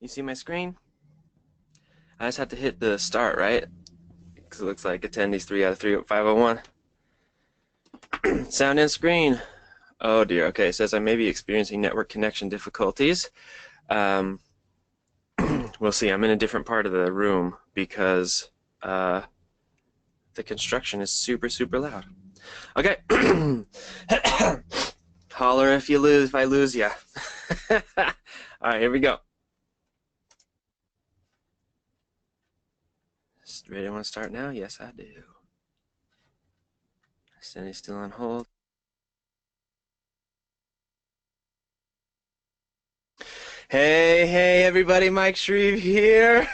You see my screen? I just have to hit the start, right? Because it looks like attendees 3 out of 3 501. Sound and screen. Oh dear. Okay, it says I may be experiencing network connection difficulties. Um, we'll see. I'm in a different part of the room because the construction is super, super loud. Okay. Holler if you lose, if I lose ya. All right, here we go. Ready? Want to start now? Yes, I do. Cindy's still on hold. Hey, everybody, Mike Shreeve here.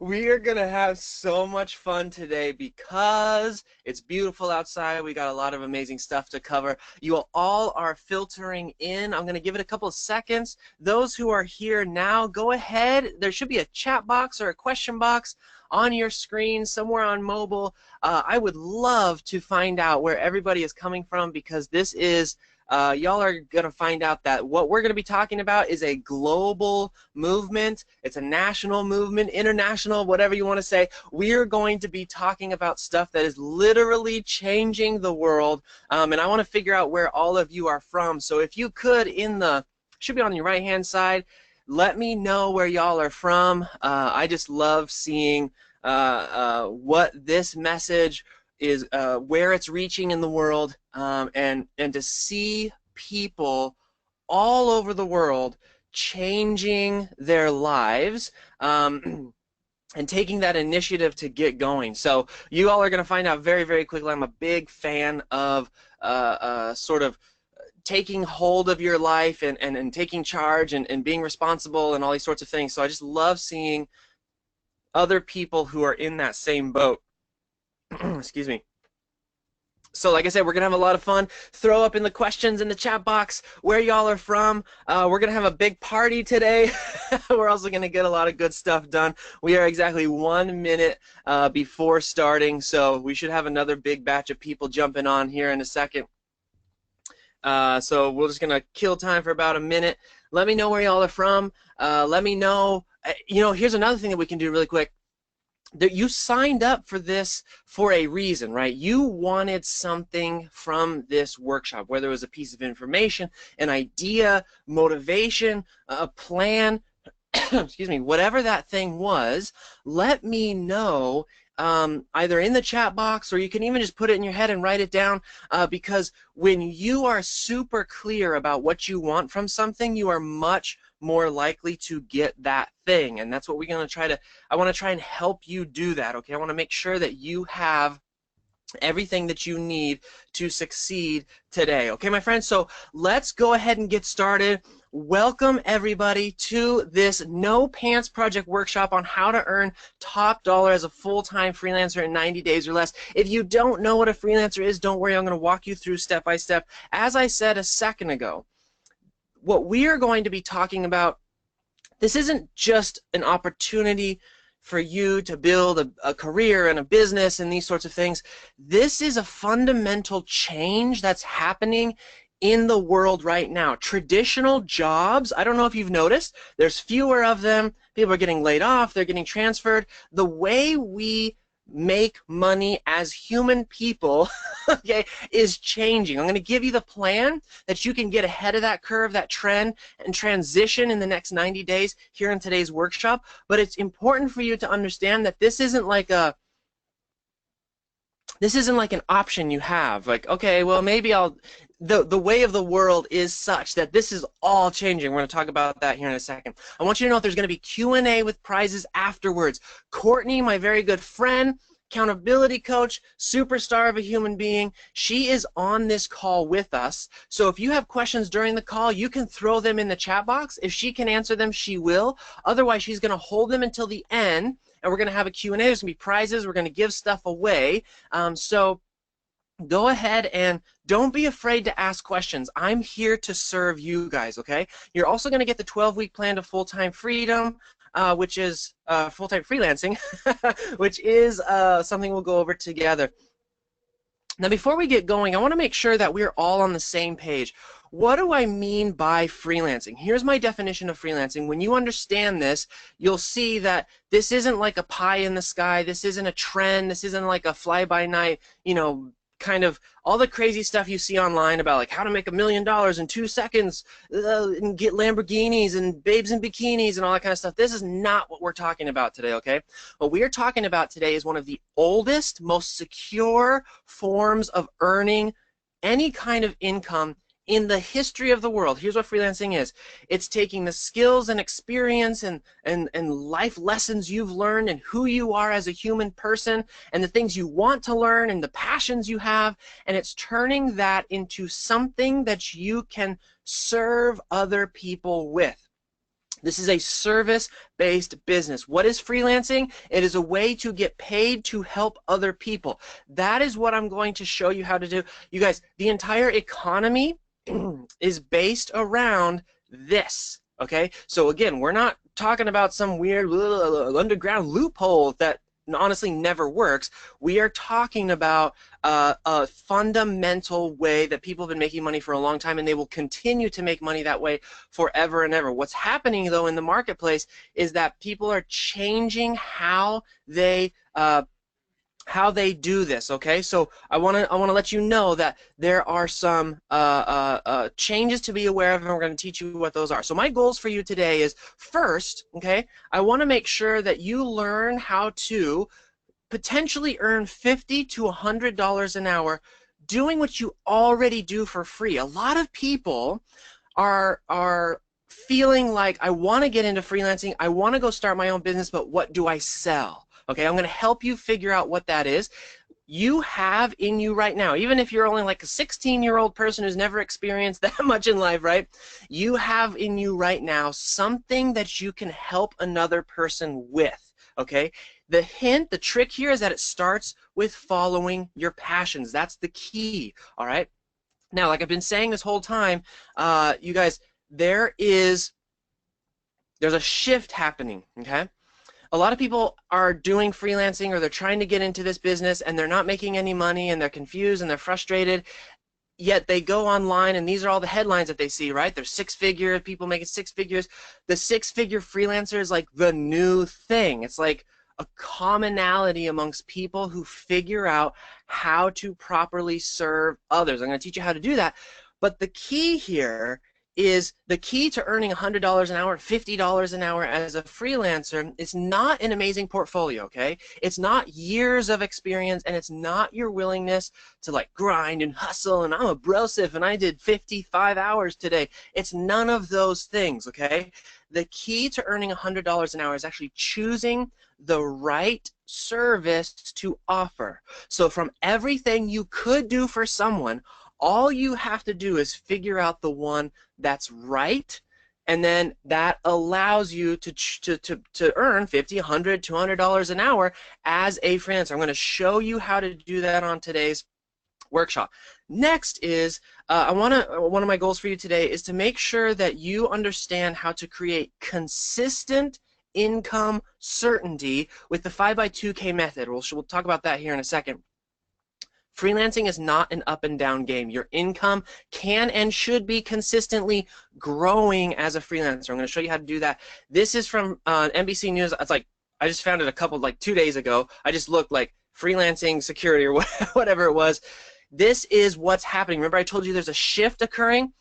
We are going to have so much fun today because it's beautiful outside. We got a lot of amazing stuff to cover. You all are filtering in. I'm going to give it a couple of seconds. Those who are here now, go ahead. There should be a chat box or a question box on your screen somewhere on mobile. I would love to find out where everybody is coming from because this is y'all are going to find out that what we're going to be talking about is a global movement. It's a national movement, international, whatever you want to say. We're going to be talking about stuff that is literally changing the world, and I want to figure out where all of you are from. So if you could, should be on your right-hand side, let me know where y'all are from. I just love seeing what this message is, where it's reaching in the world, and to see people all over the world changing their lives, and taking that initiative to get going. So you all are going to find out very, very quickly. I'm a big fan of sort of taking hold of your life and taking charge and being responsible and all these sorts of things. So I just love seeing other people who are in that same boat. Excuse me. So like I said, we're going to have a lot of fun. Throw up in the questions in the chat box where y'all are from. We're going to have a big party today. We're also going to get a lot of good stuff done. We are exactly 1 minute before starting, so we should have another big batch of people jumping on here in a second. So we're just going to kill time for about a minute. Let me know where y'all are from. Let me know. Here's another thing that we can do really quick. That you signed up for this for a reason, right? You wanted something from this workshop, whether it was a piece of information, an idea, motivation, a plan, excuse me, whatever that thing was. Let me know either in the chat box, or you can even just put it in your head and write it down, because when you are super clear about what you want from something, you are much more likely to get that thing. And that's what we're going to try to, I want to try and help you do that, okay? I want to make sure that you have everything that you need to succeed today, okay, my friends? So let's go ahead and get started. Welcome everybody to this No Pants Project workshop on how to earn top dollar as a full-time freelancer in 90 days or less. If you don't know what a freelancer is, don't worry, I'm going to walk you through step by step. As I said a second ago, what we are going to be talking about, this isn't just an opportunity for you to build a career and a business and these sorts of things. This is a fundamental change that's happening in the world right now. Traditional jobs, I don't know if you've noticed, there's fewer of them. People are getting laid off, they're getting transferred. The way we make money as human people okay, is changing. I'm going to give you the plan that you can get ahead of that curve, that trend, and transition in the next 90 days here in today's workshop. But it's important for you to understand that this isn't like an option you have. Like, okay, well, maybe the way of the world is such that this is all changing. We're going to talk about that here in a second. I want you to know there's going to be Q&A with prizes afterwards. Courtney, my very good friend, accountability coach, superstar of a human being, she is on this call with us. So if you have questions during the call, you can throw them in the chat box. If she can answer them, she will. Otherwise, she's going to hold them until the end, and we're going to have a Q&A. There's going to be prizes. We're going to give stuff away. So go ahead and don't be afraid to ask questions. I'm here to serve you guys, okay? You're also going to get the 12-week plan to full-time freedom, which is full-time freelancing, which is something we'll go over together. Now, before we get going, I want to make sure that we're all on the same page. what do I mean by freelancing? Here's my definition of freelancing. When you understand this, you'll see that this isn't like a pie in the sky. This isn't a trend. This isn't like a fly-by-night, kind of all the crazy stuff you see online about like how to make $1 million in 2 seconds and get Lamborghinis and babes in bikinis and all that kind of stuff. This is not what we're talking about today, okay? What we are talking about today is one of the oldest, most secure forms of earning any kind of income in the history of the world. Here's what freelancing is. It's taking the skills and experience and life lessons you've learned and who you are as a human person and the things you want to learn and the passions you have, and it's turning that into something that you can serve other people with. This is a service-based business. What is freelancing? It is a way to get paid to help other people. That is what I'm going to show you how to do. You guys, the entire economy is based around this, okay? So again, we're not talking about some weird underground loophole that honestly never works. We are talking about a fundamental way that people have been making money for a long time, and they will continue to make money that way forever and ever. What's happening though in the marketplace is that people are changing how they do this, okay? So I want to let you know that there are some changes to be aware of, and we're going to teach you what those are. So my goals for you today is, first, okay, I want to make sure that you learn how to potentially earn $50 to $100 an hour doing what you already do for free. A lot of people are feeling like, I want to get into freelancing, I want to go start my own business, but what do I sell? Okay, I'm going to help you figure out what that is. You have in you right now, even if you're only like a 16-year-old person who's never experienced that much in life, right? You have in you right now something that you can help another person with, okay? The hint, the trick here is that it starts with following your passions. That's the key, all right? Now, like I've been saying this whole time, you guys, there's a shift happening, okay? A lot of people are doing freelancing, or they're trying to get into this business, and they're not making any money, and they're confused and they're frustrated, yet they go online and these are all the headlines that they see, right? There's six-figure people making six figures. The six-figure freelancer is like the new thing. It's like a commonality amongst people who figure out how to properly serve others. I'm going to teach you how to do that, but the key here is, the key to earning $100 an hour, $50 an hour as a freelancer is not an amazing portfolio, okay? It's not years of experience, and it's not your willingness to like grind and hustle, and I'm a brosif and I did 55 hours today. It's none of those things, okay? The key to earning $100 an hour is actually choosing the right service to offer. So from everything you could do for someone, all you have to do is figure out the one that's right, and then that allows you to earn $50, $100, $200 an hour as a freelancer. I'm going to show you how to do that on today's workshop. Next is, one of my goals for you today is to make sure that you understand how to create consistent income certainty with the 5x2K method. We'll talk about that here in a second. Freelancing is not an up and down game. Your income can and should be consistently growing as a freelancer. I'm going to show you how to do that. This is from NBC News. It's like, I just found it a couple, like 2 days ago. I just looked like freelancing security or whatever it was. This is what's happening. Remember I told you there's a shift occurring?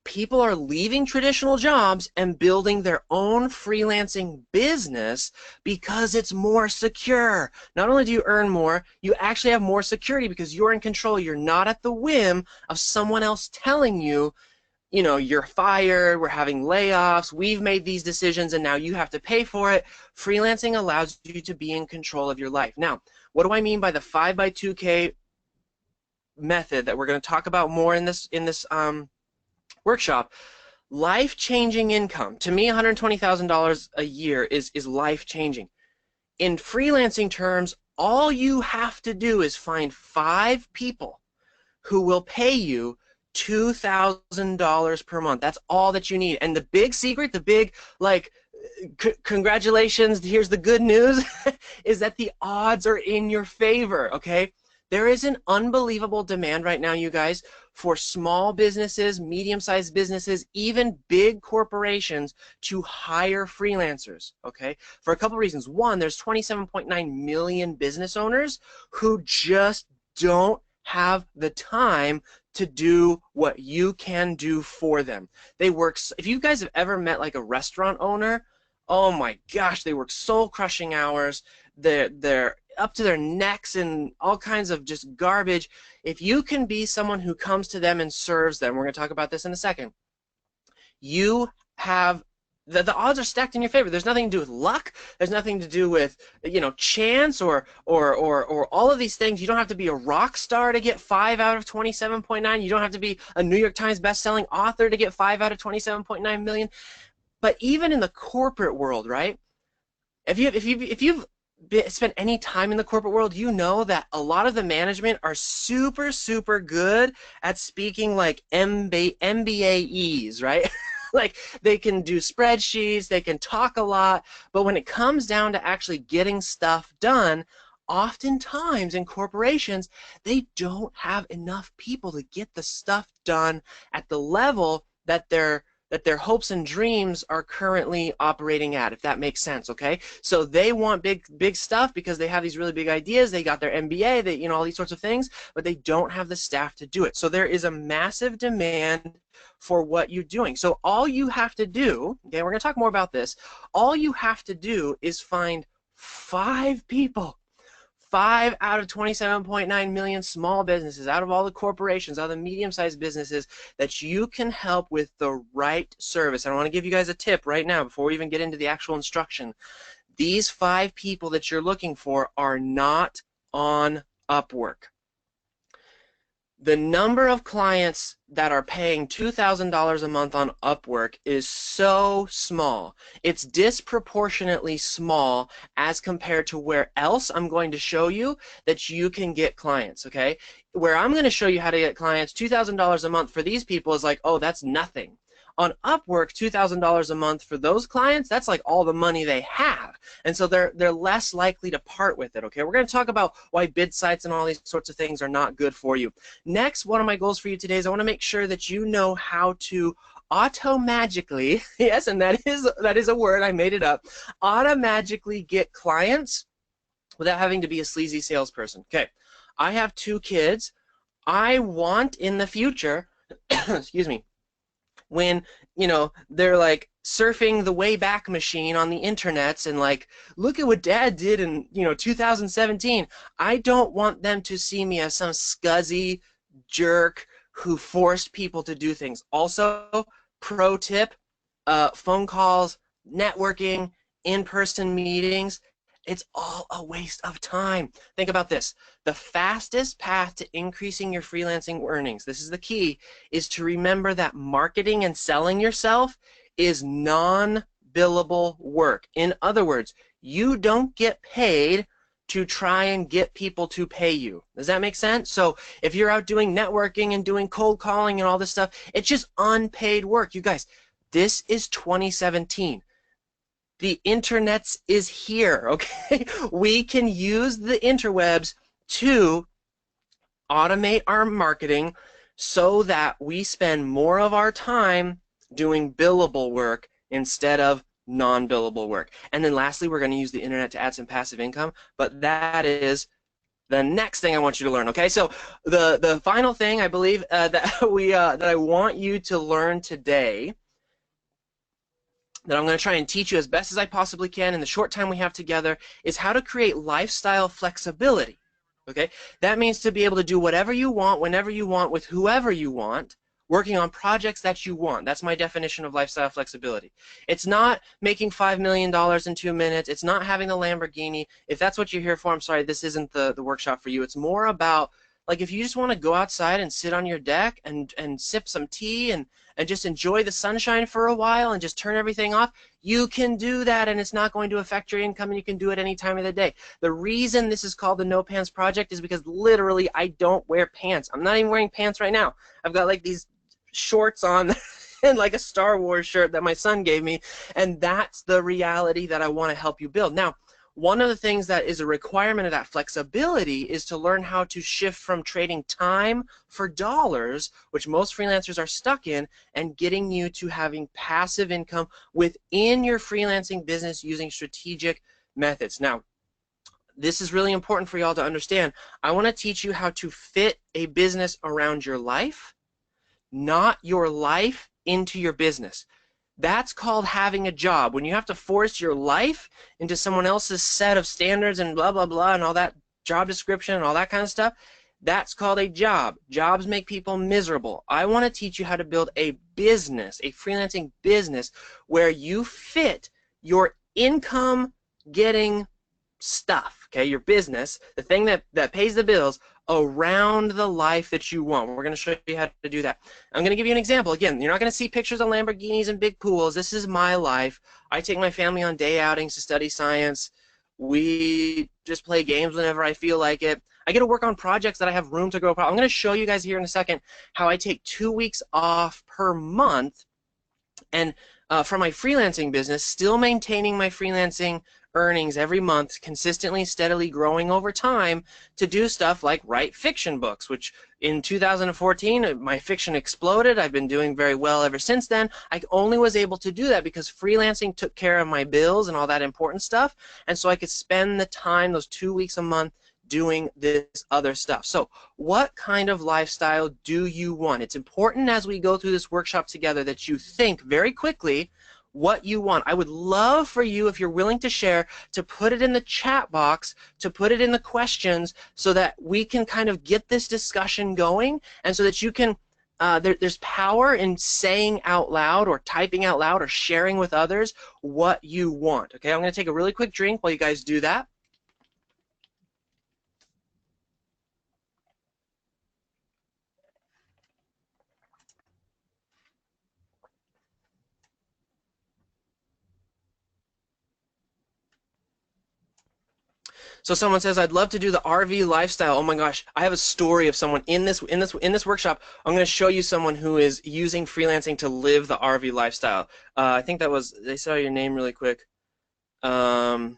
People are leaving traditional jobs and building their own freelancing business because it's more secure. Not only do you earn more, you actually have more security because you're in control. You're not at the whim of someone else telling you, you know, you're fired, we're having layoffs, we've made these decisions, and now you have to pay for it. Freelancing allows you to be in control of your life. Now, what do I mean by the 5x2K method that we're going to talk about more in this workshop? Life-changing income. To me, $120,000 a year is life-changing. In freelancing terms, all you have to do is find 5 people who will pay you $2,000 per month. That's all that you need. And the big secret, the big, like, congratulations, here's the good news, is that the odds are in your favor, okay? There is an unbelievable demand right now, you guys, for small businesses, medium-sized businesses, even big corporations to hire freelancers, okay? For a couple reasons. One, there's 27.9 million business owners who just don't have the time to do what you can do for them. They work, if you guys have ever met like a restaurant owner, oh my gosh, they work soul-crushing hours. They're up to their necks in all kinds of just garbage. If you can be someone who comes to them and serves them, we're going to talk about this in a second, you have the odds are stacked in your favor. There's nothing to do with luck. There's nothing to do with, you know, chance or all of these things. You don't have to be a rock star to get 5 out of 27.9. You don't have to be a New York Times best-selling author to get 5 out of 27.9 million. But even in the corporate world, right? If you've spent any time in the corporate world, you know that a lot of the management are super good at speaking like MBAs, right? Like they can do spreadsheets, they can talk a lot, but when it comes down to actually getting stuff done, oftentimes in corporations, they don't have enough people to get the stuff done at the level that their hopes and dreams are currently operating at, if that makes sense, okay? So they want big stuff because they have these really big ideas, they got their MBA, they, you know, all these sorts of things, but they don't have the staff to do it. So there is a massive demand for what you're doing. So all you have to do, okay, we're going to talk more about this, all you have to do is find 5 people, 5 out of 27.9 million small businesses, out of all the corporations, out of the medium-sized businesses that you can help with the right service. And I want to give you guys a tip right now before we even get into the actual instruction. These 5 people that you're looking for are not on Upwork. The number of clients that are paying $2,000 a month on Upwork is so small. It's disproportionately small as compared to where else I'm going to show you that you can get clients, okay? Where I'm going to show you how to get clients, $2,000 a month for these people is like, oh, that's nothing. On Upwork, $2,000 a month for those clients, that's like all the money they have. And so they're less likely to part with it, okay? We're going to talk about why bid sites and all these sorts of things are not good for you. Next, one of my goals for you today is I want to make sure that you know how to auto-magically, yes, and that is a word, I made it up, auto-magically get clients without having to be a sleazy salesperson. Okay, I have 2 kids. I want in the future, excuse me, when, you know, they're like surfing the Wayback Machine on the internets and like, look at what Dad did in, you know, 2017. I don't want them to see me as some scuzzy jerk who forced people to do things. Also, pro tip, phone calls, networking, in-person meetings, it's all a waste of time. Think about this. The fastest path to increasing your freelancing earnings, this is the key, is to remember that marketing and selling yourself is non-billable work. In other words, you don't get paid to try and get people to pay you. Does that make sense? So if you're out doing networking and doing cold calling and all this stuff, it's just unpaid work. You guys, this is 2017. The internet is here, okay? We can use the interwebs to automate our marketing so that we spend more of our time doing billable work instead of non-billable work. And then lastly, we're going to use the internet to add some passive income, but that is the next thing I want you to learn, okay? So the final thing I believe that I want you to learn today, that I'm going to try and teach you as best as I possibly can in the short time we have together, is how to create lifestyle flexibility. Okay? That means to be able to do whatever you want, whenever you want, with whoever you want, working on projects that you want. That's my definition of lifestyle flexibility. It's not making $5 million in 2 minutes. It's not having a Lamborghini. If that's what you're here for, I'm sorry, this isn't the workshop for you. It's more about, like, if you just want to go outside and sit on your deck and sip some tea and just enjoy the sunshine for a while and just turn everything off, you can do that, and it's not going to affect your income, and you can do it any time of the day. The reason this is called the No Pants Project is because literally I don't wear pants. I'm not even wearing pants right now. I've got like these shorts on and like a Star Wars shirt that my son gave me, and that's the reality that I want to help you build. Now, one of the things that is a requirement of that flexibility is to learn how to shift from trading time for dollars, which most freelancers are stuck in, and getting you to having passive income within your freelancing business using strategic methods. Now, this is really important for y'all to understand. I want to teach you how to fit a business around your life, not your life into your business. That's called having a job. When you have to force your life into someone else's set of standards and blah, blah, blah, and all that job description and all that kind of stuff, that's called a job. Jobs make people miserable. I want to teach you how to build a business, a freelancing business, where you fit your income getting stuff, okay, your business, the thing that pays the bills, around the life that you want. We're going to show you how to do that. I'm going to give you an example. Again, you're not going to see pictures of Lamborghinis and big pools. This is my life. I take my family on day outings to study science. We just play games whenever I feel like it. I get to work on projects that I have room to grow. I'm going to show you guys here in a second how I take 2 weeks off per month and from my freelancing business, still maintaining my freelancing earnings every month, consistently, steadily growing over time to do stuff like write fiction books, which in 2014, my fiction exploded. I've been doing very well ever since then. I only was able to do that because freelancing took care of my bills and all that important stuff, and so I could spend the time, those 2 weeks a month, doing this other stuff. So what kind of lifestyle do you want? It's important as we go through this workshop together that you think very quickly what you want. I would love for you, if you're willing to share, to put it in the chat box, to put it in the questions, so that we can kind of get this discussion going, and so that you can there's power in saying out loud or typing out loud or sharing with others what you want. Okay, I'm going to take a really quick drink while you guys do that. So someone says, "I'd love to do the RV lifestyle." Oh my gosh, I have a story of someone in this workshop. I'm going to show you someone who is using freelancing to live the RV lifestyle. I think that was, they saw your name really quick. Emily,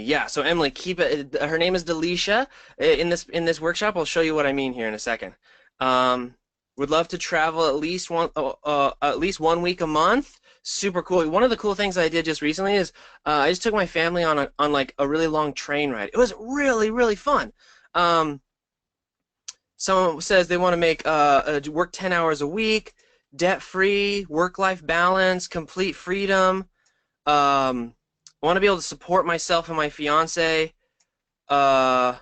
yeah. So Emily, keep it. Her name is Delisha. In this workshop, I'll show you what I mean here in a second. Would love to travel at least 1 week a month. Super cool. One of the cool things I did just recently is I just took my family on like a really long train ride. It was really, really fun. Someone says they want to make work 10 hours a week, debt-free, work-life balance, complete freedom. I want to be able to support myself and my fiance. I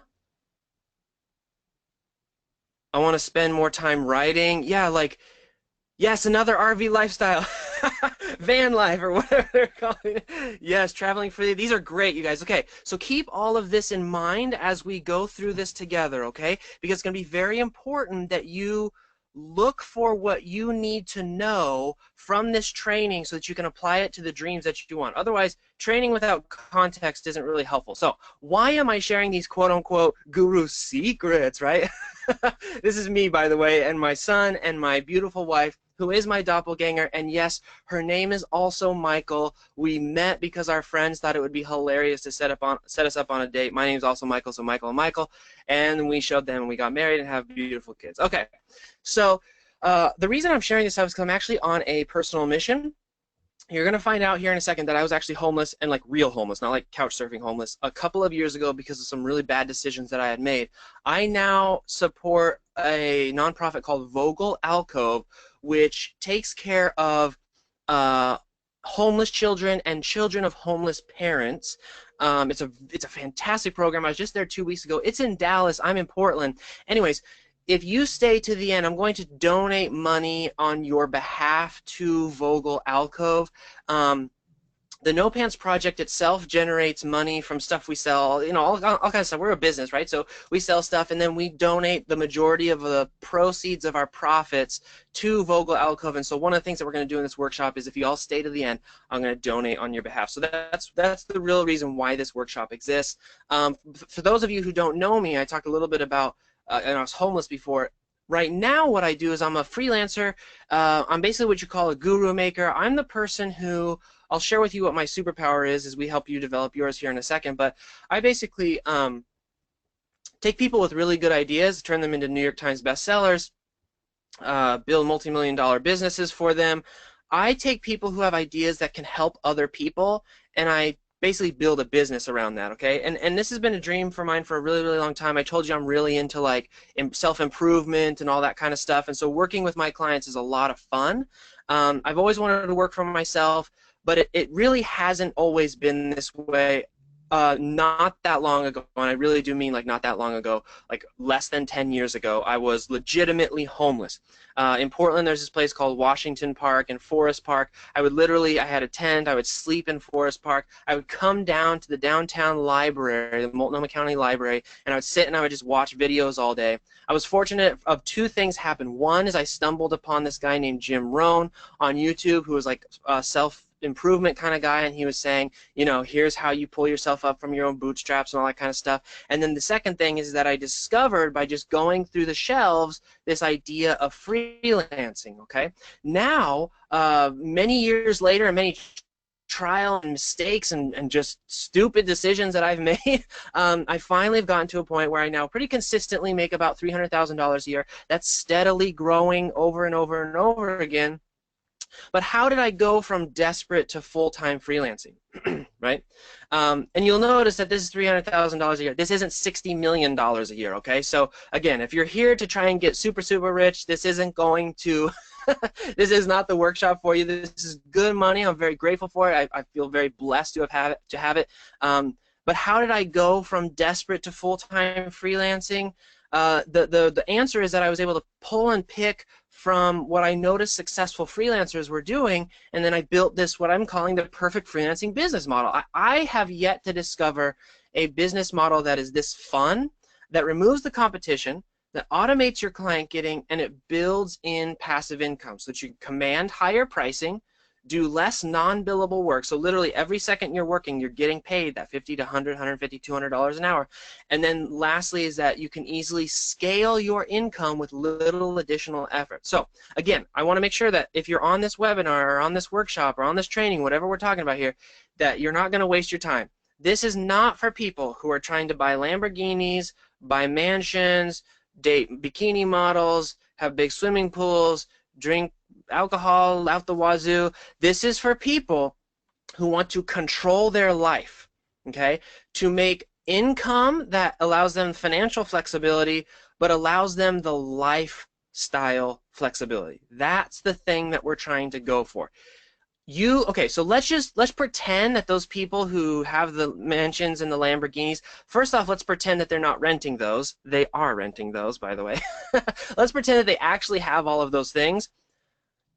want to spend more time writing. Yeah, like, yes, another RV lifestyle. Van life or whatever they're calling it. Yes, traveling freely. These are great, you guys. Okay, so keep all of this in mind as we go through this together, okay? Because it's going to be very important that you look for what you need to know from this training so that you can apply it to the dreams that you want. Otherwise, training without context isn't really helpful. So why am I sharing these quote-unquote guru secrets, right? This is me, by the way, and my son and my beautiful wife, who is my doppelganger, and yes, her name is also Michael. We met because our friends thought it would be hilarious to set us up on a date. My name's also Michael, so Michael and Michael, and we showed them, and we got married and have beautiful kids. Okay, so the reason I'm sharing this out is because I'm actually on a personal mission. You're going to find out here in a second that I was actually homeless, and like real homeless, not like couch surfing homeless, a couple of years ago because of some really bad decisions that I had made. I now support a nonprofit called Vogel Alcove, which takes care of homeless children and children of homeless parents. It's a fantastic program. I was just there 2 weeks ago. It's in Dallas. I'm in Portland. Anyways, if you stay to the end, I'm going to donate money on your behalf to Vogel Alcove. The No Pants Project itself generates money from stuff we sell, you know, all kinds of stuff. We're a business, right? So we sell stuff, and then we donate the majority of the proceeds of our profits to Vogel Alcove. And so one of the things that we're going to do in this workshop is, if you all stay to the end, I'm going to donate on your behalf. So that's the real reason why this workshop exists. For those of you who don't know me, I talked a little bit about, and I was homeless before. Right now, what I do is I'm a freelancer. I'm basically what you call a guru maker. I'm the person who, I'll share with you what my superpower is as we help you develop yours here in a second. But I basically take people with really good ideas, turn them into New York Times bestsellers, build multi-million-dollar businesses for them. I take people who have ideas that can help other people, and I basically build a business around that, okay? And this has been a dream for mine for a really, really long time. I told you I'm really into like self-improvement and all that kind of stuff, and so working with my clients is a lot of fun. I've always wanted to work for myself, but it really hasn't always been this way. Not that long ago, and I really do mean like not that long ago, like less than 10 years ago, I was legitimately homeless. In Portland, there's this place called Washington Park and Forest Park. I had a tent, I would sleep in Forest Park. I would come down to the downtown library, the Multnomah County Library, and I would sit and I would just watch videos all day. I was fortunate of two things happened. One is I stumbled upon this guy named Jim Rohn on YouTube who was like a self-improvement kind of guy, and he was saying, you know, here's how you pull yourself up from your own bootstraps and all that kind of stuff. And then the second thing is that I discovered by just going through the shelves this idea of freelancing, okay? Now, many years later and many trial and mistakes and just stupid decisions that I've made, I finally have gotten to a point where I now pretty consistently make about $300,000 a year. That's steadily growing over and over and over again. But how did I go from desperate to full-time freelancing, right? And you'll notice that this is $300,000 a year. This isn't $60 million a year, okay? So again, if you're here to try and get super, super rich, this isn't going to, this is not the workshop for you. This is good money. I'm very grateful for it. I feel very blessed to have it. But how did I go from desperate to full-time freelancing? The answer is that I was able to pull and pick from what I noticed successful freelancers were doing, and then I built this, what I'm calling the perfect freelancing business model. I have yet to discover a business model that is this fun, that removes the competition, that automates your client getting, and it builds in passive income so that you command higher pricing, do less non-billable work. So literally every second you're working, you're getting paid that $50 to $100, $150, $200 an hour. And then lastly is that you can easily scale your income with little additional effort. So again, I want to make sure that if you're on this webinar or on this workshop or on this training, whatever we're talking about here, that you're not going to waste your time. This is not for people who are trying to buy Lamborghinis, buy mansions, date bikini models, have big swimming pools, drink alcohol out the wazoo. This is for people who want to control their life, okay, to make income that allows them financial flexibility but allows them the lifestyle flexibility. That's the thing that we're trying to go for. Okay, so let's pretend that those people who have the mansions and the Lamborghinis, first off, let's pretend that they're not renting those. They are renting those, by the way. Let's pretend that they actually have all of those things.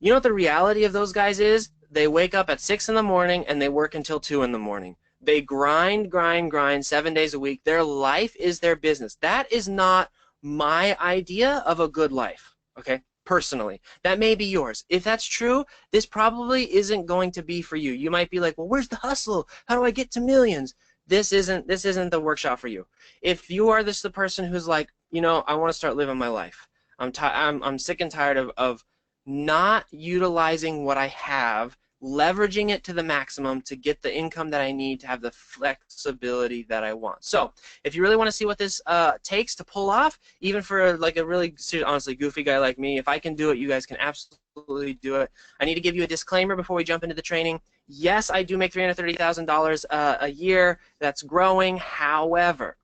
You know what the reality of those guys is? They wake up at 6 in the morning and they work until 2 in the morning. They grind, grind, grind 7 days a week. Their life is their business. That is not my idea of a good life, okay? Personally. That may be yours. If that's true, this probably isn't going to be for you. You might be like, well, where's the hustle? How do I get to millions? This isn't the workshop for you. If you are the person who's like, you know, I want to start living my life. I'm sick and tired of not utilizing what I have, leveraging it to the maximum to get the income that I need to have the flexibility that I want. So if you really want to see what this takes to pull off, even for like a really, honestly, goofy guy like me, if I can do it, you guys can absolutely do it. I need to give you a disclaimer before we jump into the training. Yes, I do make $330,000 a year. That's growing. However,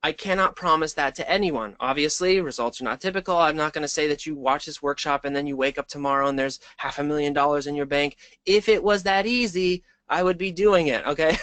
I cannot promise that to anyone. Obviously, results are not typical. I'm not going to say that you watch this workshop and then you wake up tomorrow and there's $500,000 in your bank. If it was that easy, I would be doing it, okay?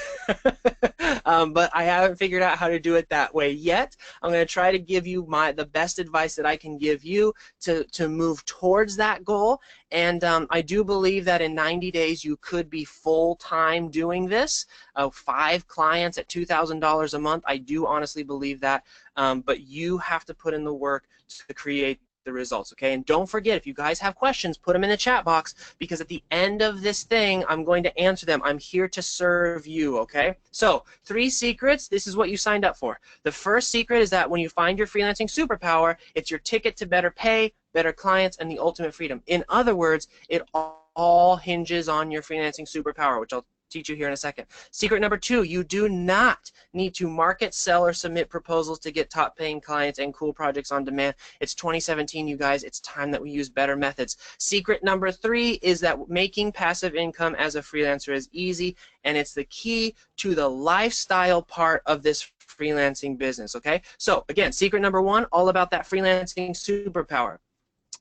But I haven't figured out how to do it that way yet. I'm going to try to give you the best advice that I can give you to move towards that goal. And I do believe that in 90 days you could be full-time doing this. 5 clients at $2,000 a month. I do honestly believe that. But you have to put in the work to create the results, okay? And don't forget, if you guys have questions, put them in the chat box, because at the end of this thing, I'm going to answer them. I'm here to serve you, okay? So 3 secrets, this is what you signed up for. The first secret is that when you find your freelancing superpower, it's your ticket to better pay, better clients, and the ultimate freedom. In other words, it all hinges on your freelancing superpower, which I'll teach you here in a second. Secret number 2, you do not need to market, sell, or submit proposals to get top paying clients and cool projects on demand. It's 2017, you guys. It's time that we use better methods. Secret number 3 is that making passive income as a freelancer is easy, and it's the key to the lifestyle part of this freelancing business, okay? So again, secret number 1, all about that freelancing superpower.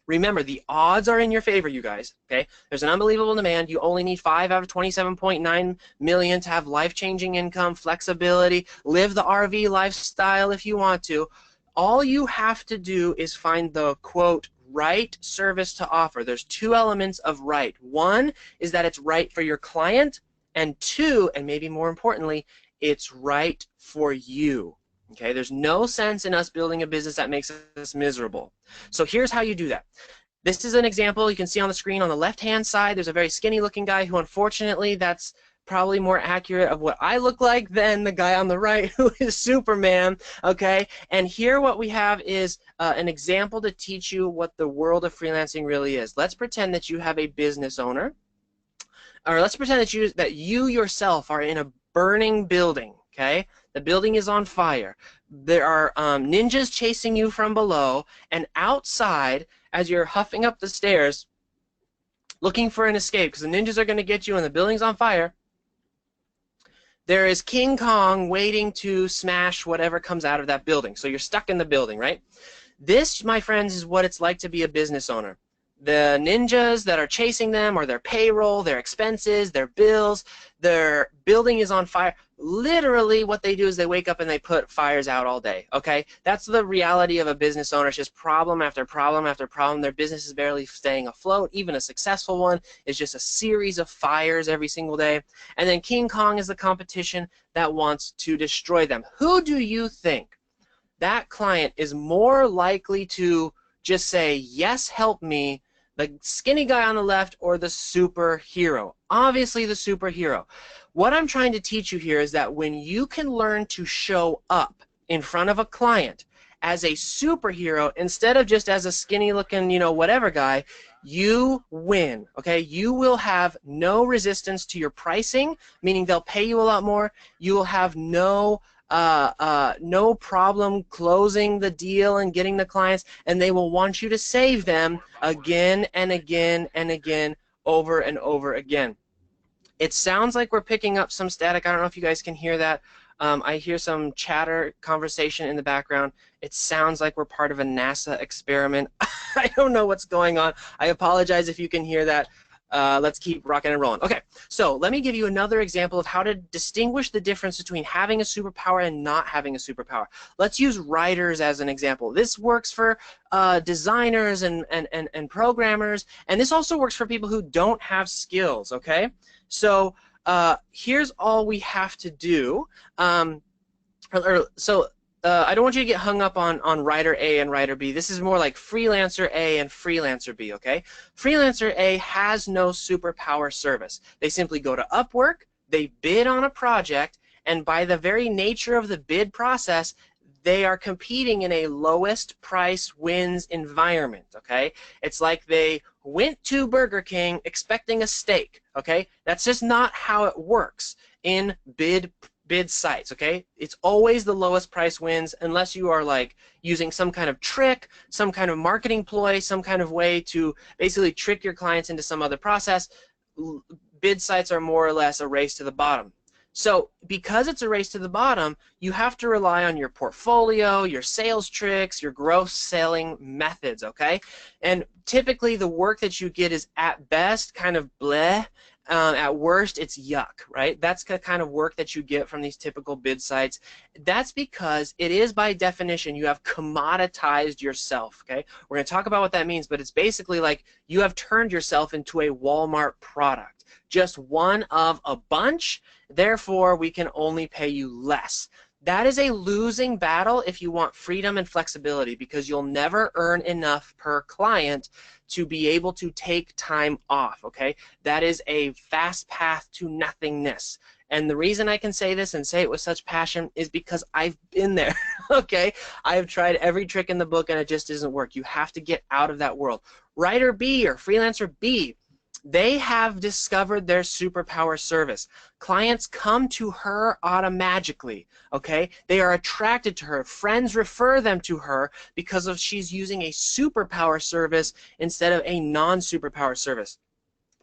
Remember, the odds are in your favor, you guys, okay? There's an unbelievable demand. You only need 5 out of 27.9 million to have life-changing income, flexibility, live the RV lifestyle if you want to. All you have to do is find the, quote, right service to offer. There's 2 elements of right. 1 is that it's right for your client, and 2, and maybe more importantly, it's right for you. Okay, there's no sense in us building a business that makes us miserable. So here's how you do that. This is an example you can see on the screen. On the left-hand side, there's a very skinny-looking guy who, unfortunately, that's probably more accurate of what I look like than the guy on the right who is Superman, okay? And here what we have is an example to teach you what the world of freelancing really is. Let's pretend that you have a business owner, or let's pretend that you yourself are in a burning building, okay? The building is on fire. There are ninjas chasing you from below, and outside, as you're huffing up the stairs, looking for an escape, because the ninjas are going to get you and the building's on fire, there is King Kong waiting to smash whatever comes out of that building. So you're stuck in the building, right? This, my friends, is what it's like to be a business owner. The ninjas that are chasing them, or their payroll, their expenses, their bills, their building is on fire. Literally what they do is they wake up and they put fires out all day, okay? That's the reality of a business owner. It's just problem after problem after problem. Their business is barely staying afloat. Even a successful one is just a series of fires every single day. And then King Kong is the competition that wants to destroy them. Who do you think that client is more likely to just say, yes, help me, the skinny guy on the left or the superhero? Obviously the superhero. What I'm trying to teach you here is that when you can learn to show up in front of a client as a superhero instead of just as a skinny looking, you know, whatever guy, you win, okay? You will have no resistance to your pricing, meaning they'll pay you a lot more. You will have no problem closing the deal and getting the clients, and they will want you to save them again and again and again, over and over again. It sounds like we're picking up some static. I don't know if you guys can hear that. I hear some chatter conversation in the background. It sounds like we're part of a NASA experiment. I don't know what's going on. I apologize if you can hear that. Let's keep rocking and rolling. Okay, so let me give you another example of how to distinguish the difference between having a superpower and not having a superpower. Let's use writers as an example. This works for designers and programmers, and this also works for people who don't have skills, okay? So here's all we have to do. I don't want you to get hung up on writer A and writer B. This is more like freelancer A and freelancer B, okay? Freelancer A has no superpower service. They simply go to Upwork, they bid on a project, and by the very nature of the bid process, they are competing in a lowest price wins environment, okay? It's like they went to Burger King expecting a steak, okay? That's just not how it works in bid sites, okay? It's always the lowest price wins, unless you are like using some kind of trick, some kind of marketing ploy, some kind of way to basically trick your clients into some other process. Bid sites are more or less a race to the bottom. So because it's a race to the bottom, you have to rely on your portfolio, your sales tricks, your growth selling methods, okay? And typically the work that you get is at best kind of bleh. At worst, it's yuck, right? That's the kind of work that you get from these typical bid sites. That's because it is, by definition, you have commoditized yourself, okay? We're going to talk about what that means, but it's basically like you have turned yourself into a Walmart product, just one of a bunch. Therefore, we can only pay you less. That is a losing battle if you want freedom and flexibility, because you'll never earn enough per client to be able to take time off, okay? That is a fast path to nothingness. And the reason I can say this and say it with such passion is because I've been there, okay? I have tried every trick in the book and it just doesn't work. You have to get out of that world. Writer B or freelancer B, they have discovered their superpower service. Clients come to her automatically, okay? They are attracted to her. Friends refer them to her because of she's using a superpower service instead of a non-superpower service.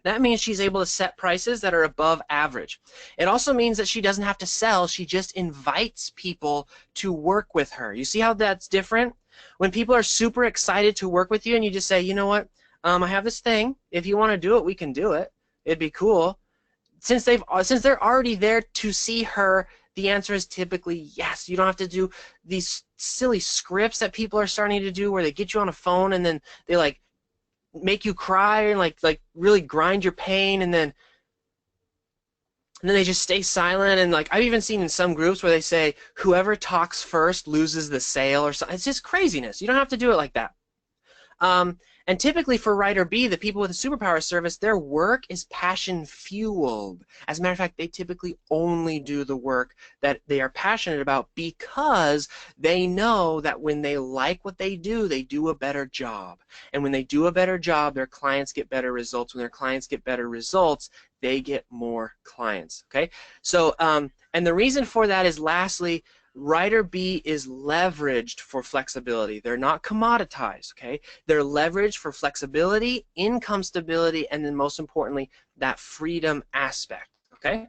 That means she's able to set prices that are above average. It also means that she doesn't have to sell. She just invites people to work with her. You see how that's different? When people are super excited to work with you and you just say, you know what, I have this thing. If you want to do it, we can do it. It'd be cool. Since they're already there to see her, the answer is typically yes. You don't have to do these silly scripts that people are starting to do where they get you on a phone and then they like make you cry and like really grind your pain, and then they just stay silent. And like I've even seen in some groups where they say whoever talks first loses the sale or something. It's just craziness. You don't have to do it like that. And typically for writer B, the people with a superpower service, their work is passion fueled. As a matter of fact, they typically only do the work that they are passionate about because they know that when they like what they do a better job. And when they do a better job, their clients get better results. When their clients get better results, they get more clients. Okay? So, and the reason for that is, lastly, writer B is leveraged for flexibility. They're not commoditized, okay? They're leveraged for flexibility, income stability, and then most importantly, that freedom aspect, okay?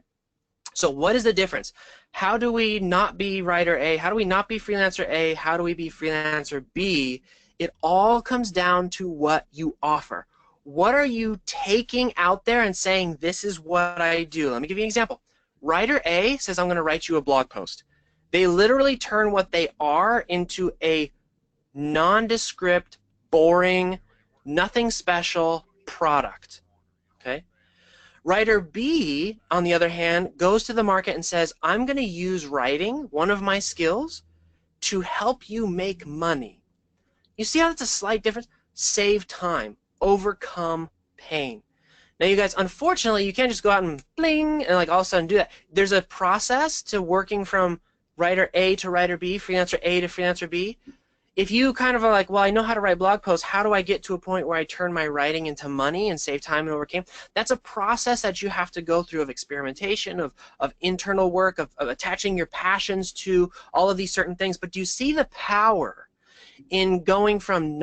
So what is the difference? How do we not be writer A? How do we not be freelancer A? How do we be freelancer B? It all comes down to what you offer. What are you taking out there and saying, this is what I do? Let me give you an example. Writer A says, I'm going to write you a blog post. They literally turn what they are into a nondescript, boring, nothing special product. Okay? Writer B, on the other hand, goes to the market and says, I'm going to use writing, one of my skills, to help you make money. You see how that's a slight difference? Save time, overcome pain. Now, you guys, unfortunately, you can't just go out and bling and like all of a sudden do that. There's a process to working from writer A to writer B, freelancer A to freelancer B. If you kind of are like, well, I know how to write blog posts, how do I get to a point where I turn my writing into money and save time and overcome? That's a process that you have to go through of experimentation, of internal work, of attaching your passions to all of these certain things. But do you see the power in going from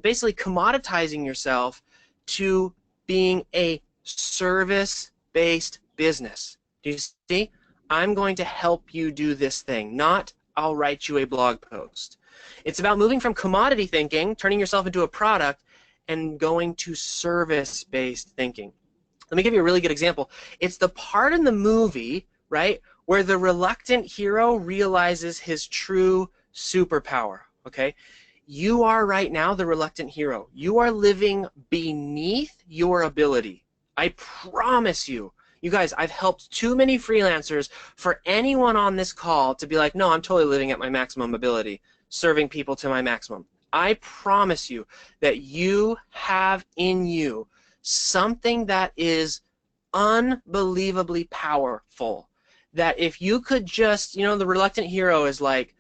basically commoditizing yourself to being a service-based business? Do you see? I'm going to help you do this thing, not I'll write you a blog post. It's about moving from commodity thinking, turning yourself into a product, and going to service-based thinking. Let me give you a really good example. It's the part in the movie, right, where the reluctant hero realizes his true superpower, okay? You are right now the reluctant hero. You are living beneath your ability. I promise you. You guys, I've helped too many freelancers for anyone on this call to be like, no, I'm totally living at my maximum ability, serving people to my maximum. I promise you that you have in you something that is unbelievably powerful. That if you could just, you know, the reluctant hero is like,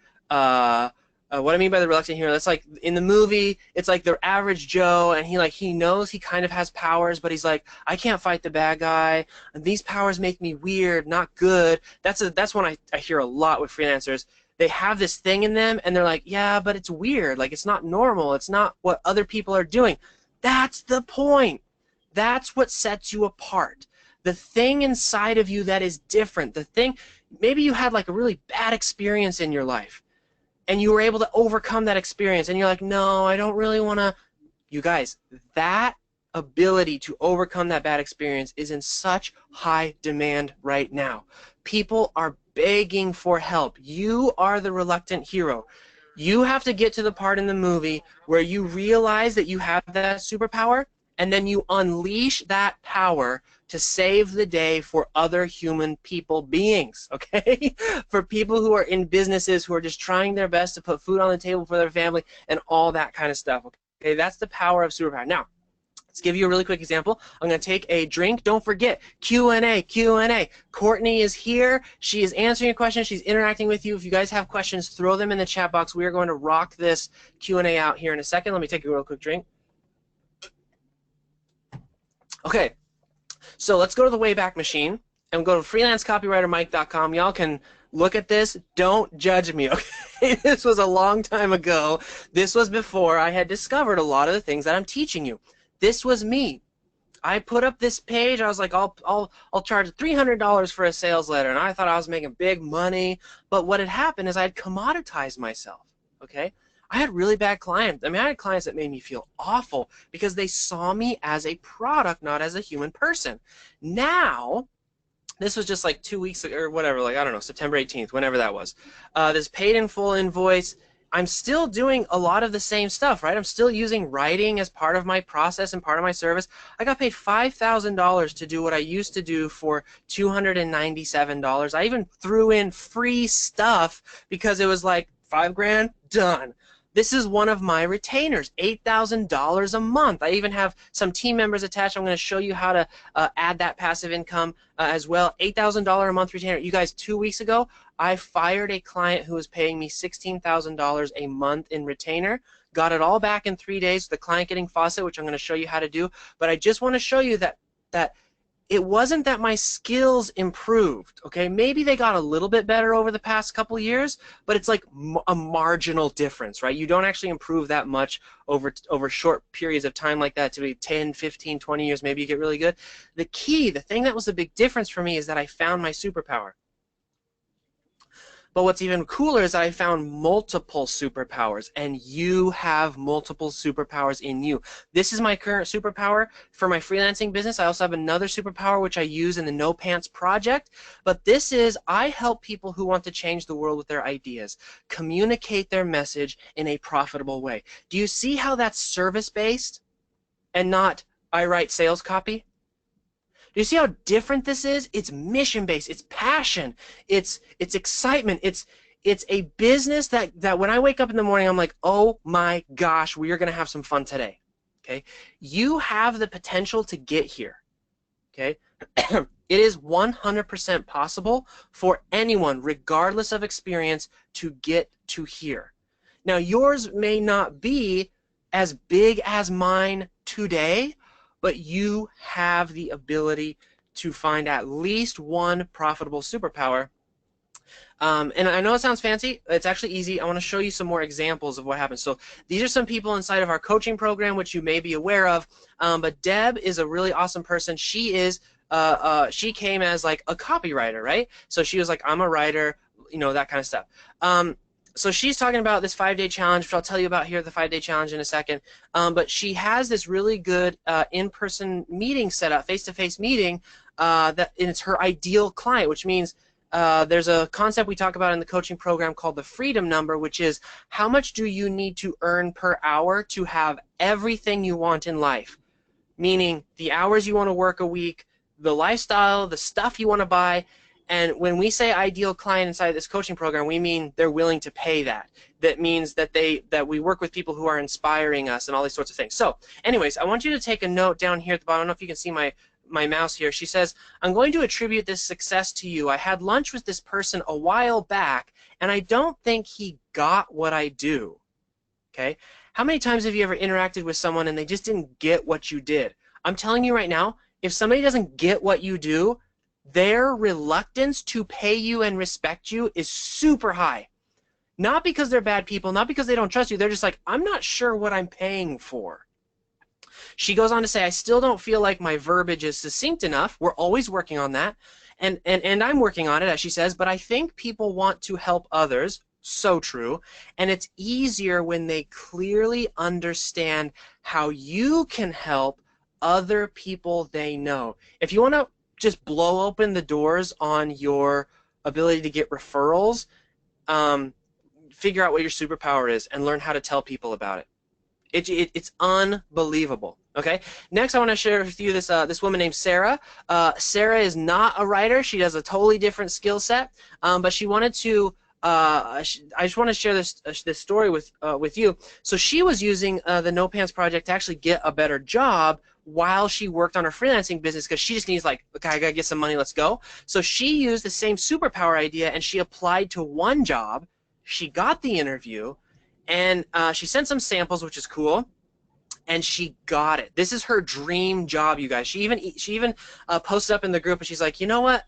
what I mean by the reluctant hero, that's like in the movie, it's like the average Joe, and he knows he kind of has powers, but he's like, I can't fight the bad guy, and these powers make me weird, not good. That's one I hear a lot with freelancers. They have this thing in them, and they're like, yeah, but it's weird, like it's not normal, it's not what other people are doing. That's the point. That's what sets you apart. The thing inside of you that is different, the thing, maybe you had like a really bad experience in your life, and you were able to overcome that experience, and you're like, no, I don't really want to. You guys, that ability to overcome that bad experience is in such high demand right now. People are begging for help. You are the reluctant hero. You have to get to the part in the movie where you realize that you have that superpower, and then you unleash that power to save the day for other human beings, okay? For people who are in businesses who are just trying their best to put food on the table for their family and all that kind of stuff, okay? That's the power of superpower. Now, let's give you a really quick example. I'm going to take a drink. Don't forget, Q&A, Q&A. Courtney is here. She is answering your questions. She's interacting with you. If you guys have questions, throw them in the chat box. We are going to rock this Q&A out here in a second. Let me take a real quick drink. Okay, so let's go to the Wayback Machine and go to freelancecopywritermike.com. Y'all can look at this. Don't judge me, okay? This was a long time ago. This was before I had discovered a lot of the things that I'm teaching you. This was me. I put up this page. I was like, I'll charge $300 for a sales letter, and I thought I was making big money. But what had happened is I had commoditized myself. Okay, I had really bad clients. I mean, I had clients that made me feel awful because they saw me as a product, not as a human person. Now, this was just like 2 weeks ago or whatever, like I don't know, September 18th, whenever that was. This paid in full invoice. I'm still doing a lot of the same stuff, right? I'm still using writing as part of my process and part of my service. I got paid $5,000 to do what I used to do for $297. I even threw in free stuff because it was like $5,000, done. This is one of my retainers, $8,000 a month. I even have some team members attached. I'm going to show you how to add that passive income as well. $8,000 a month retainer. You guys, 2 weeks ago, I fired a client who was paying me $16,000 a month in retainer. Got it all back in 3 days. The client getting faucet, which I'm going to show you how to do. But I just want to show you that it wasn't that my skills improved, okay? Maybe they got a little bit better over the past couple years, but it's like a marginal difference, right? You don't actually improve that much over short periods of time like that to be 10, 15, 20 years, maybe you get really good. The key, the thing that was the big difference for me is that I found my superpower. But what's even cooler is that I found multiple superpowers, and you have multiple superpowers in you. This is my current superpower for my freelancing business. I also have another superpower which I use in the No Pants project, but this is I help people who want to change the world with their ideas, communicate their message in a profitable way. Do you see how that's service-based and not I write sales copy? Do you see how different this is? It's mission-based. It's passion. It's excitement. It's a business that when I wake up in the morning, I'm like, oh my gosh, we are going to have some fun today. Okay? You have the potential to get here. Okay? It is 100% possible for anyone, regardless of experience, to get to here. Now, yours may not be as big as mine today, but you have the ability to find at least one profitable superpower. And I know it sounds fancy. It's actually easy. I want to show you some more examples of what happens. So these are some people inside of our coaching program, which you may be aware of. But Deb is a really awesome person. She is. She came as like a copywriter, right? So she was like, I'm a writer, you know, that kind of stuff. So she's talking about this 5-day challenge, which I'll tell you about here, the 5-day challenge in a second. But she has this really good in-person meeting set up, face-to-face meeting, and it's her ideal client, which means there's a concept we talk about in the coaching program called the freedom number, which is how much do you need to earn per hour to have everything you want in life, meaning the hours you want to work a week, the lifestyle, the stuff you want to buy. And when we say ideal client inside this coaching program, we mean they're willing to pay that. That means that we work with people who are inspiring us and all these sorts of things. So anyways, I want you to take a note down here at the bottom. I don't know if you can see my mouse here. She says, I'm going to attribute this success to you. I had lunch with this person a while back, and I don't think he got what I do. Okay? How many times have you ever interacted with someone and they just didn't get what you did? I'm telling you right now, if somebody doesn't get what you do, their reluctance to pay you and respect you is super high. Not because they're bad people, not because they don't trust you. They're just like, I'm not sure what I'm paying for. She goes on to say, I still don't feel like my verbiage is succinct enough. We're always working on that. And I'm working on it, as she says, but I think people want to help others. So true. And it's easier when they clearly understand how you can help other people they know. If you want to just blow open the doors on your ability to get referrals, figure out what your superpower is and learn how to tell people about it. It's unbelievable. Okay. Next, I want to share with you this woman named Sarah. Sarah is not a writer. She does a totally different skill set, but she wanted to. I just want to share this story with you. So she was using the No Pants Project to actually get a better job while she worked on her freelancing business because she just needs like, okay, I gotta get some money, let's go. So she used the same superpower idea and she applied to one job. She got the interview, and she sent some samples, which is cool, and she got it. This is her dream job, you guys. She even posted up in the group, and she's like, you know what?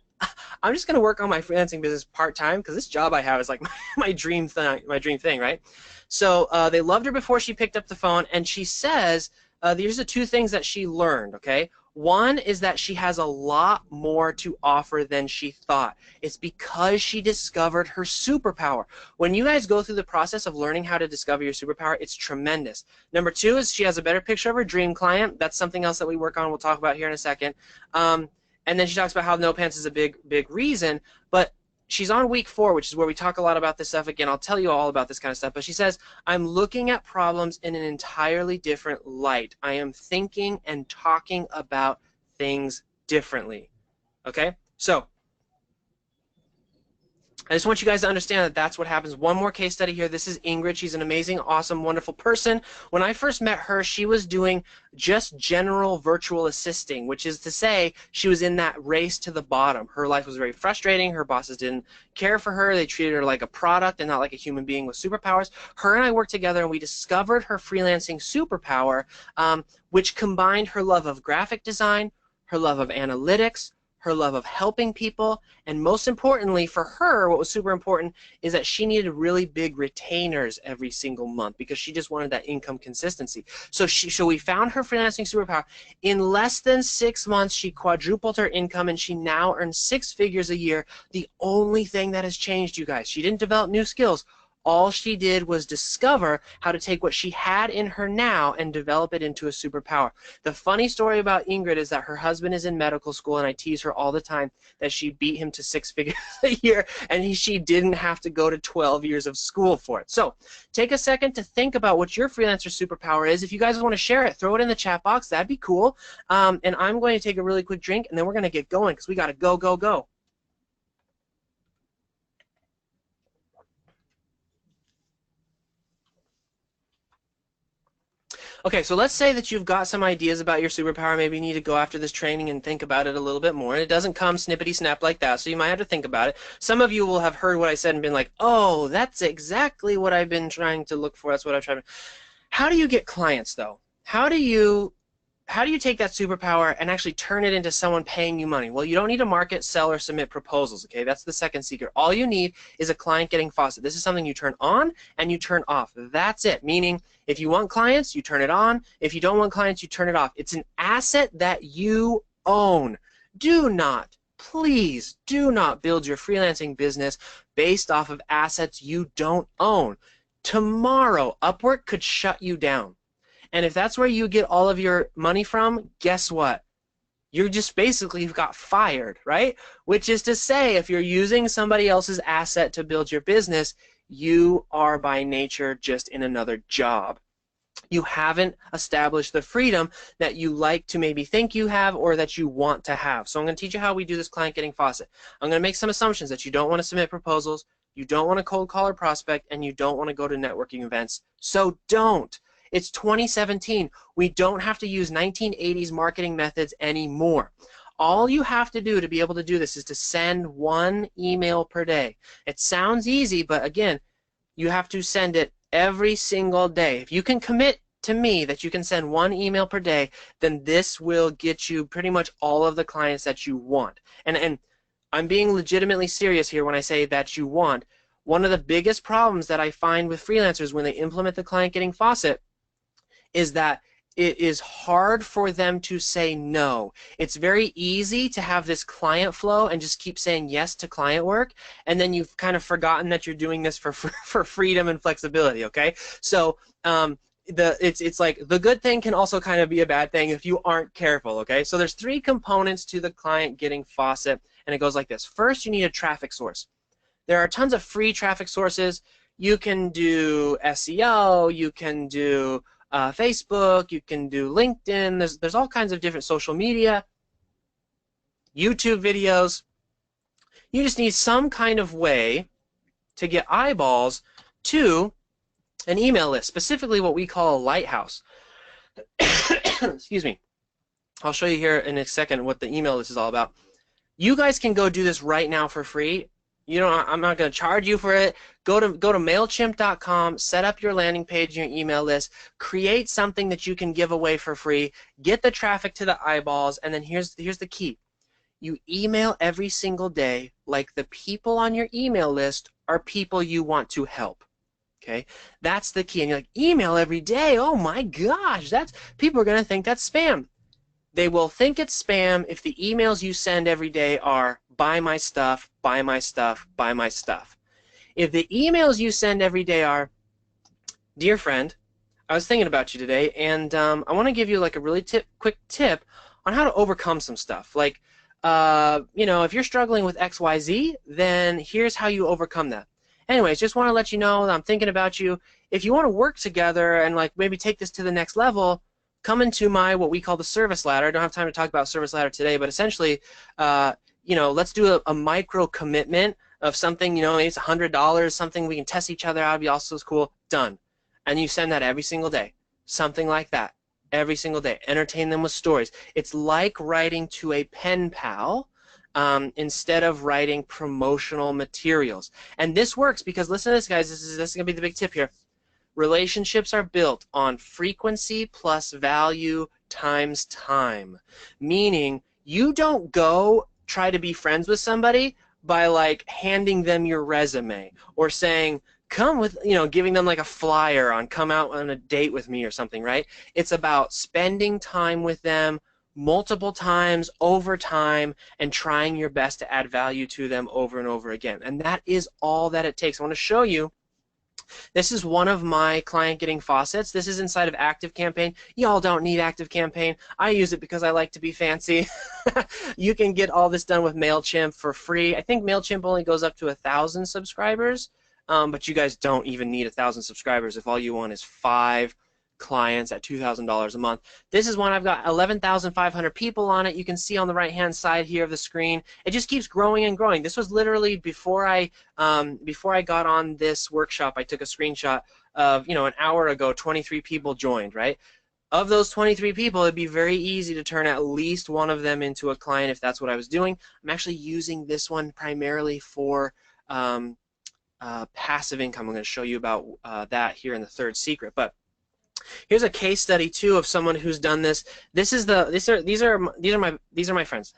I'm just gonna work on my freelancing business part time because this job I have is like my dream thing, right? So they loved her before she picked up the phone, and she says these are the two things that she learned. Okay, one is that she has a lot more to offer than she thought. It's because she discovered her superpower. When you guys go through the process of learning how to discover your superpower, it's tremendous. Number two is she has a better picture of her dream client. That's something else that we work on. We'll talk about here in a second. And then she talks about how no pants is a big reason, but she's on week 4, which is where we talk a lot about this stuff. Again, I'll tell you all about this kind of stuff, but she says, I'm looking at problems in an entirely different light. I am thinking and talking about things differently. Okay? So I just want you guys to understand that that's what happens. One more case study here. This is Ingrid. She's an amazing, awesome, wonderful person. When I first met her, she was doing just general virtual assisting, which is to say she was in that race to the bottom. Her life was very frustrating. Her bosses didn't care for her. They treated her like a product and not like a human being with superpowers. Her and I worked together, and we discovered her freelancing superpower, which combined her love of graphic design, her love of analytics, her love of helping people, and most importantly for her, what was super important is that she needed really big retainers every single month because she just wanted that income consistency. So we found her freelancing superpower. In less than 6 months, she quadrupled her income, and she now earns 6 figures a year. The only thing that has changed, you guys, she didn't develop new skills. All she did was discover how to take what she had in her now and develop it into a superpower. The funny story about Ingrid is that her husband is in medical school, and I tease her all the time that she beat him to 6 figures a year, and she didn't have to go to 12 years of school for it. So take a second to think about what your freelancer superpower is. If you guys want to share it, throw it in the chat box. That'd be cool. And I'm going to take a really quick drink, and then we're going to get going because we got to go, go, go. Okay, so let's say that you've got some ideas about your superpower. Maybe you need to go after this training and think about it a little bit more. And it doesn't come snippety snap like that, so you might have to think about it. Some of you will have heard what I said and been like, oh, that's exactly what I've been trying to look for. That's what I've tried. How do you get clients, though? How do you take that superpower and actually turn it into someone paying you money? Well, you don't need to market, sell, or submit proposals, okay? That's the second secret. All you need is a client getting faucet. This is something you turn on and you turn off. That's it, meaning if you want clients, you turn it on. If you don't want clients, you turn it off. It's an asset that you own. Do not, please do not build your freelancing business based off of assets you don't own. Tomorrow, Upwork could shut you down. And if that's where you get all of your money from, guess what? You just basically got fired, right? Which is to say, if you're using somebody else's asset to build your business, you are by nature just in another job. You haven't established the freedom that you like to maybe think you have or that you want to have. So I'm going to teach you how we do this client getting faucet. I'm going to make some assumptions that you don't want to submit proposals, you don't want to cold call or prospect, and you don't want to go to networking events. So don't. It's 2017. We don't have to use 1980s marketing methods anymore. All you have to do to be able to do this is to send 1 email per day. It sounds easy, but again, you have to send it every single day. If you can commit to me that you can send 1 email per day, then this will get you pretty much all of the clients that you want. And I'm being legitimately serious here when I say that you want. One of the biggest problems that I find with freelancers when they implement the client getting faucet is that it is hard for them to say no. It's very easy to have this client flow and just keep saying yes to client work, and then you've kind of forgotten that you're doing this for freedom and flexibility, okay? So it's like the good thing can also kind of be a bad thing if you aren't careful, okay? So there's 3 components to the client getting faucet, and it goes like this. First, you need a traffic source. There are tons of free traffic sources. You can do SEO, you can do Facebook, you can do LinkedIn. There's all kinds of different social media, YouTube videos. You just need some kind of way to get eyeballs to an email list, specifically what we call a lighthouse. Excuse me. I'll show you here in a second what the email list is all about. You guys can go do this right now for free. You know, I'm not going to charge you for it. Go to Mailchimp.com, set up your landing page, your email list, create something that you can give away for free, get the traffic to the eyeballs, and then here's the key. You email every single day like the people on your email list are people you want to help. Okay, that's the key. And you're like, email every day? Oh my gosh, people are going to think that's spam. They will think it's spam if the emails you send every day are buy my stuff, buy my stuff, buy my stuff. If the emails you send every day are, dear friend, I was thinking about you today, and I want to give you like a really quick tip on how to overcome some stuff. Like, you know, if you're struggling with XYZ, then here's how you overcome that. Anyways, just want to let you know that I'm thinking about you. If you want to work together and like maybe take this to the next level, come into what we call the service ladder. I don't have time to talk about service ladder today, but essentially, you know, let's do a micro commitment of something, you know, maybe it's $100, something we can test each other out, it'd be also cool, done. And you send that every single day, something like that, every single day. Entertain them with stories. It's like writing to a pen pal instead of writing promotional materials. And this works because, listen to this, guys, this is going to be the big tip here. Relationships are built on frequency plus value times time. Meaning, you don't go try to be friends with somebody by like handing them your resume or saying, come with, you know, giving them like a flyer on come out on a date with me or something, right? It's about spending time with them multiple times over time and trying your best to add value to them over and over again. And that is all that it takes. I want to show you. This is one of my client getting faucets. This is inside of ActiveCampaign. Y'all don't need ActiveCampaign. I use it because I like to be fancy. You can get all this done with MailChimp for free. I think MailChimp only goes up to 1,000 subscribers, but you guys don't even need 1,000 subscribers if all you want is 5 clients at $2,000 a month. This is one I've got 11,500 people on it. You can see on the right-hand side here of the screen. It just keeps growing and growing. This was literally before I got on this workshop. I took a screenshot of, you know, an hour ago. 23 people joined. Right. Of those 23 people, it'd be very easy to turn at least one of them into a client if that's what I was doing. I'm actually using this one primarily for passive income. I'm going to show you about that here in the third secret, but. Here's a case study too of someone who's done this. These are my friends.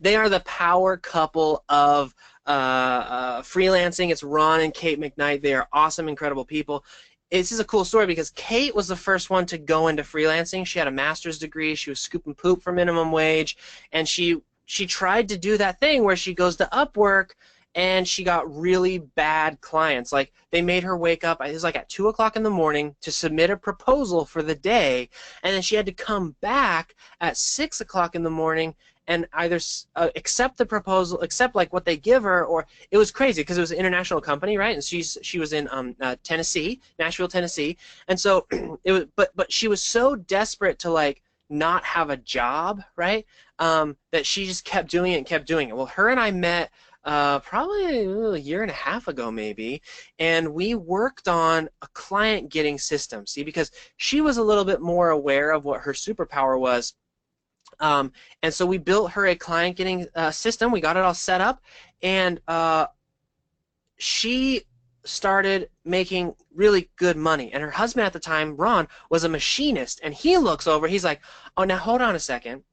They are the power couple of freelancing. It's Ron and Kate McKnight. They are awesome, incredible people. This is a cool story because Kate was the first one to go into freelancing. She had a master's degree. She was scooping poop for minimum wage, and she tried to do that thing where she goes to Upwork. And she got really bad clients. Like, they made her wake up, it was like at 2 o'clock in the morning to submit a proposal for the day, and then she had to come back at 6 o'clock in the morning and either accept the proposal, accept like what they give her, or it was crazy because it was an international company, right? And she was in Tennessee, Nashville, Tennessee, and so it was. But she was so desperate to like not have a job, right? That she just kept doing it and kept doing it. Well, her and I met. Probably a year and a half ago maybe, and we worked on a client getting system, see, because she was a little bit more aware of what her superpower was, and so we built her a client getting system. We got it all set up, and she started making really good money, and her husband at the time, Ron, was a machinist, and he looks over, he's like, oh, now hold on a second,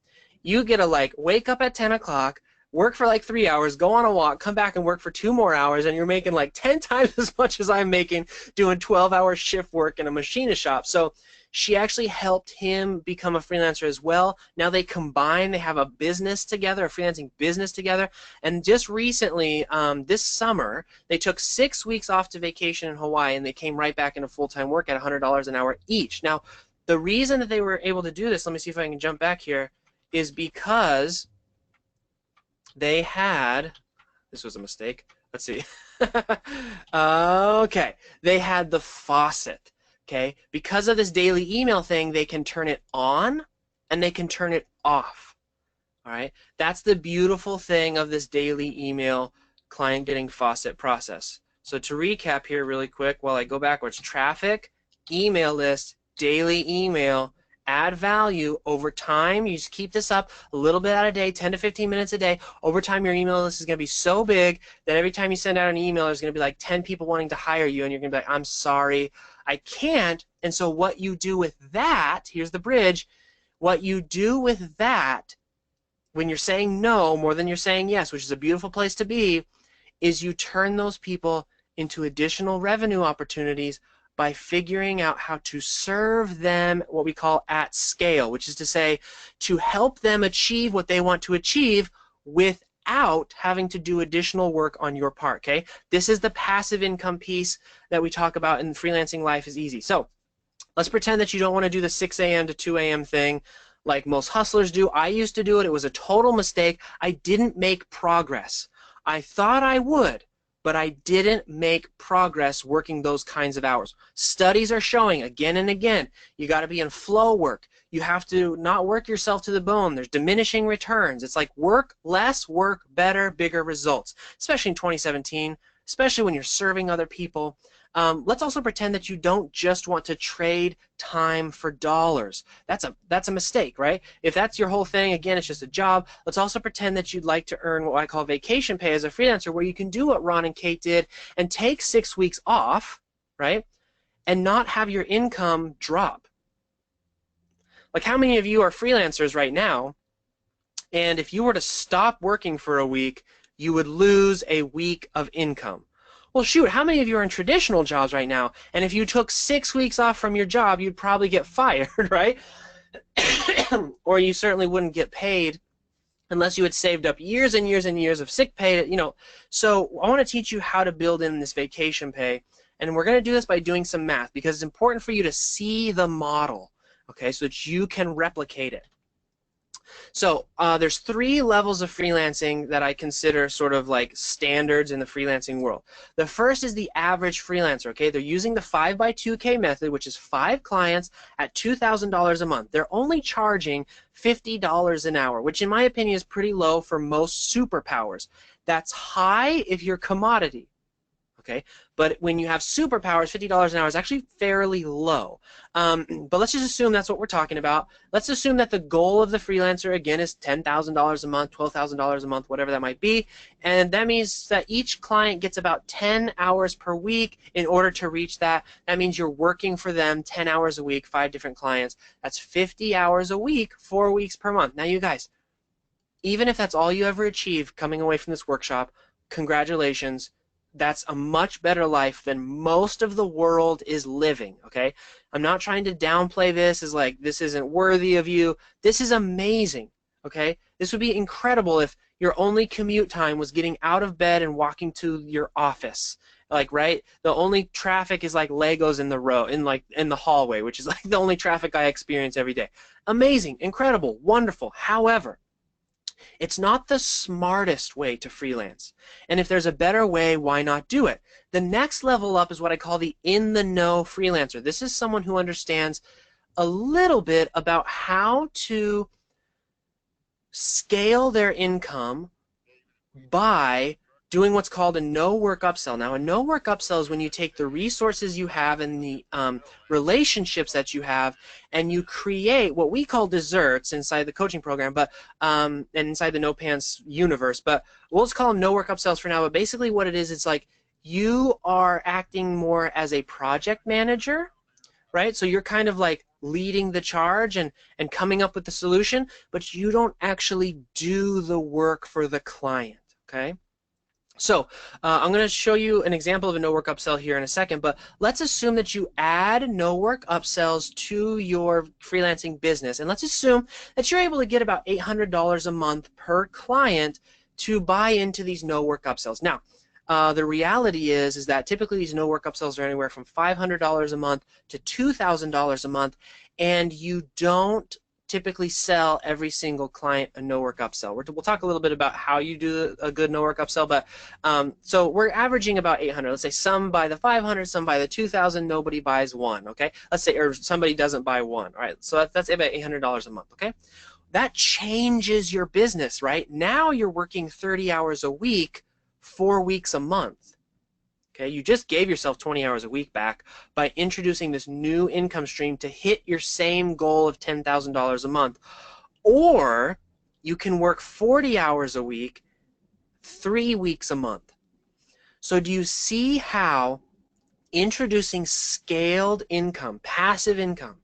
you get to like wake up at 10 o'clock, work for like 3 hours, go on a walk, come back and work for 2 more hours, and you're making like 10 times as much as I'm making doing 12-hour shift work in a machinist shop. So she actually helped him become a freelancer as well. Now they combine, they have a business together, a freelancing business together, and just recently, this summer, they took 6 weeks off to vacation in Hawaii, and they came right back into full-time work at $100 an hour each. Now, the reason that they were able to do this, let me see if I can jump back here, is because they had, this was a mistake, let's see, okay, they had the faucet. Okay, because of this daily email thing, they can turn it on and they can turn it off. All right, that's the beautiful thing of this daily email client getting faucet process. So to recap here really quick while I go backwards: traffic, email list, daily email, add value over time. You just keep this up a little bit at a day, 10 to 15 minutes a day. Over time, your email list is going to be so big that every time you send out an email, there's going to be like 10 people wanting to hire you, and you're going to be like, I'm sorry, I can't. And so what you do with that, here's the bridge, what you do with that when you're saying no more than you're saying yes, which is a beautiful place to be, is you turn those people into additional revenue opportunities by figuring out how to serve them what we call at scale, which is to say to help them achieve what they want to achieve without having to do additional work on your part. Okay, this is the passive income piece that we talk about in freelancing life is easy. So let's pretend that you don't want to do the 6 a.m. to 2 a.m. thing like most hustlers do. I used to do it. It was a total mistake. I didn't make progress. I thought I would, but I didn't make progress working those kinds of hours. Studies are showing again and again, you got to be in flow work. You have to not work yourself to the bone. There's diminishing returns. It's like work less, work better, bigger results, especially in 2017, especially when you're serving other people. Let's also pretend that you don't just want to trade time for dollars. That's a mistake, right? If that's your whole thing, again, it's just a job. Let's also pretend that you'd like to earn what I call vacation pay as a freelancer, where you can do what Ron and Kate did and take 6 weeks off, right? And not have your income drop. Like, how many of you are freelancers right now, and if you were to stop working for a week, you would lose a week of income? Well, shoot, how many of you are in traditional jobs right now? And if you took 6 weeks off from your job, you'd probably get fired, right? Or you certainly wouldn't get paid unless you had saved up years and years and years of sick pay. So I want to teach you how to build in this vacation pay. And we're going to do this by doing some math, because it's important for you to see the model, okay, so that you can replicate it. So there's 3 levels of freelancing that I consider sort of like standards in the freelancing world. The first is the average freelancer. Okay, they're using the 5x2K method, which is 5 clients at $2,000 a month. They're only charging $50 an hour, which in my opinion is pretty low for most superpowers. That's high if you're commodity. Okay, but when you have superpowers, $50 an hour is actually fairly low. But let's just assume that's what we're talking about. Let's assume that the goal of the freelancer, again, is $10,000 a month, $12,000 a month, whatever that might be. And that means that each client gets about 10 hours per week in order to reach that. That means you're working for them 10 hours a week, 5 different clients. That's 50 hours a week, 4 weeks per month. Now, you guys, even if that's all you ever achieve coming away from this workshop, congratulations. That's a much better life than most of the world is living, okay? I'm not trying to downplay this as like this isn't worthy of you. This is amazing, okay? This would be incredible if your only commute time was getting out of bed and walking to your office. Like, right? The only traffic is like Legos in the row, in the hallway, which is like the only traffic I experience every day. Amazing, incredible, wonderful. However, it's not the smartest way to freelance. And if there's a better way, why not do it? The next level up is what I call the in-the-know freelancer. This is someone who understands a little bit about how to scale their income by doing what's called a no-work upsell. Now, a no-work upsell is when you take the resources you have and the relationships that you have, and you create what we call desserts inside the coaching program, but and inside the No Pants universe. But we'll just call them no-work upsells for now. But basically, what it is, it's like you are acting more as a project manager, right? So you're kind of like leading the charge and coming up with the solution, but you don't actually do the work for the client. Okay. So I'm going to show you an example of a no-work upsell here in a second, but let's assume that you add no-work upsells to your freelancing business, and let's assume that you're able to get about $800 a month per client to buy into these no-work upsells. Now, the reality is that typically these no-work upsells are anywhere from $500 a month to $2,000 a month, and you don't typically sell every single client a no work upsell. We'll talk a little bit about how you do a good no work upsell, but so we're averaging about 800. Let's say some buy the 500, some buy the 2,000, nobody buys one, okay? Let's say, or somebody doesn't buy one, all right? So that's about $800 a month, okay? That changes your business, right? Now you're working 30 hours a week, 4 weeks a month. Okay, you just gave yourself 20 hours a week back by introducing this new income stream to hit your same goal of $10,000 a month. Or you can work 40 hours a week, 3 weeks a month. So do you see how introducing scaled income, passive income,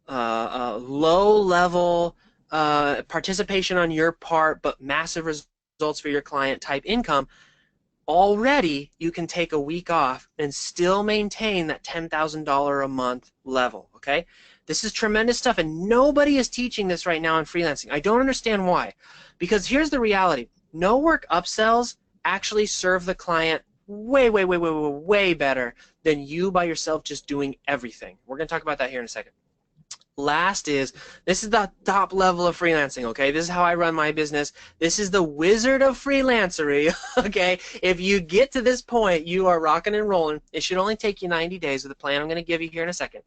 low level participation on your part, but massive results for your client type income, already you can take a week off and still maintain that $10,000 a month level, okay? This is tremendous stuff, and nobody is teaching this right now in freelancing. I don't understand why. Because here's the reality. No work upsells actually serve the client way, way, way, way, way, way better than you by yourself just doing everything. We're going to talk about that here in a second. Last is, this is the top level of freelancing, okay? This is how I run my business. This is the wizard of freelancery, okay? If you get to this point, you are rocking and rolling. It should only take you 90 days with the plan I'm going to give you here in a second.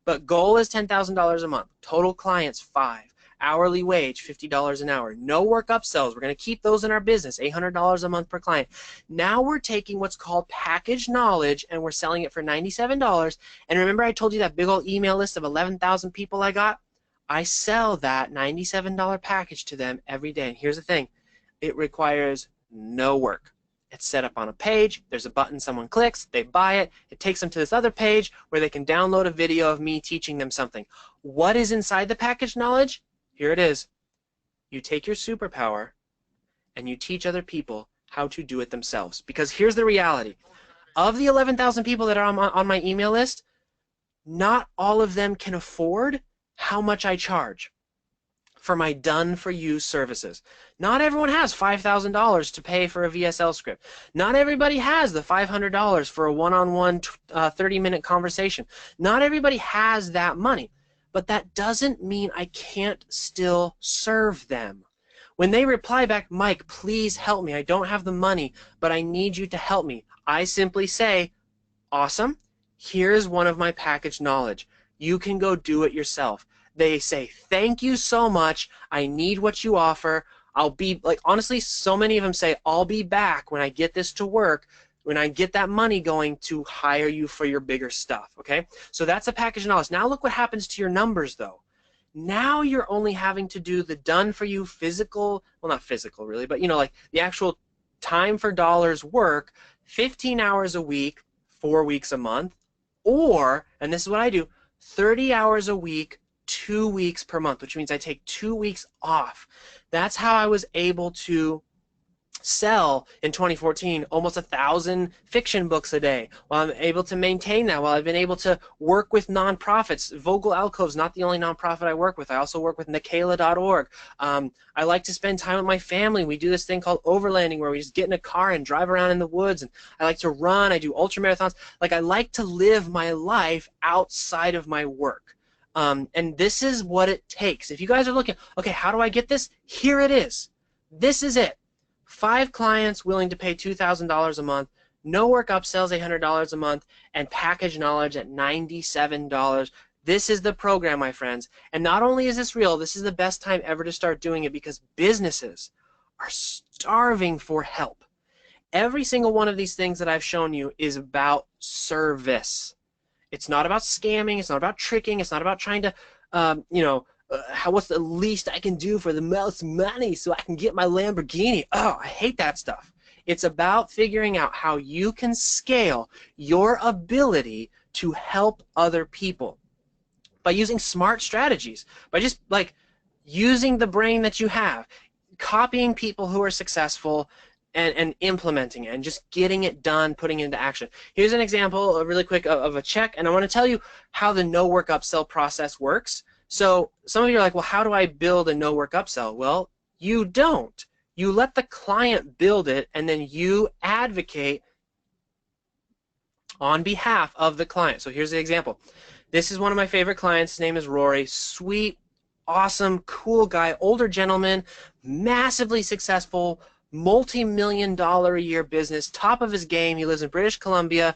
But goal is $10,000 a month. Total clients, 5. Hourly wage, $50 an hour. No work upsells. We're going to keep those in our business, $800 a month per client. Now we're taking what's called package knowledge and we're selling it for $97. And remember I told you that big old email list of 11,000 people I got? I sell that $97 package to them every day. And here's the thing. It requires no work. It's set up on a page. There's a button someone clicks. They buy it. It takes them to this other page where they can download a video of me teaching them something. What is inside the package knowledge? Here it is. You take your superpower and you teach other people how to do it themselves. Because here's the reality. Of the 11,000 people that are on my email list, not all of them can afford how much I charge for my done-for-you services. Not everyone has $5,000 to pay for a VSL script. Not everybody has the $500 for a one-on-one 30-minute conversation. Not everybody has that money. But that doesn't mean I can't still serve them. When they reply back, Mike, please help me. I don't have the money, but I need you to help me. I simply say, awesome. Here's one of my package knowledge. You can go do it yourself. They say, thank you so much. I need what you offer. I'll be, like, honestly, so many of them say, I'll be back when I get this to work, when I get that money going to hire you for your bigger stuff, okay? So that's a package knowledge. Now look what happens to your numbers, though. Now you're only having to do the done-for-you physical, well, not physical, really, but, you know, like the actual time for dollars work, 15 hours a week, 4 weeks a month, or, and this is what I do, 30 hours a week, 2 weeks per month, which means I take 2 weeks off. That's how I was able to sell in 2014 almost 1,000 fiction books a day. While I'm able to maintain that, while I've been able to work with nonprofits. Vogel Alcove's not the only nonprofit I work with. I also work with Nikela.org. I like to spend time with my family. We do this thing called overlanding where we just get in a car and drive around in the woods. And I like to run. I do ultra marathons. Like, I like to live my life outside of my work. And this is what it takes. If you guys are looking, okay, how do I get this? Here it is. This is it. 5 clients willing to pay $2,000 a month, no work upsells $800 a month, and package knowledge at $97. This is the program, my friends. And not only is this real, this is the best time ever to start doing it because businesses are starving for help. Every single one of these things that I've shown you is about service. It's not about scamming. It's not about tricking. It's not about trying to, what's the least I can do for the most money so I can get my Lamborghini? Oh, I hate that stuff. It's about figuring out how you can scale your ability to help other people by using smart strategies, by just like using the brain that you have, copying people who are successful and implementing it and just getting it done, putting it into action. Here's an example, really quick, of a check, and I want to tell you how the no work upsell process works. So some of you are like, well, how do I build a no work upsell? Well, you don't. You let the client build it, and then you advocate on behalf of the client. So here's the example. This is one of my favorite clients. His name is Rory. Sweet, awesome, cool guy, older gentleman, massively successful, multi-million-dollar a year business, top of his game. He lives in British Columbia.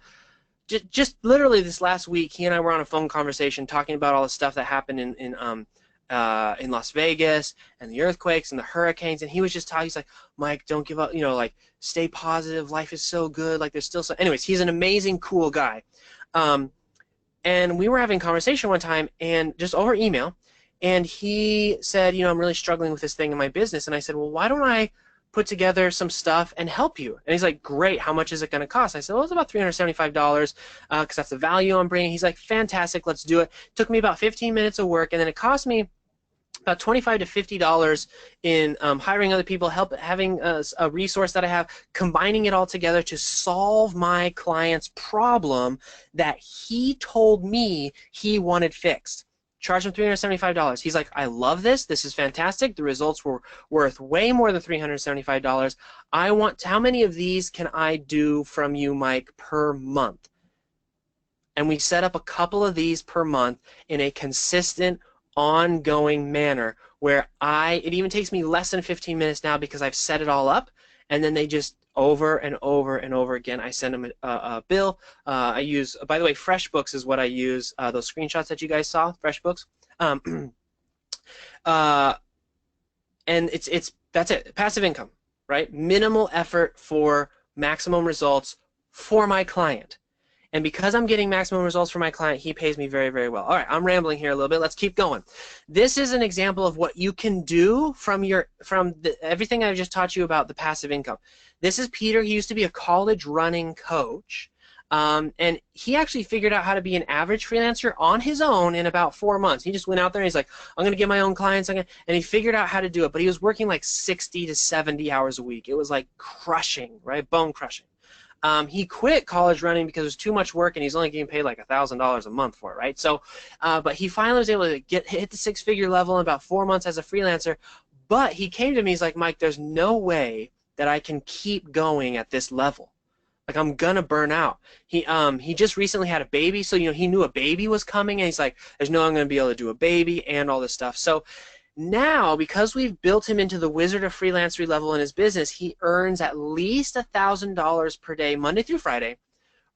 Just literally this last week, he and I were on a phone conversation talking about all the stuff that happened in Las Vegas and the earthquakes and the hurricanes, and he was just talking. He's like, Mike, don't give up. Like stay positive. Life is so good. Like there's still so. Anyways, he's an amazing, cool guy. Um, and we were having a conversation one time, and just over email, and he said, I'm really struggling with this thing in my business, and I said, well, why don't I put together some stuff and help you? And he's like, great, how much is it going to cost? I said, well, it's about $375 because that's the value I'm bringing. He's like, fantastic, let's do it. Took me about 15 minutes of work, and then it cost me about $25 to $50 in hiring other people, having a resource that I have, combining it all together to solve my client's problem that he told me he wanted fixed. Charged him $375. He's like, I love this. This is fantastic. The results were worth way more than $375. How many of these can I do from you, Mike, per month? And we set up a couple of these per month in a consistent, ongoing manner where it even takes me less than 15 minutes now because I've set it all up, and then they just over and over and over again. I send them a bill. I use, by the way, FreshBooks is what I use. Those screenshots that you guys saw, FreshBooks. And that's it. Passive income, right? Minimal effort for maximum results for my client. And because I'm getting maximum results for my client, he pays me very, very well. All right, I'm rambling here a little bit. Let's keep going. This is an example of what you can do from everything I just taught you about the passive income. This is Peter. He used to be a college running coach. And he actually figured out how to be an average freelancer on his own in about 4 months. He just went out there and he's like, I'm going to get my own clients. And he figured out how to do it. But he was working like 60 to 70 hours a week. It was like crushing, right? Bone crushing. He quit college running because it was too much work, and he's only getting paid like $1,000 a month for it, right? So, but he finally was able to hit the six-figure level in about 4 months as a freelancer. But he came to me, he's like, Mike, there's no way that I can keep going at this level. Like, I'm gonna burn out. He just recently had a baby, so he knew a baby was coming, and he's like, there's no way I'm gonna be able to do a baby and all this stuff. So now, because we've built him into the Wizard of Freelancery level in his business, he earns at least $1,000 per day, Monday through Friday,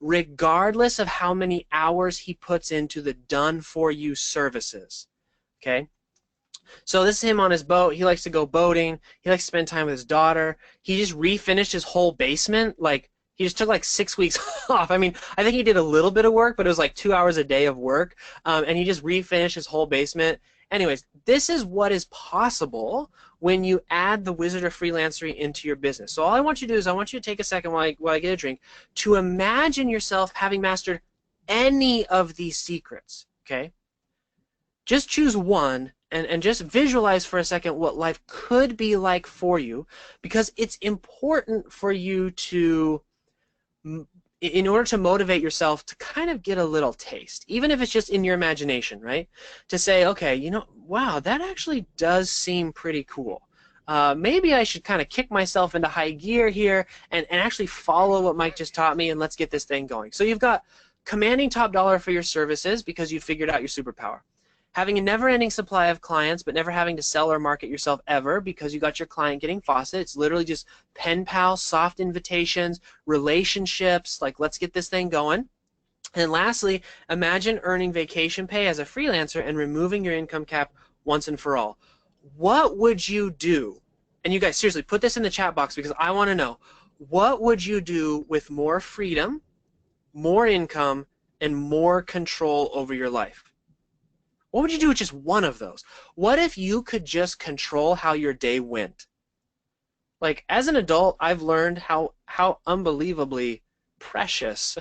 regardless of how many hours he puts into the done-for-you services. Okay? So this is him on his boat. He likes to go boating. He likes to spend time with his daughter. He just refinished his whole basement. Like, he just took like 6 weeks off. I mean, I think he did a little bit of work, but it was like 2 hours a day of work. And he just refinished his whole basement. Anyways, this is what is possible when you add the Wizard of Freelancery into your business. So all I want you to do is I want you to take a second while I get a drink to imagine yourself having mastered any of these secrets, okay? Just choose one and just visualize for a second what life could be like for you, because it's important for you to, in order to motivate yourself to kind of get a little taste, even if it's just in your imagination, right? To say, okay, wow, that actually does seem pretty cool. Maybe I should kind of kick myself into high gear here and actually follow what Mike just taught me, and let's get this thing going. So you've got commanding top dollar for your services because you figured out your superpower. Having a never-ending supply of clients, but never having to sell or market yourself ever because you got your client getting faucet. It's literally just pen pal, soft invitations, relationships, like let's get this thing going. And lastly, imagine earning vacation pay as a freelancer and removing your income cap once and for all. What would you do? And you guys, seriously, put this in the chat box because I want to know. What would you do with more freedom, more income, and more control over your life? What would you do with just one of those? What if you could just control how your day went? Like, as an adult, I've learned how unbelievably precious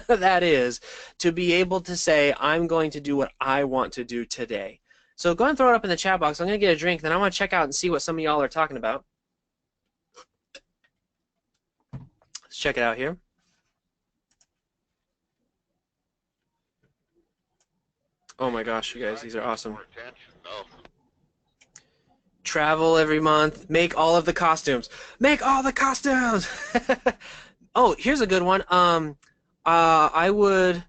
that is to be able to say, I'm going to do what I want to do today. So go and throw it up in the chat box. I'm going to get a drink, then I want to check out and see what some of y'all are talking about. Let's check it out here. Oh my gosh, you guys, these are awesome. Travel every month, make all of the costumes. Make all the costumes! Oh, here's a good one. I would,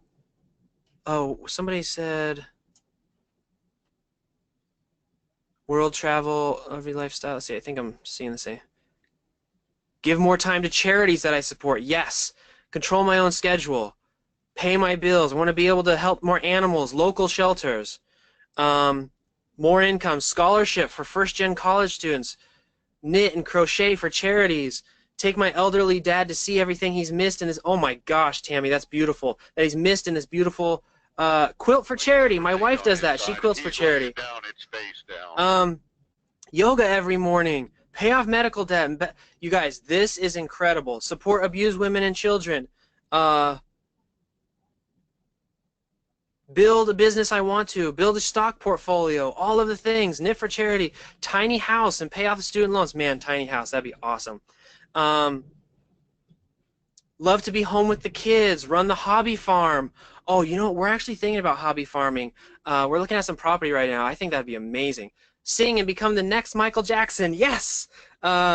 oh, somebody said, World travel, every lifestyle. Let's see, I think I'm seeing the same. Give more time to charities that I support. Yes. Control my own schedule. Pay my bills. I want to be able to help more animals, local shelters. Um, More income, scholarship for first-gen college students, knit and crochet for charities. Take my elderly dad to see everything he's missed in his. Oh my gosh, Tammy, that's beautiful. That he's missed in this beautiful quilt for charity. My wife does that. She quilts for charity. Um, Yoga every morning. Pay off medical debt. You guys, this is incredible. Support abused women and children. Uh, Build a business I want to. Build a stock portfolio. All of the things. Knit for charity. Tiny house and pay off the student loans. Man, tiny house. That'd be awesome. Um, Love to be home with the kids. Run the hobby farm. Oh, you know what? We're actually thinking about hobby farming. We're looking at some property right now. I think that'd be amazing. Sing and become the next Michael Jackson. Yes.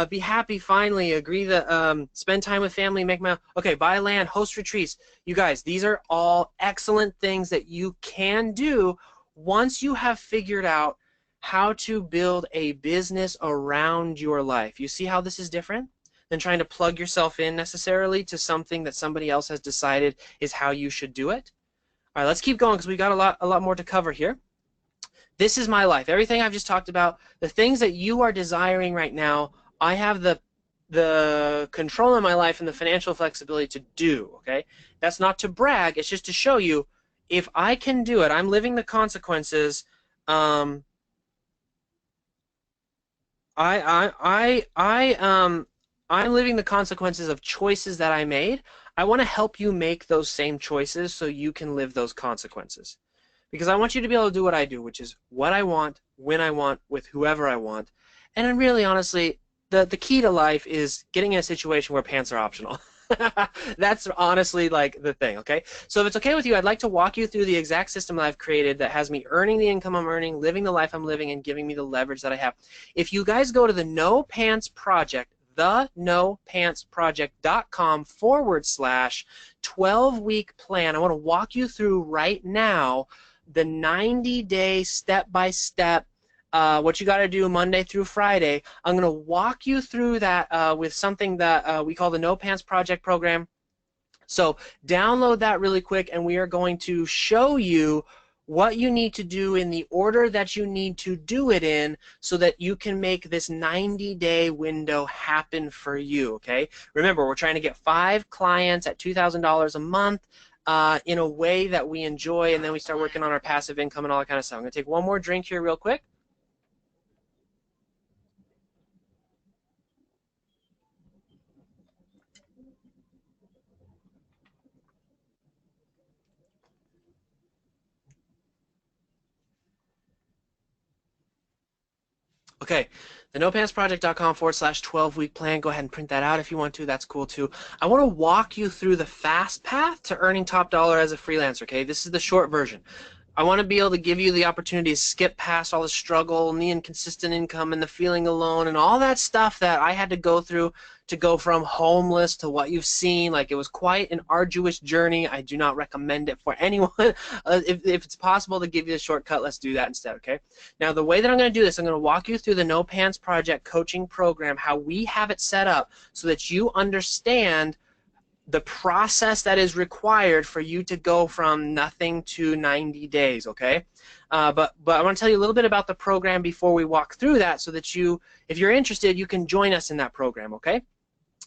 Be happy finally. Agree that spend time with family. Make my okay. Buy land. Host retreats. You guys, these are all excellent things that you can do once you have figured out how to build a business around your life. You see how this is different than trying to plug yourself in necessarily to something that somebody else has decided is how you should do it. All right, let's keep going because we got a lot more to cover here. This is my life. Everything I've just talked about, the things that you are desiring right now, I have the control in my life and the financial flexibility to do, okay? That's not to brag, it's just to show you if I can do it, I'm living the consequences. Um, I'm living the consequences of choices that I made. I want to help you make those same choices so you can live those consequences. Because I want you to be able to do what I do, which is what I want, when I want, with whoever I want. And then really, honestly, the key to life is getting in a situation where pants are optional. That's honestly like the thing, okay? So if it's okay with you, I'd like to walk you through the exact system that I've created that has me earning the income I'm earning, living the life I'm living, and giving me the leverage that I have. If you guys go to the No Pants Project, thenopantsproject.com/, 12-week plan, I want to walk you through right now the 90-day step-by-step what you got to do Monday through Friday. I'm going to walk you through that with something that we call the No Pants Project program. So download that really quick, and we are going to show you what you need to do in the order that you need to do it in so that you can make this 90-day window happen for you, okay? Remember, we're trying to get 5 clients at $2,000 a month in a way that we enjoy, and then we start working on our passive income and all that kind of stuff. I'm going to take one more drink here real quick. Okay, the nopantsproject.com/12-week plan. Go ahead and print that out if you want to. That's cool too. I want to walk you through the fast path to earning top dollar as a freelancer. Okay, this is the short version. I want to be able to give you the opportunity to skip past all the struggle and the inconsistent income and the feeling alone and all that stuff that I had to go through to go from homeless to what you've seen. Like, it was quite an arduous journey. I do not recommend it for anyone. If it's possible to give you a shortcut, let's do that instead, okay? Now, the way that I'm going to do this, I'm going to walk you through the No Pants Project coaching program, how we have it set up so that you understand the process that is required for you to go from nothing to 90 days, okay? But I want to tell you a little bit about the program before we walk through that so that you, if you're interested, you can join us in that program, okay?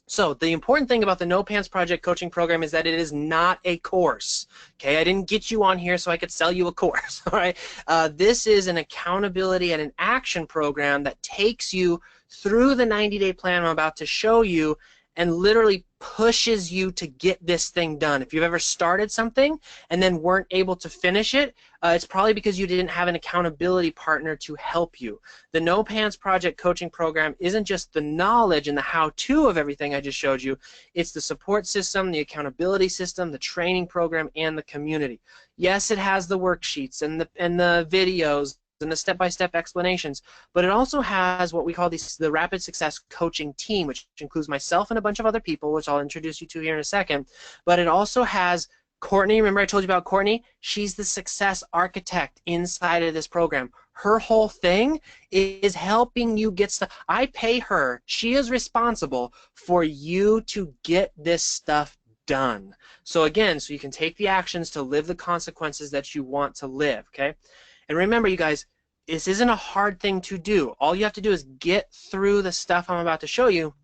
So the important thing about the No Pants Project coaching program is that it is not a course, okay? I didn't get you on here so I could sell you a course, all right? This is an accountability and an action program that takes you through the 90-day plan I'm about to show you and literally pushes you to get this thing done. If you've ever started something and then weren't able to finish it, it's probably because you didn't have an accountability partner to help you. The No Pants Project coaching program isn't just the knowledge and the how-to of everything I just showed you, it's the support system, the accountability system, the training program, and the community. Yes, it has the worksheets and the videos and the step-by-step explanations, but it also has what we call the Rapid Success Coaching Team, which includes myself and a bunch of other people, which I'll introduce you to here in a second. But it also has Courtney. Remember I told you about Courtney? She's the success architect inside of this program. Her whole thing is helping you get stuff. I pay her. She is responsible for you to get this stuff done. So again, so you can take the actions to live the consequences that you want to live, okay? And remember, you guys, this isn't a hard thing to do. All you have to do is get through the stuff I'm about to show you,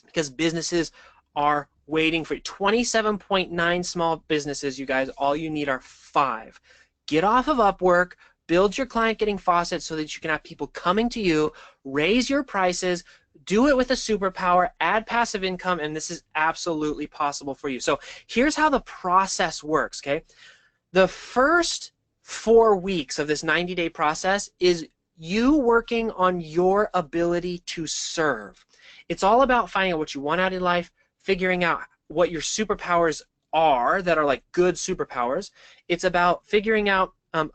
because businesses are waiting for you. 27.9 small businesses, you guys. All you need are 5. Get off of Upwork, build your client getting faucets so that you can have people coming to you, raise your prices, do it with a superpower, add passive income, and this is absolutely possible for you. So here's how the process works, okay? The first 4 weeks of this 90-day process is you working on your ability to serve. It's all about finding out what you want out of life, figuring out what your superpowers are that are like good superpowers. It's about figuring out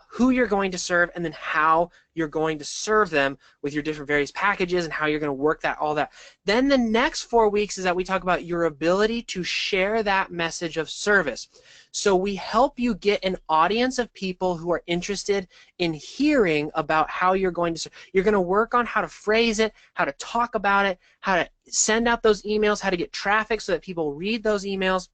who you're going to serve, and then how you're going to serve them with your different various packages and how you're going to work that, all that. Then the next 4 weeks is that we talk about your ability to share that message of service. So we help you get an audience of people who are interested in hearing about how you're going to serve. You're going to work on how to phrase it, how to talk about it, how to send out those emails, how to get traffic so that people read those emails.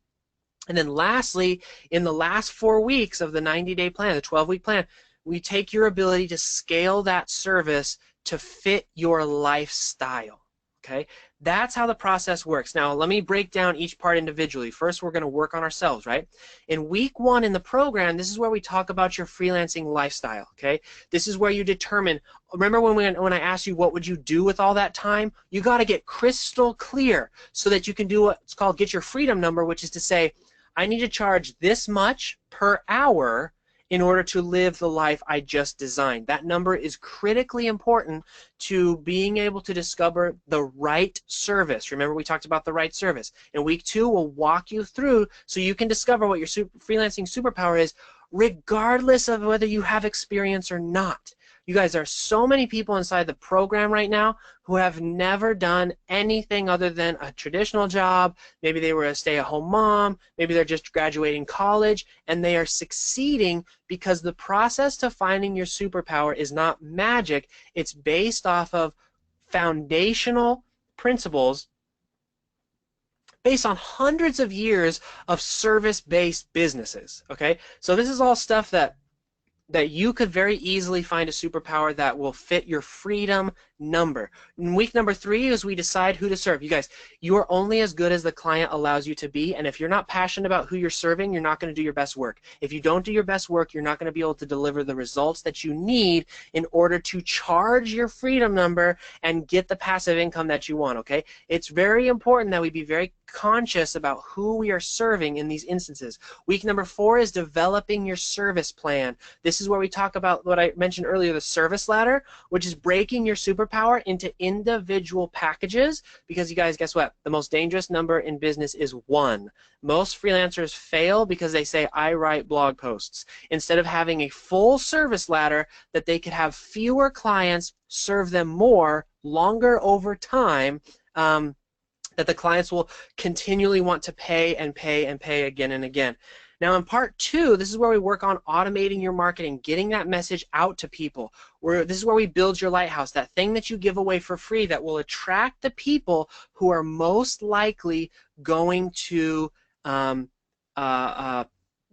And then lastly, in the last 4 weeks of the 90-day plan, the 12-week plan, we take your ability to scale that service to fit your lifestyle. Okay? That's how the process works. Now, let me break down each part individually. First, we're going to work on ourselves, right? In week 1 in the program, this is where we talk about your freelancing lifestyle, okay? This is where you determine, remember when I asked you what would you do with all that time? You got to get crystal clear so that you can do what's called get your freedom number, which is to say, I need to charge this much per hour in order to live the life I just designed. That number is critically important to being able to discover the right service. Remember, we talked about the right service. In week 2, we'll walk you through so you can discover what your freelancing superpower is, regardless of whether you have experience or not. You guys, there are so many people inside the program right now who have never done anything other than a traditional job. Maybe they were a stay-at-home mom. Maybe they're just graduating college, and they are succeeding because the process to finding your superpower is not magic. It's based off of foundational principles based on hundreds of years of service-based businesses. Okay, so this is all stuff that you could very easily find a superpower that will fit your freedom number. In week number 3 is we decide who to serve. You guys, you are only as good as the client allows you to be, and if you're not passionate about who you're serving, you're not going to do your best work. If you don't do your best work, you're not going to be able to deliver the results that you need in order to charge your freedom number and get the passive income that you want, okay? It's very important that we be very conscious about who we are serving in these instances. Week number 4 is developing your service plan. This is where we talk about what I mentioned earlier, the service ladder, which is breaking your superpower into individual packages, because you guys, guess what? The most dangerous number in business is 1. Most freelancers fail because they say, I write blog posts, instead of having a full service ladder that they could have fewer clients, serve them more, longer over time, that the clients will continually want to pay and pay and pay again and again. Now in part 2, this is where we work on automating your marketing, getting that message out to people. This is where we build your lighthouse, that thing that you give away for free that will attract the people who are most likely going to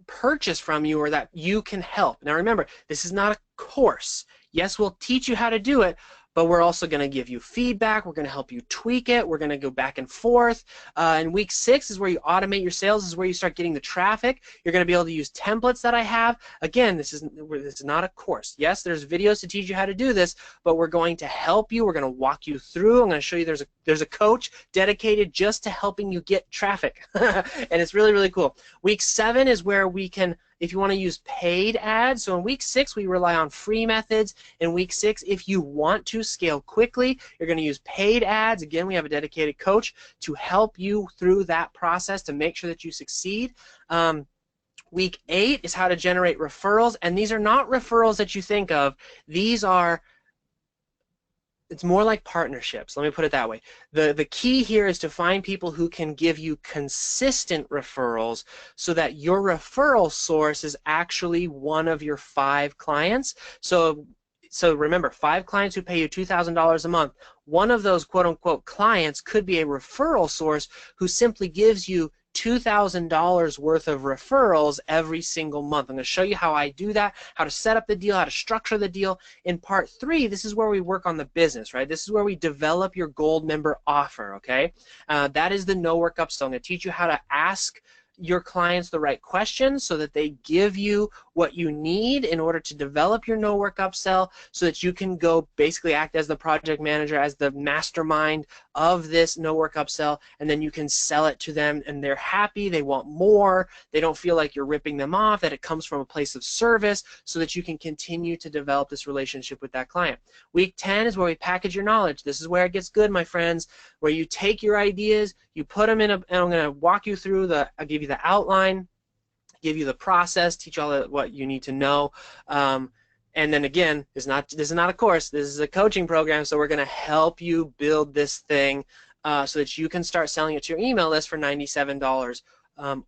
purchase from you, or that you can help. Now remember, this is not a course. Yes, we'll teach you how to do it, but we're also going to give you feedback. We're going to help you tweak it. We're going to go back and forth. And week 6 is where you automate your sales. This is where you start getting the traffic. You're going to be able to use templates that I have. Again, this is not a course. Yes, there's videos to teach you how to do this, but we're going to help you. We're going to walk you through. I'm going to show you there's a coach dedicated just to helping you get traffic. And it's really, really cool. Week 7 is where we can, if you want to use paid ads. So in week 6, we rely on free methods. In week 6, if you want to scale quickly, you're going to use paid ads. Again, we have a dedicated coach to help you through that process to make sure that you succeed. Week 8 is how to generate referrals. And these are not referrals that you think of. These are, it's more like partnerships. Let me put it that way. The key here is to find people who can give you consistent referrals so that your referral source is actually one of your 5 clients. So So remember, 5 clients who pay you $2,000 a month. One of those quote-unquote clients could be a referral source who simply gives you $2,000 worth of referrals every single month. I'm going to show you how I do that, how to set up the deal, how to structure the deal. In part 3, this is where we work on the business, right? This is where we develop your gold member offer, okay? That is the no work upsell. I'm going to teach you how to ask your clients the right questions so that they give you what you need in order to develop your no work upsell, so that you can go basically act as the project manager, as the mastermind of this no work upsell, and then you can sell it to them and they're happy, they want more, they don't feel like you're ripping them off, that it comes from a place of service, so that you can continue to develop this relationship with that client. Week 10 is where we package your knowledge. This is where it gets good, my friends, where you take your ideas, you put them in and I'm going to walk you through I'll give you the outline, give you the process, teach you all what you need to know. And then again, this is not a course, this is a coaching program, so we're going to help you build this thing so that you can start selling it to your email list for $97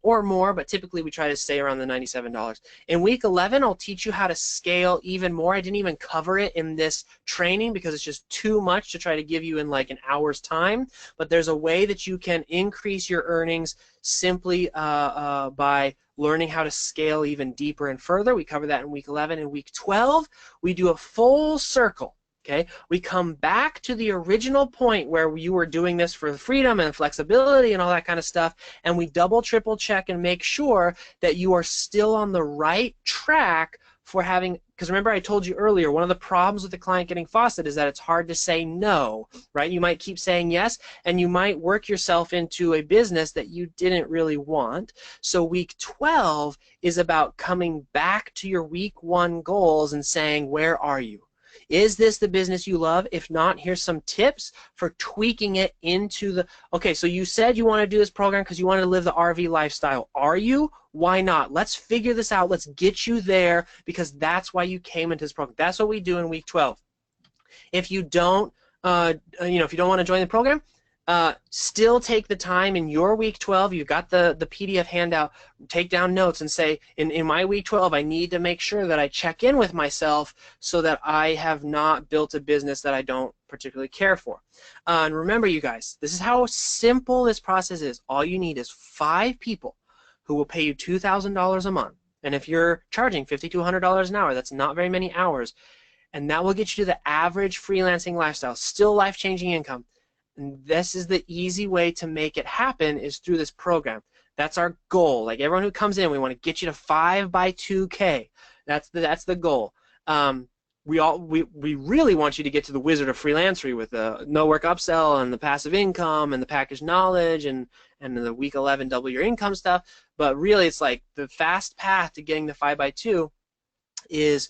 or more, but typically we try to stay around the $97. In week 11, I'll teach you how to scale even more. I didn't even cover it in this training because it's just too much to try to give you in like an hour's time, but there's a way that you can increase your earnings simply by learning how to scale even deeper and further. We cover that in week 11. In week 12, we do a full circle. Okay, we come back to the original point where you were doing this for freedom and flexibility and all that kind of stuff, and we double, triple check and make sure that you are still on the right track for having, because remember I told you earlier, one of the problems with the client getting faucet is that it's hard to say no, right? You might keep saying yes, and you might work yourself into a business that you didn't really want. So week 12 is about coming back to your week 1 goals and saying, where are you? Is this the business you love? If not, here's some tips for tweaking it into the, okay, so you said you want to do this program because you want to live the RV lifestyle. Are you? Why not? Let's figure this out. Let's get you there, because that's why you came into this program. That's what we do in week 12. If you don't, if you don't want to join the program, still take the time in your week 12, you've got the PDF handout, take down notes and say, in my week 12, I need to make sure that I check in with myself so that I have not built a business that I don't particularly care for. And remember, you guys, this is how simple this process is. All you need is 5 people who will pay you $2,000 a month. And if you're charging $50 to $100 an hour, that's not very many hours. And that will get you to the average freelancing lifestyle, still life-changing income. And this is the easy way to make it happen, is through this program. That's our goal. Like everyone who comes in, we want to get you to 5 by 2K. That's the goal. We really want you to get to the Wizard of Freelancery with the no work upsell and the passive income and the packaged knowledge and the week 11 double your income stuff. But really, it's like the fast path to getting the 5 by 2 is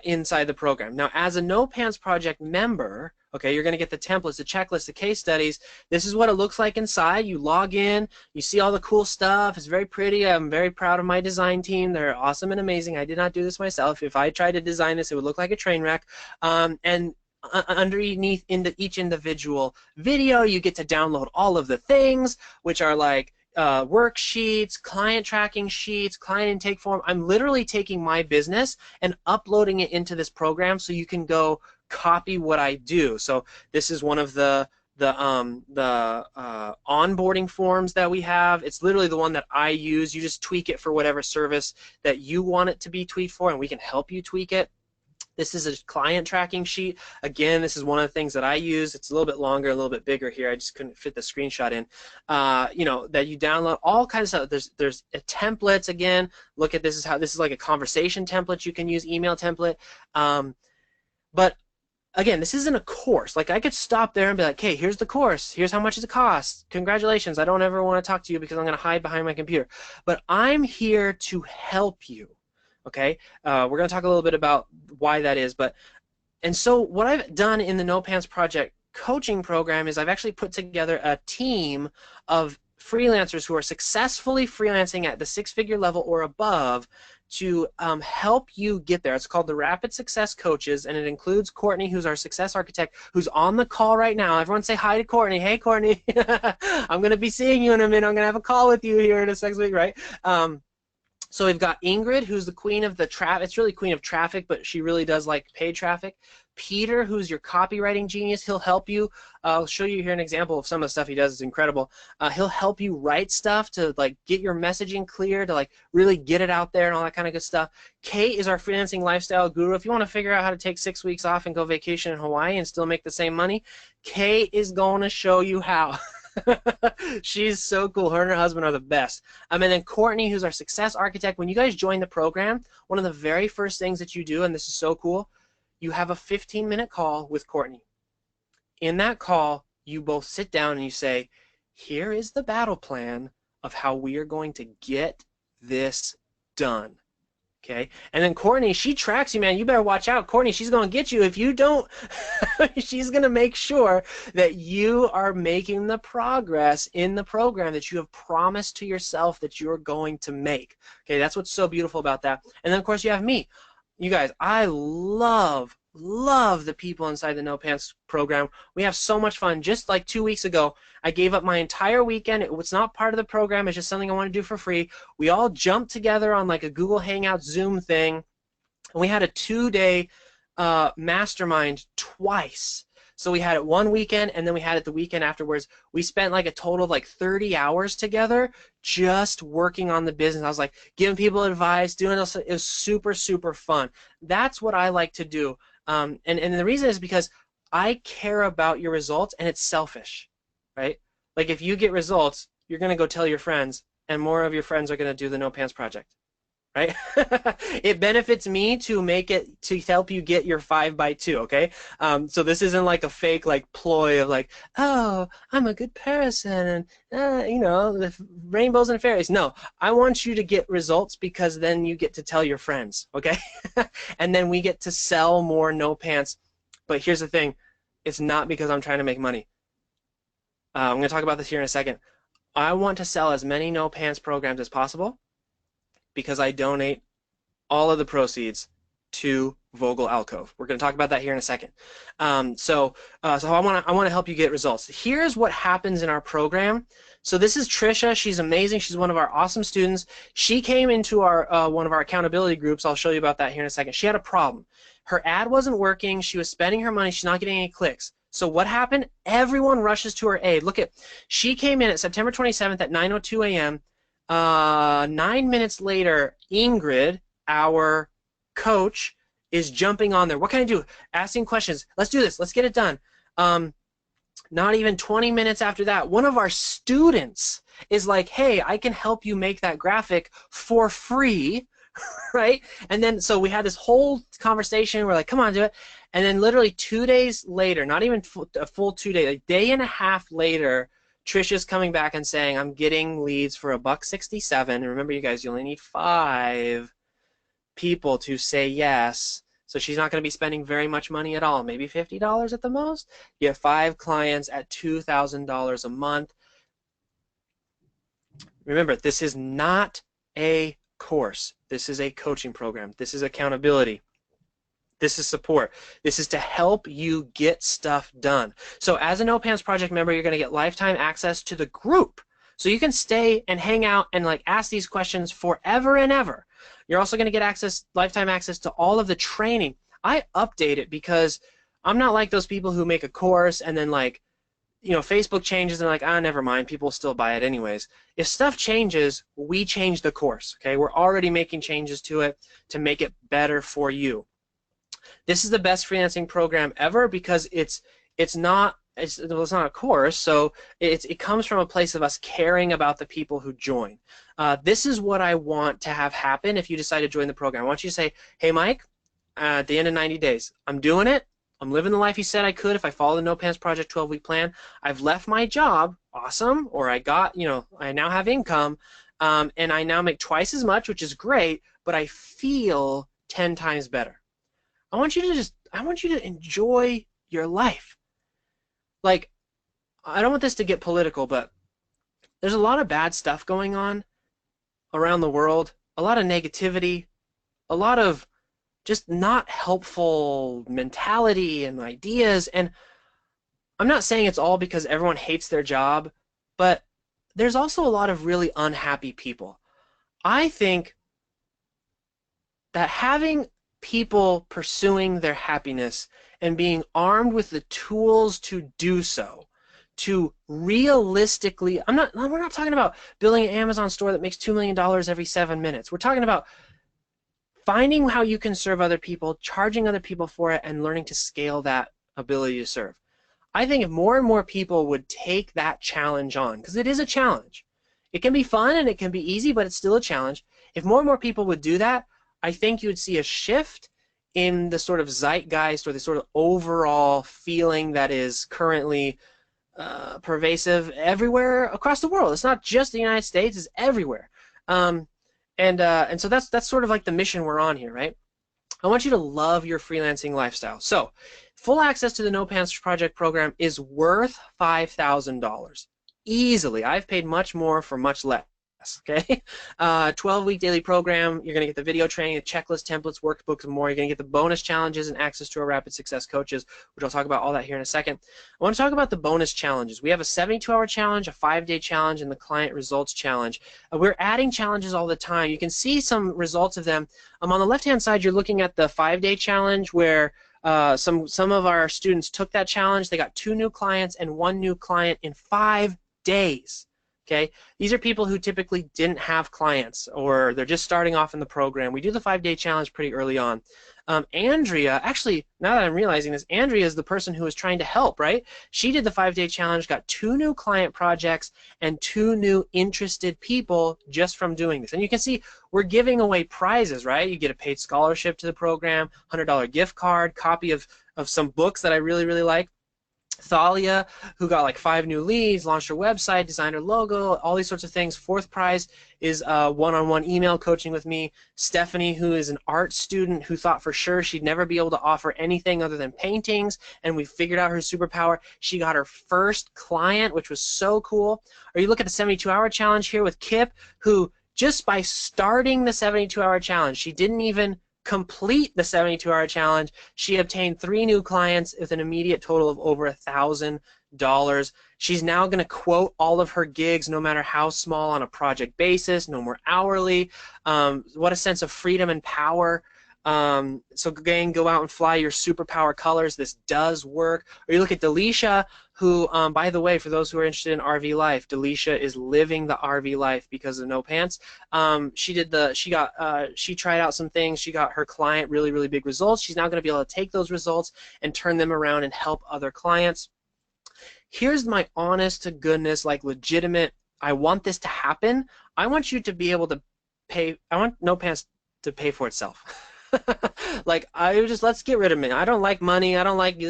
inside the program. Now, as a No Pants Project member, okay, you're going to get the templates, the checklist, the case studies. This is what it looks like inside. You log in, you see all the cool stuff. It's very pretty. I'm very proud of my design team. They're awesome and amazing. I did not do this myself. If I tried to design this, it would look like a train wreck. And underneath each individual video, you get to download all of the things, which are like worksheets, client tracking sheets, client intake form. I'm literally taking my business and uploading it into this program so you can go copy what I do. So this is one of the onboarding forms that we have. It's literally the one that I use. You just tweak it for whatever service that you want it to be tweaked for, and we can help you tweak it. This is a client tracking sheet. Again, this is one of the things that I use. It's a little bit longer, a little bit bigger here. I just couldn't fit the screenshot in. That you download, all kinds of stuff. There's templates. Again, look at this. This is like a conversation template you can use, email template. But again, this isn't a course. Like I could stop there and be like, hey, here's the course. Here's how much it costs. Congratulations. I don't ever want to talk to you because I'm going to hide behind my computer. But I'm here to help you. Okay, we're going to talk a little bit about why that is. And so what I've done in the No Pants Project coaching program is I've actually put together a team of freelancers who are successfully freelancing at the 6-figure level or above to help you get there. It's called the Rapid Success Coaches, and it includes Courtney, who's our success architect, who's on the call right now. Everyone say hi to Courtney. Hey, Courtney. I'm going to be seeing you in a minute. I'm going to have a call with you here in a next week, right? So we've got Ingrid, who's the queen of the traffic. It's really queen of traffic, but she really does like paid traffic. Peter, who's your copywriting genius, he'll help you. I'll show you here an example of some of the stuff he does. It's incredible. He'll help you write stuff to like get your messaging clear, to like really get it out there and all that kind of good stuff. Kate is our freelancing lifestyle guru. If you want to figure out how to take 6 weeks off and go vacation in Hawaii and still make the same money, Kate is going to show you how. She's so cool. Her and her husband are the best. And then Courtney, who's our success architect. When you guys join the program, one of the very first things that you do, and this is so cool, you have a 15-minute call with Courtney. In that call, you both sit down and you say, here is the battle plan of how we are going to get this done. Okay, and then Courtney, she tracks you, man. You better watch out. Courtney, she's going to get you. If you don't, she's going to make sure that you are making the progress in the program that you have promised to yourself that you're going to make. Okay, that's what's so beautiful about that. And then, of course, you have me. You guys, I love the people inside the No Pants program. We have so much fun. Just like 2 weeks ago, I gave up my entire weekend. It was not part of the program. It's just something I want to do for free. We all jumped together on like a Google Hangout Zoom thing, and we had a 2-day mastermind twice. So we had it one weekend, and then we had it the weekend afterwards. We spent like a total of like 30 hours together just working on the business. I was like giving people advice, doing this. It was super, super fun. That's what I like to do. And the reason is because I care about your results, and it's selfish, right? Like if you get results, you're going to go tell your friends, and more of your friends are going to do the No Pants Project. Right? It benefits me to make it to help you get your 5x2, okay? So this isn't like a fake like ploy of like, oh, I'm a good person and you know, the rainbows and fairies. No, I want you to get results because then you get to tell your friends, okay? And then we get to sell more No Pants. But here's the thing, it's not because I'm trying to make money. I'm going to talk about this here in a second. I want to sell as many No Pants programs as possible, because I donate all of the proceeds to Vogel Alcove. We're going to talk about that here in a second. So I want to help you get results. Here's what happens in our program. So this is Trisha. She's amazing. She's one of our awesome students. She came into our one of our accountability groups. I'll show you about that here in a second. She had a problem. Her ad wasn't working. She was spending her money. She's not getting any clicks. So what happened? Everyone rushes to her aid. Look at, she came in at September 27th at 9:02 a.m. 9 minutes later, Ingrid, our coach, is jumping on there. What can I do? Asking questions. Let's do this. Let's get it done. Not even 20 minutes after that, one of our students is like, hey, I can help you make that graphic for free, right? And then so we had this whole conversation. We're like, come on, do it. And then literally 2 days later, not even a full 2 days, a day and a half later, Trisha's coming back and saying, I'm getting leads for $1.67. And remember, you guys, you only need 5 people to say yes. So she's not going to be spending very much money at all, maybe $50 at the most. You have 5 clients at $2,000 a month. Remember, this is not a course. This is a coaching program. This is accountability. This is support. This is to help you get stuff done. So as a No Pants Project member, you're going to get lifetime access to the group. So you can stay and hang out and like ask these questions forever and ever. You're also going to get lifetime access to all of the training. I update it because I'm not like those people who make a course and then like, you know, Facebook changes and like, ah, never mind, people still buy it anyways. If stuff changes, we change the course, okay? We're already making changes to it to make it better for you. This is the best freelancing program ever because it's not a course, so it comes from a place of us caring about the people who join. This is what I want to have happen if you decide to join the program. I want you to say, hey, Mike, at the end of 90 days, I'm doing it. I'm living the life you said I could if I follow the No Pants Project 12-week plan. I've left my job, awesome, or I got, you know, I now have income, and I now make twice as much, which is great, but I feel 10 times better. I want you to enjoy your life. Like, I don't want this to get political, but there's a lot of bad stuff going on around the world, a lot of negativity, a lot of just not helpful mentality and ideas. And I'm not saying it's all because everyone hates their job, but there's also a lot of really unhappy people. I think that having people pursuing their happiness and being armed with the tools to do so, to realistically, we're not talking about building an Amazon store that makes $2 million every 7 minutes. We're talking about finding how you can serve other people, charging other people for it, and learning to scale that ability to serve. I think if more and more people would take that challenge on, because it is a challenge. It can be fun and it can be easy, but it's still a challenge. If more and more people would do that, I think you would see a shift in the sort of zeitgeist or the sort of overall feeling that is currently pervasive everywhere across the world. It's not just the United States; it's everywhere. Um, and so that's sort of like the mission we're on here, right? I want you to love your freelancing lifestyle. So, full access to the No Pants Project program is worth $5,000 easily. I've paid much more for much less. Okay, 12-week daily program. You're gonna get the video training, the checklist, templates, workbooks, and more. You're gonna get the bonus challenges and access to our rapid success coaches, which I'll talk about all that here in a second. I want to talk about the bonus challenges. We have a 72-hour challenge, a 5-day challenge, and the client results challenge. We're adding challenges all the time. You can see some results of them. On the left-hand side, you're looking at the 5-day challenge where some of our students took that challenge. They got 2 new clients and 1 new client in 5 days. Okay, these are people who typically didn't have clients or they're just starting off in the program. We do the 5-day challenge pretty early on. Andrea, actually, now that I'm realizing this, Andrea is the person who was trying to help, right? She did the 5-day challenge, got 2 new client projects and 2 new interested people just from doing this. And you can see we're giving away prizes, right? You get a paid scholarship to the program, $100 gift card, copy of some books that I really, really like. Thalia, who got like 5 new leads, launched her website, designed her logo, all these sorts of things. 4th prize is one-on-one email coaching with me. Stephanie, who is an art student who thought for sure she'd never be able to offer anything other than paintings, and we figured out her superpower. She got her first client, which was so cool. Or you look at the 72-hour challenge here with Kip, who just by starting the 72-hour challenge, she didn't even complete the 72-hour challenge, she obtained 3 new clients with an immediate total of over $1,000. She's now going to quote all of her gigs, no matter how small, on a project basis, no more hourly. What a sense of freedom and power. So again, go out and fly your superpower colors. This does work. Or you look at Delisha, who, by the way, for those who are interested in RV life, Delisha is living the RV life because of No Pants. She tried out some things. She got her client really, really big results. She's now going to be able to take those results and turn them around and help other clients. Here's my honest to goodness, like legitimate, I want this to happen. I want you to be able to pay, I want No Pants to pay for itself. Like, let's get rid of it. I don't like money. I don't like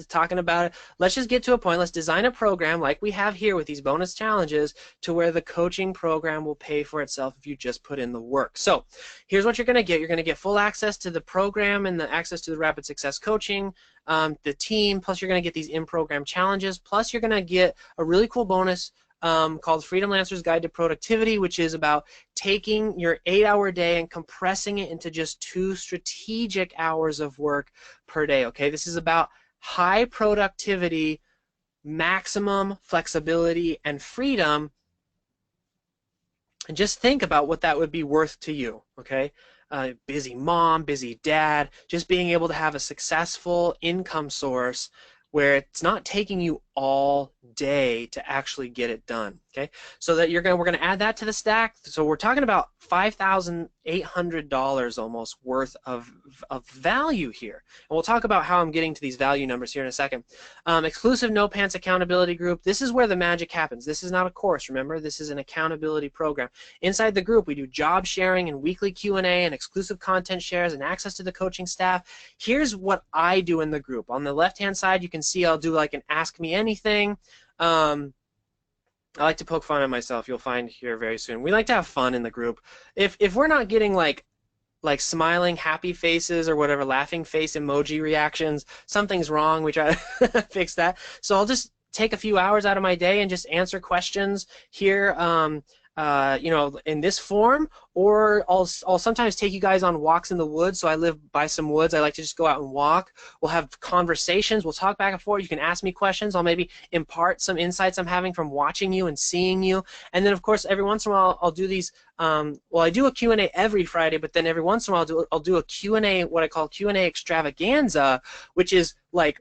talking about it. Let's just get to a point. Let's design a program like we have here with these bonus challenges to where the coaching program will pay for itself if you just put in the work. So here's what you're going to get. You're going to get full access to the program and the access to the rapid success coaching, the team, plus you're going to get these in-program challenges, plus you're going to get a really cool bonus called Freedom Lancer's Guide to Productivity, which is about taking your 8-hour day and compressing it into just 2 strategic hours of work per day. Okay, this is about high productivity, maximum flexibility, and freedom. And just think about what that would be worth to you. Okay, busy mom, busy dad, just being able to have a successful income source where it's not taking you all day to actually get it done. Okay, so that we're going to add that to the stack. So we're talking about $5,800 almost worth of value here, and we'll talk about how I'm getting to these value numbers here in a second. Exclusive No Pants accountability group. This is where the magic happens. This is not a course. Remember, this is an accountability program. Inside the group, we do job sharing and weekly Q&A and exclusive content shares and access to the coaching staff. Here's what I do in the group. On the left-hand side, you can see I'll do like an Ask Me Anything. I like to poke fun at myself. You'll find here very soon. We like to have fun in the group. If we're not getting like smiling happy faces or whatever, laughing face emoji reactions, something's wrong. We try to fix that. So I'll just take a few hours out of my day and just answer questions here. you know, in this form, or I'll sometimes take you guys on walks in the woods. So I live by some woods. I like to just go out and walk. We'll have conversations. We'll talk back and forth. You can ask me questions. I'll maybe impart some insights I'm having from watching you and seeing you. And then, of course, every once in a while, I'll do these. Well, I do a Q&A every Friday, but then every once in a while, I'll do a Q&A, what I call Q&A extravaganza, which is like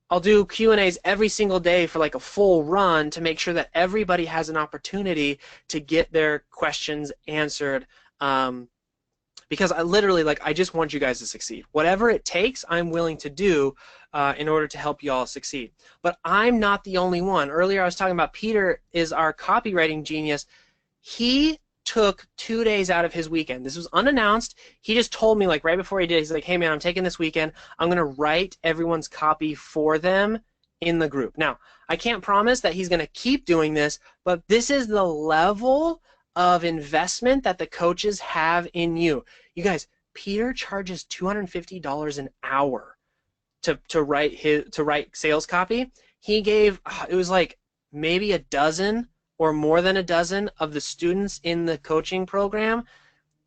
I'll do Q&As every single day for like a full run to make sure that everybody has an opportunity to get their questions answered. Because I literally, like, I just want you guys to succeed. Whatever it takes, I'm willing to do in order to help you all succeed. But I'm not the only one. Earlier I was talking about Peter is our copywriting genius. He took 2 days out of his weekend. This was unannounced. He just told me, like, right before he did, he's like, hey man, I'm taking this weekend. I'm going to write everyone's copy for them in the group. Now, I can't promise that he's going to keep doing this, but this is the level of investment that the coaches have in you. You guys, Peter charges $250 an hour to write sales copy. He gave, it was like maybe a dozen or more than a dozen of the students in the coaching program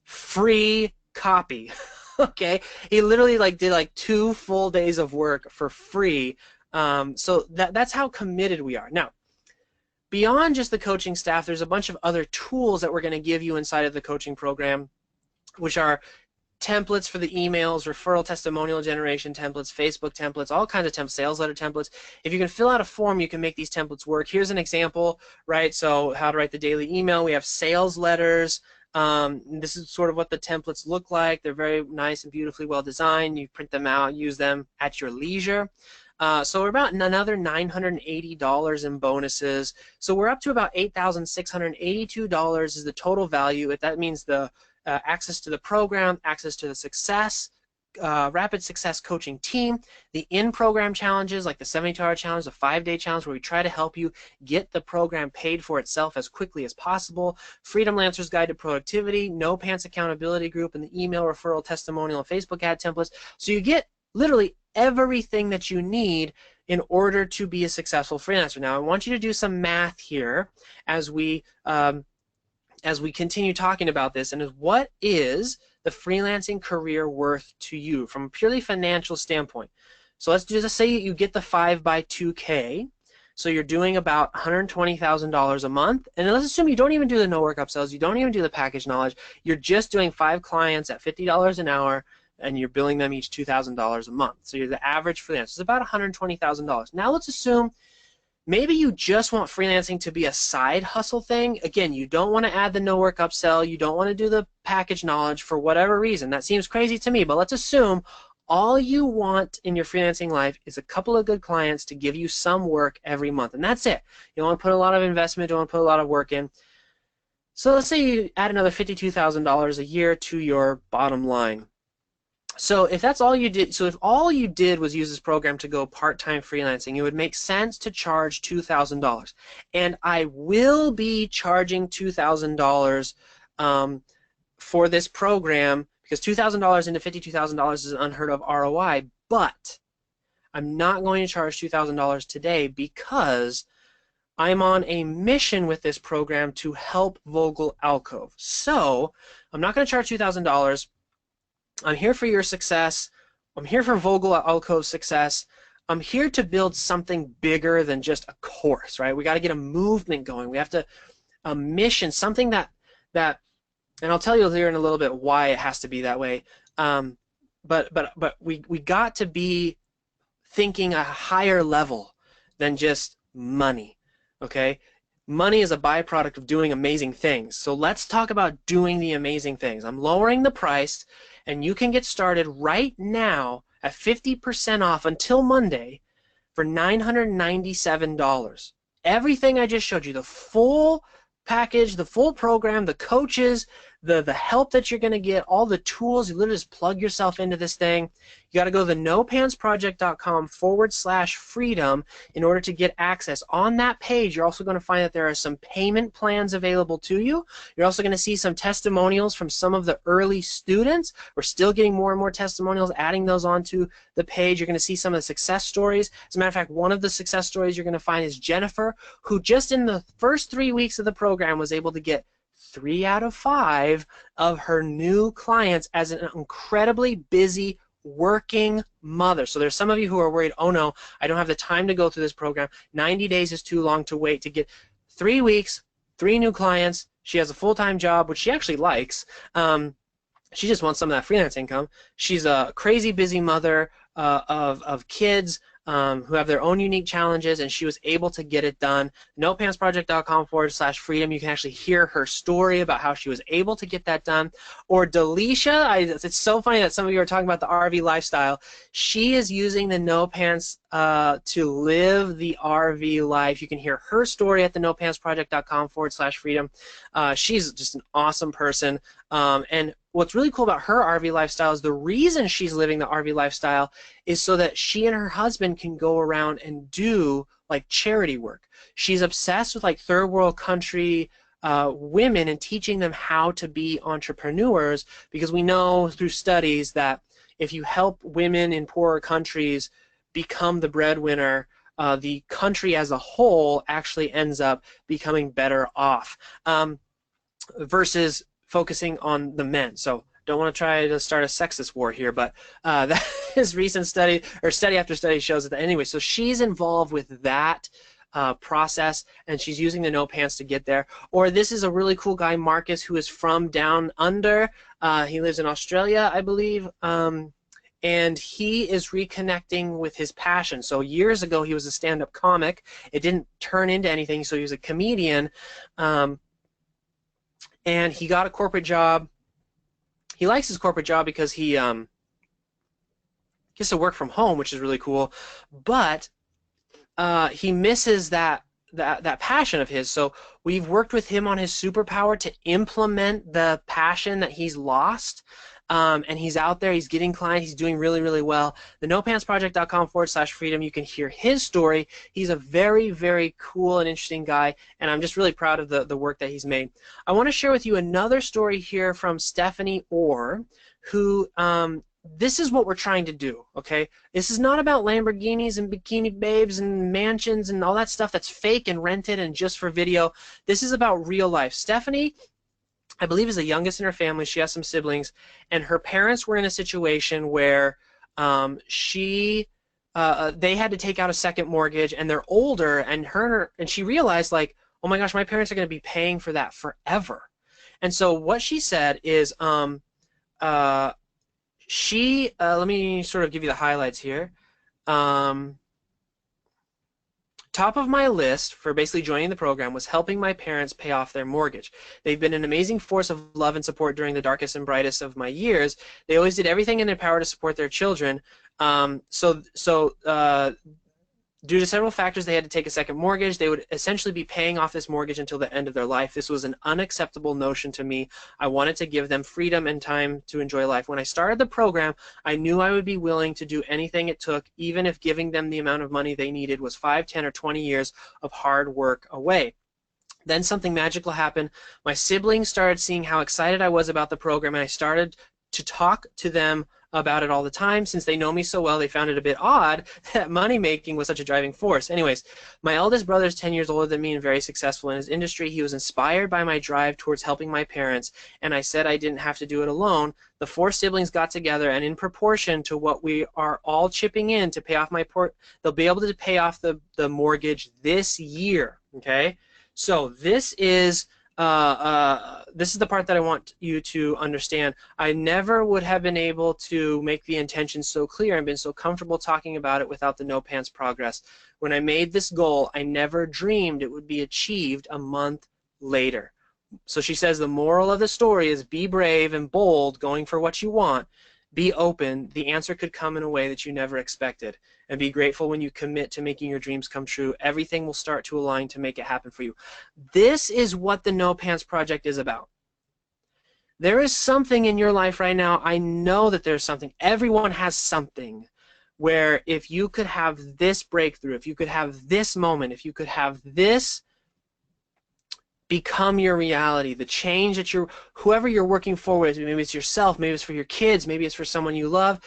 free copy. Okay, he literally like did like 2 full days of work for free. So that's how committed we are. Now, beyond just the coaching staff, there's a bunch of other tools that we're going to give you inside of the coaching program, which are templates for the emails, referral testimonial generation templates, Facebook templates, all kinds of templates, sales letter templates. If you can fill out a form, you can make these templates work. Here's an example, right? So how to write the daily email. We have sales letters. This is sort of what the templates look like. They're very nice and beautifully well designed. You print them out, use them at your leisure. So we're about another $980 in bonuses. So we're up to about $8,682 is the total value. That means the access to the program, access to the success, rapid success coaching team, the in-program challenges like the 72-hour challenge, the 5-day challenge where we try to help you get the program paid for itself as quickly as possible, Freedom Lancer's Guide to Productivity, No Pants Accountability Group, and the email referral testimonial and Facebook ad templates. So you get literally everything that you need in order to be a successful freelancer. Now I want you to do some math here as we continue talking about this, and what is the freelancing career worth to you from a purely financial standpoint? So let's just say you get the 5x2K, so you're doing about $120,000 a month, and let's assume you don't even do the no work upsells, you don't even do the package knowledge, you're just doing 5 clients at $50 an hour, and you're billing them each $2,000 a month. So you're the average freelancer. It's about $120,000. Now let's assume maybe you just want freelancing to be a side hustle thing. Again, you don't want to add the no work upsell. You don't want to do the package knowledge for whatever reason. That seems crazy to me, but let's assume all you want in your freelancing life is a couple of good clients to give you some work every month, and that's it. You don't want to put a lot of investment, don't want to put a lot of work in. So let's say you add another $52,000 a year to your bottom line. So if that's all you did, so if all you did was use this program to go part-time freelancing, it would make sense to charge $2,000. And I will be charging $2,000 for this program because $2,000 into $52,000 is an unheard of ROI, but I'm not going to charge $2,000 today because I'm on a mission with this program to help Vogel Alcove. So I'm not going to charge $2,000. I'm here for your success. I'm here for Vogel Alcove's success. I'm here to build something bigger than just a course, right? We got to get a movement going. We have to, a mission, something that, and I'll tell you here in a little bit why it has to be that way. But we got to be thinking a higher level than just money, okay? Money is a byproduct of doing amazing things. So let's talk about doing the amazing things. I'm lowering the price, and you can get started right now at 50% off until Monday for $997. Everything I just showed you, the full package, the full program, the coaches, the help that you're going to get, all the tools. You literally just plug yourself into this thing. You got to go to the nopantsproject.com/freedom in order to get access. On that page, you're also going to find that there are some payment plans available to you. You're also going to see some testimonials from some of the early students. We're still getting more and more testimonials, adding those onto the page. You're going to see some of the success stories. As a matter of fact, one of the success stories you're going to find is Jennifer, who just in the first 3 weeks of the program was able to get 3 out of 5 of her new clients as an incredibly busy working mother. So there's some of you who are worried, oh no, I don't have the time to go through this program. 90 days is too long to wait to get 3 weeks, 3 new clients. She has a full-time job, which she actually likes. She just wants some of that freelance income. She's a crazy busy mother of kids who have their own unique challenges, and she was able to get it done. nopantsproject.com/freedom. You can actually hear her story about how she was able to get that done. Or Delisha, it's so funny that some of you are talking about the RV lifestyle. She is using the No Pants to live the RV life. You can hear her story at the nopantsproject.com/freedom. She's just an awesome person. And what's really cool about her RV lifestyle is the reason she's living the RV lifestyle is so that she and her husband can go around and do like charity work. She's obsessed with like third world country women and teaching them how to be entrepreneurs, because we know through studies that if you help women in poorer countries become the breadwinner, the country as a whole actually ends up becoming better off versus focusing on the men. So don't want to try to start a sexist war here, but that is recent study, or study after study shows that anyway. So she's involved with that process, and she's using the No Pants to get there. Or this is a really cool guy, Marcus, who is from down under. He lives in Australia, I believe. And he is reconnecting with his passion. So years ago, he was a stand-up comic. It didn't turn into anything, so he was a comedian. And he got a corporate job. He likes his corporate job because he gets to work from home, which is really cool. But he misses that passion of his. So we've worked with him on his superpower to implement the passion that he's lost. And he's out there, he's getting clients, he's doing really, really well. The nopantsproject.com/freedom, you can hear his story. He's a very, very cool and interesting guy, and I'm just really proud of the work that he's made. I want to share with you another story here from Stephanie Orr, who, this is what we're trying to do, okay? This is not about Lamborghinis and bikini babes and mansions and all that stuff that's fake and rented and just for video. This is about real life. Stephanie, I believe, is the youngest in her family. She has some siblings, and her parents were in a situation where they had to take out a second mortgage, and they're older, and she realized, like, oh my gosh, my parents are going to be paying for that forever. And so what she said is, let me sort of give you the highlights here. Top of my list for basically joining the program was helping my parents pay off their mortgage. They've been an amazing force of love and support during the darkest and brightest of my years. They always did everything in their power to support their children. Due to several factors, they had to take a second mortgage. They would essentially be paying off this mortgage until the end of their life. This was an unacceptable notion to me. I wanted to give them freedom and time to enjoy life. When I started the program, I knew I would be willing to do anything it took, even if giving them the amount of money they needed was 5, 10, or 20 years of hard work away. Then something magical happened. My siblings started seeing how excited I was about the program, and I started to talk to them about it all the time. Since they know me so well, they found it a bit odd that money making was such a driving force. Anyways, my eldest brother is 10 years older than me and very successful in his industry. He was inspired by my drive towards helping my parents, and I said I didn't have to do it alone. The 4 siblings got together, and in proportion to what we are all chipping in to pay off they'll be able to pay off the mortgage this year. Okay, so this is the part that I want you to understand. I never would have been able to make the intention so clear and been so comfortable talking about it without the No Pants progress. When I made this goal, I never dreamed it would be achieved a month later. So she says the moral of the story is be brave and bold, going for what you want. Be open. The answer could come in a way that you never expected. And be grateful when you commit to making your dreams come true. Everything will start to align to make it happen for you. This is what the No Pants Project is about. There is something in your life right now. I know that there's something. Everyone has something where if you could have this breakthrough, if you could have this moment, if you could have this become your reality, the change that whoever you're working for with, maybe it's yourself, maybe it's for your kids, maybe it's for someone you love,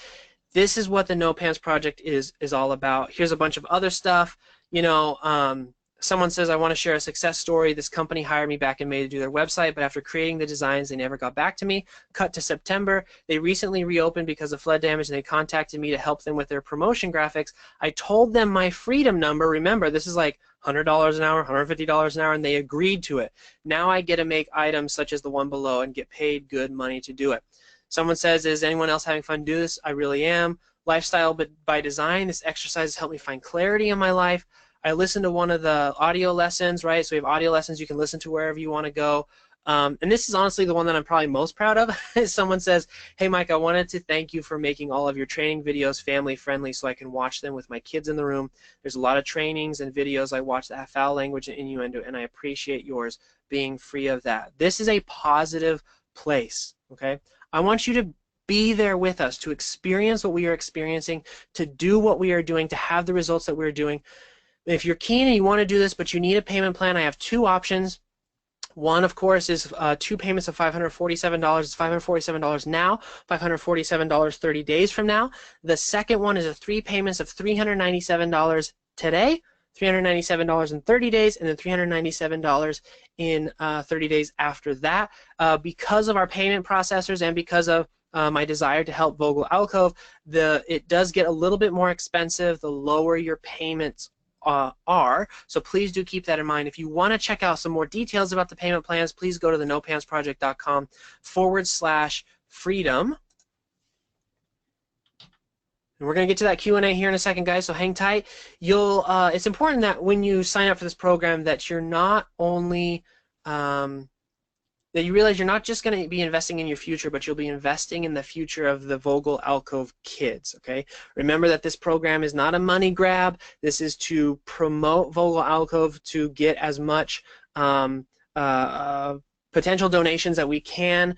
this is what the No Pants Project is all about. Here's a bunch of other stuff. You know, someone says, I want to share a success story. This company hired me back in May to do their website, but after creating the designs, they never got back to me. Cut to September. They recently reopened because of flood damage, and they contacted me to help them with their promotion graphics. I told them my freedom number. Remember, this is like $100 an hour, $150 an hour, and they agreed to it. Now I get to make items such as the one below and get paid good money to do it. Someone says, is anyone else having fun do this? I really am. Lifestyle but by design. This exercise has helped me find clarity in my life. I listened to one of the audio lessons, right? So we have audio lessons you can listen to wherever you want to go. And this is honestly the one that I'm probably most proud of. Someone says, hey, Mike, I wanted to thank you for making all of your training videos family friendly so I can watch them with my kids in the room. There's a lot of trainings and videos I watch that have foul language and innuendo, and I appreciate yours being free of that. This is a positive place, okay? I want you to be there with us, to experience what we are experiencing, to do what we are doing, to have the results that we're doing. If you're keen and you want to do this, but you need a payment plan, I have two options. One, of course, is 2 payments of $547. It's $547 now, $547 30 days from now. The second one is 3 payments of $397 today, $397 in 30 days, and then $397 in 30 days after that. Because of our payment processors and because of my desire to help Vogel Alcove, it does get a little bit more expensive the lower your payments are, so please do keep that in mind. If you want to check out some more details about the payment plans, please go to the nopantsproject.com/freedom. And we're going to get to that Q&A here in a second, guys, so hang tight. It's important that when you sign up for this program that you're not only that you realize you're not just going to be investing in your future, but you'll be investing in the future of the Vogel Alcove kids, okay? Remember that this program is not a money grab. This is to promote Vogel Alcove to get as much potential donations that we can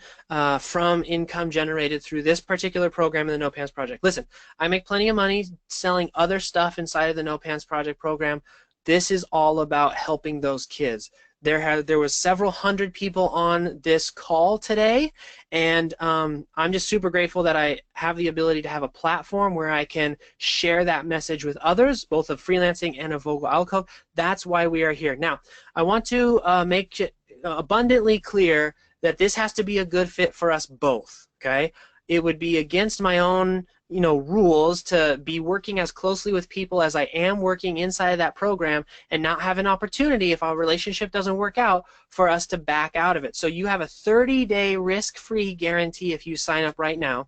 from income generated through this particular program in the No Pants Project. Listen, I make plenty of money selling other stuff inside of the No Pants Project program. This is all about helping those kids. There was several hundred people on this call today, and I'm just super grateful that I have the ability to have a platform where I can share that message with others, both of freelancing and of Vogel Alcove. That's why we are here. Now, I want to make it abundantly clear that this has to be a good fit for us both, okay? It would be against my own rules to be working as closely with people as I am working inside of that program and not have an opportunity, if our relationship doesn't work out, for us to back out of it. So you have a 30-day risk-free guarantee if you sign up right now.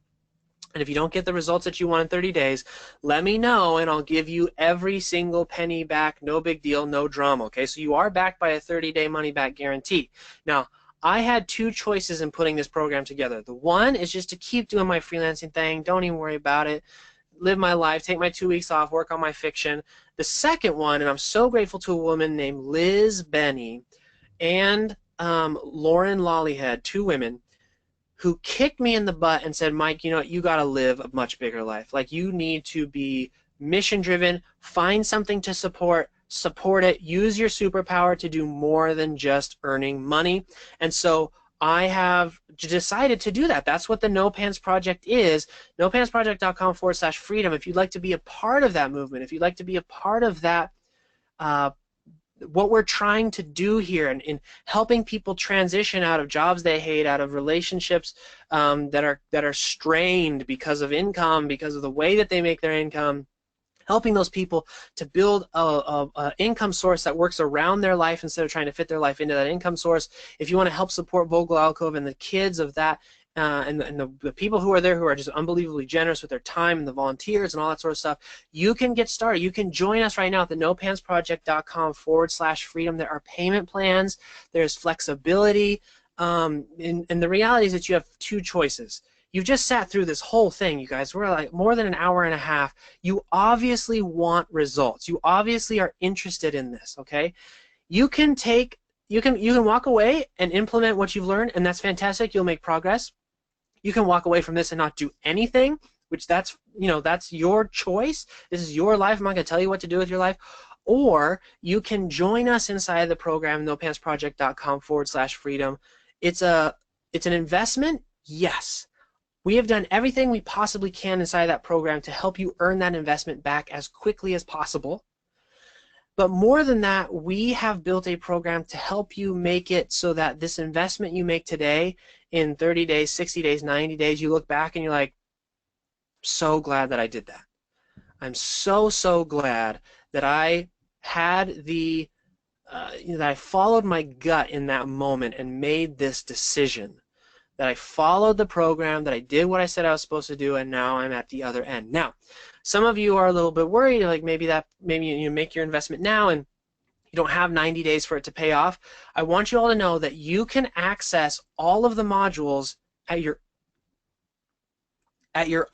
And if you don't get the results that you want in 30 days, let me know and I'll give you every single penny back. No big deal, no drama, okay? So you are backed by a 30-day money-back guarantee. Now, I had two choices in putting this program together. The one is just to keep doing my freelancing thing, don't even worry about it, live my life, take my 2 weeks off, work on my fiction. The second one, and I'm so grateful to a woman named Liz Benny and Lauren Lollyhead, two women, who kicked me in the butt and said, Mike, you got to live a much bigger life. Like, you need to be mission-driven, find something to support it, use your superpower to do more than just earning money. And so I have decided to do that. That's what the No Pants Project is. nopantsproject.com/freedom. If you'd like to be a part of that movement, if you'd like to be a part of that, what we're trying to do here in helping people transition out of jobs they hate, out of relationships that are strained because of income, because of the way that they make their income, helping those people to build a income source that works around their life instead of trying to fit their life into that income source. If you want to help support Vogel Alcove and the kids of that, and the people who are there who are just unbelievably generous with their time, and the volunteers and all that sort of stuff, you can get started. You can join us right now at the nopantsproject.com/freedom. There are payment plans. There's flexibility. And the reality is that you have two choices. You've just sat through this whole thing, you guys. We're like more than an hour and a half. You obviously want results. You obviously are interested in this, okay? You can take you can walk away and implement what you've learned, and that's fantastic. You'll make progress. You can walk away from this and not do anything, which that's your choice. This is your life. I'm not going to tell you what to do with your life. Or you can join us inside the program, nopantsproject.com/freedom. It's an investment, yes. We have done everything we possibly can inside that program to help you earn that investment back as quickly as possible. But more than that, we have built a program to help you make it so that this investment you make today in 30 days, 60 days, 90 days, you look back and you're like, so glad that I did that. I'm so, so glad that I had that I followed my gut in that moment and made this decision. That I followed the program, that I did what I said I was supposed to do, and now I'm at the other end. Now, some of you are a little bit worried, like maybe you make your investment now and you don't have 90 days for it to pay off. I want you all to know that you can access all of the modules at your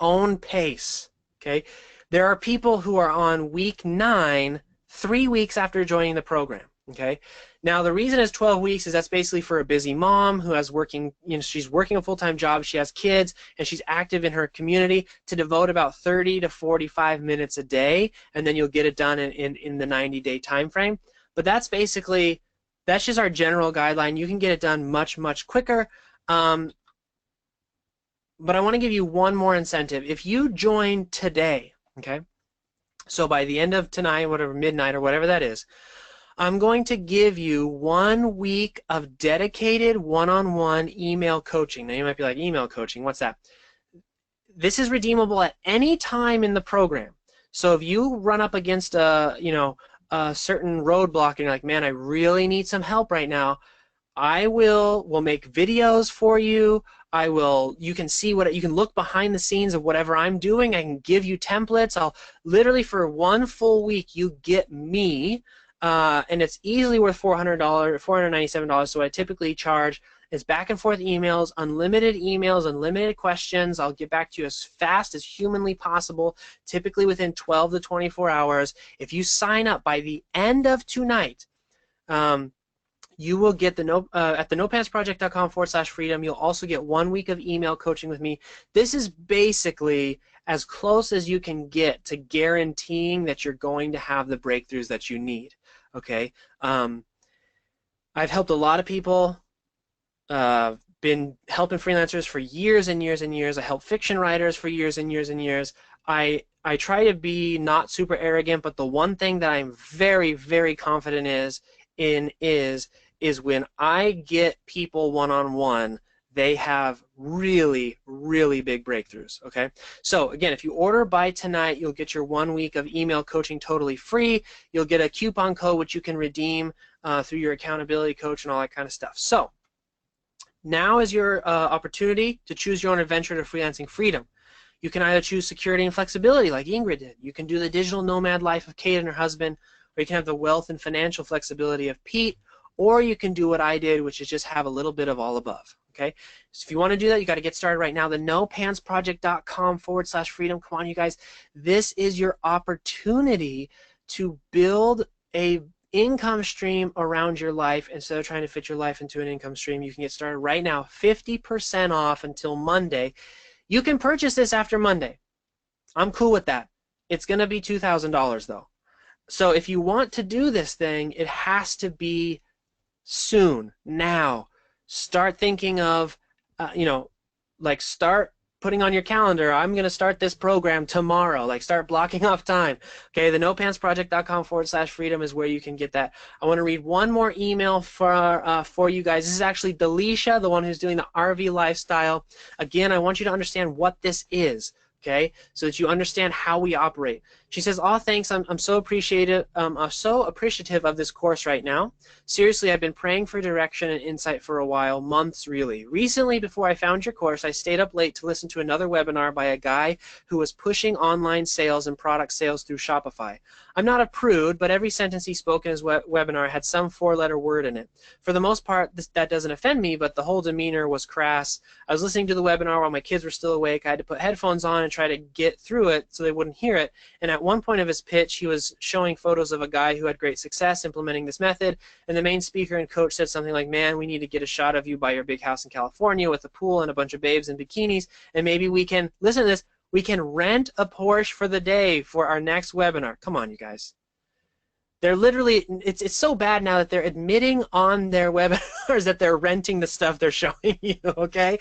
own pace. Okay? There are people who are on week 9, 3 weeks after joining the program. Okay? Now the reason it's 12 weeks is that's basically for a busy mom who has she's working a full-time job, she has kids, and she's active in her community to devote about 30 to 45 minutes a day, and then you'll get it done in the 90-day time frame. But that's just our general guideline. You can get it done much, much quicker. But I want to give you one more incentive. If you join today, okay, so by the end of tonight, whatever, midnight or whatever that is, I'm going to give you 1 week of dedicated one-on-one email coaching. Now you might be like, email coaching, what's that? This is redeemable at any time in the program. So if you run up against a certain roadblock and you're like, man, I really need some help right now, we'll make videos for you. You can see you can look behind the scenes of whatever I'm doing. I can give you templates. I'll literally, for 1 full week, you get me. And it's easily worth $497. So I typically charge is back and forth emails, unlimited questions. I'll get back to you as fast as humanly possible, typically within 12 to 24 hours. If you sign up by the end of tonight, you will get at the nopantsproject.com/freedom. You'll also get 1 week of email coaching with me. This is basically as close as you can get to guaranteeing that you're going to have the breakthroughs that you need. Okay, I've helped a lot of people, been helping freelancers for years and years and years. I help fiction writers for years and years and years. I try to be not super arrogant, but the one thing that I'm very, very confident is when I get people one-on-one, they have really, really big breakthroughs, okay? So again, if you order by tonight, you'll get your 1 week of email coaching totally free. You'll get a coupon code which you can redeem through your accountability coach and all that kind of stuff. So now is your opportunity to choose your own adventure to freelancing freedom. You can either choose security and flexibility like Ingrid did. You can do the digital nomad life of Kate and her husband, or you can have the wealth and financial flexibility of Pete, or you can do what I did, which is just have a little bit of all above. Okay, so if you want to do that, you got to get started right now. The nopantsproject.com/freedom. Come on, you guys. This is your opportunity to build a income stream around your life instead of trying to fit your life into an income stream. You can get started right now. 50% off until Monday. You can purchase this after Monday. I'm cool with that. It's going to be $2,000 though. So if you want to do this thing, it has to be soon, now. Start thinking of, start putting on your calendar, I'm going to start this program tomorrow. Like, start blocking off time. Okay, the nopantsproject.com/freedom is where you can get that. I want to read one more email for you guys. This is actually Delisha, the one who's doing the RV lifestyle. Again, I want you to understand what this is. Okay, so that you understand how we operate. She says, "Oh, thanks. I'm so appreciative. I'm so appreciative of this course right now. Seriously, I've been praying for direction and insight for a while, months really. Recently, before I found your course, I stayed up late to listen to another webinar by a guy who was pushing online sales and product sales through Shopify. I'm not a prude, but every sentence he spoke in his webinar had some 4-letter word in it. For the most part, that doesn't offend me, but the whole demeanor was crass. I was listening to the webinar while my kids were still awake. I had to put headphones on and try to get through it so they wouldn't hear it. And at at one point of his pitch, he was showing photos of a guy who had great success implementing this method, and the main speaker and coach said something like, man, we need to get a shot of you by your big house in California with a pool and a bunch of babes in bikinis, and maybe we can, listen to this, we can rent a Porsche for the day for our next webinar. Come on, you guys. They're literally, it's so bad now that they're admitting on their webinars that they're renting the stuff they're showing you, okay?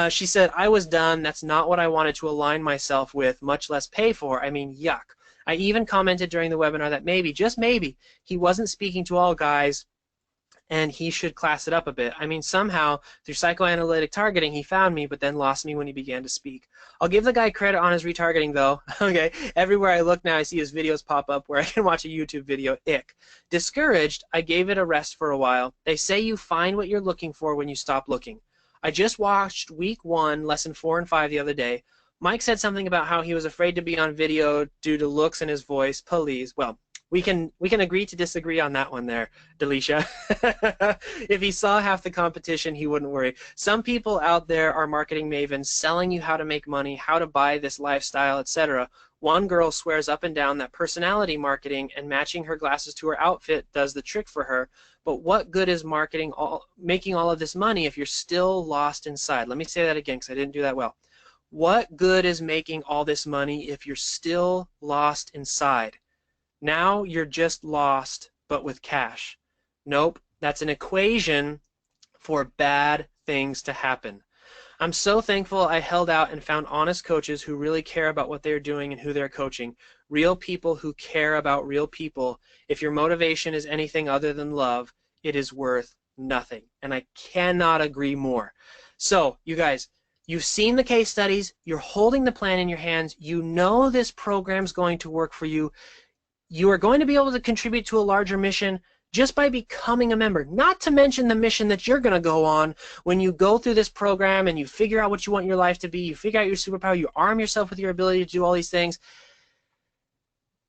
She said, I was done. That's not what I wanted to align myself with, much less pay for. I mean, yuck. I even commented during the webinar that maybe, just maybe, he wasn't speaking to all guys and he should class it up a bit. I mean, somehow, through psychoanalytic targeting, he found me, but then lost me when he began to speak. I'll give the guy credit on his retargeting, though. Okay, everywhere I look now, I see his videos pop up where I can watch a YouTube video. Ick. Discouraged, I gave it a rest for a while. They say you find what you're looking for when you stop looking. I just watched week 1, lesson 4 and 5 the other day. Mike said something about how he was afraid to be on video due to looks in his voice. Please. Well, we can agree to disagree on that one there, Delisha. If he saw half the competition, he wouldn't worry. Some people out there are marketing mavens selling you how to make money, how to buy this lifestyle, etc. One girl swears up and down that personality marketing and matching her glasses to her outfit does the trick for her. But what good is making all of this money if you're still lost inside? Let me say that again because I didn't do that well. What good is making all this money if you're still lost inside? Now you're just lost, but with cash. Nope, that's an equation for bad things to happen. I'm so thankful I held out and found honest coaches who really care about what they're doing and who they're coaching. Real people who care about real people. If your motivation is anything other than love, it is worth nothing. And I cannot agree more. So, you guys, you've seen the case studies. You're holding the plan in your hands. You know this program's going to work for you. You are going to be able to contribute to a larger mission just by becoming a member, not to mention the mission that you're going to go on when you go through this program and you figure out what you want your life to be, you figure out your superpower, you arm yourself with your ability to do all these things,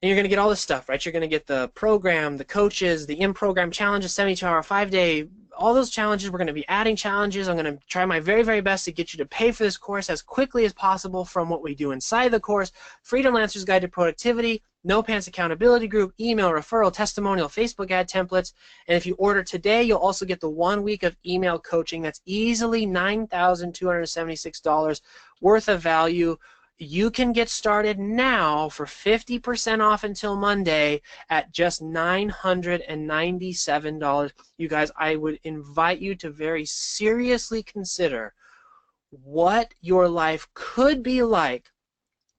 and you're going to get all this stuff, right? You're going to get the program, the coaches, the in-program challenges, 72-hour, 5-day, all those challenges. We're going to be adding challenges. I'm going to try my very, very best to get you to pay for this course as quickly as possible from what we do inside the course. Freedom Lancer's Guide to Productivity, No Pants Accountability Group, email, referral, testimonial, Facebook ad templates. And if you order today, you'll also get the 1 week of email coaching. That's easily $9,276 worth of value. You can get started now for 50% off until Monday at just $997. You guys, I would invite you to very seriously consider what your life could be like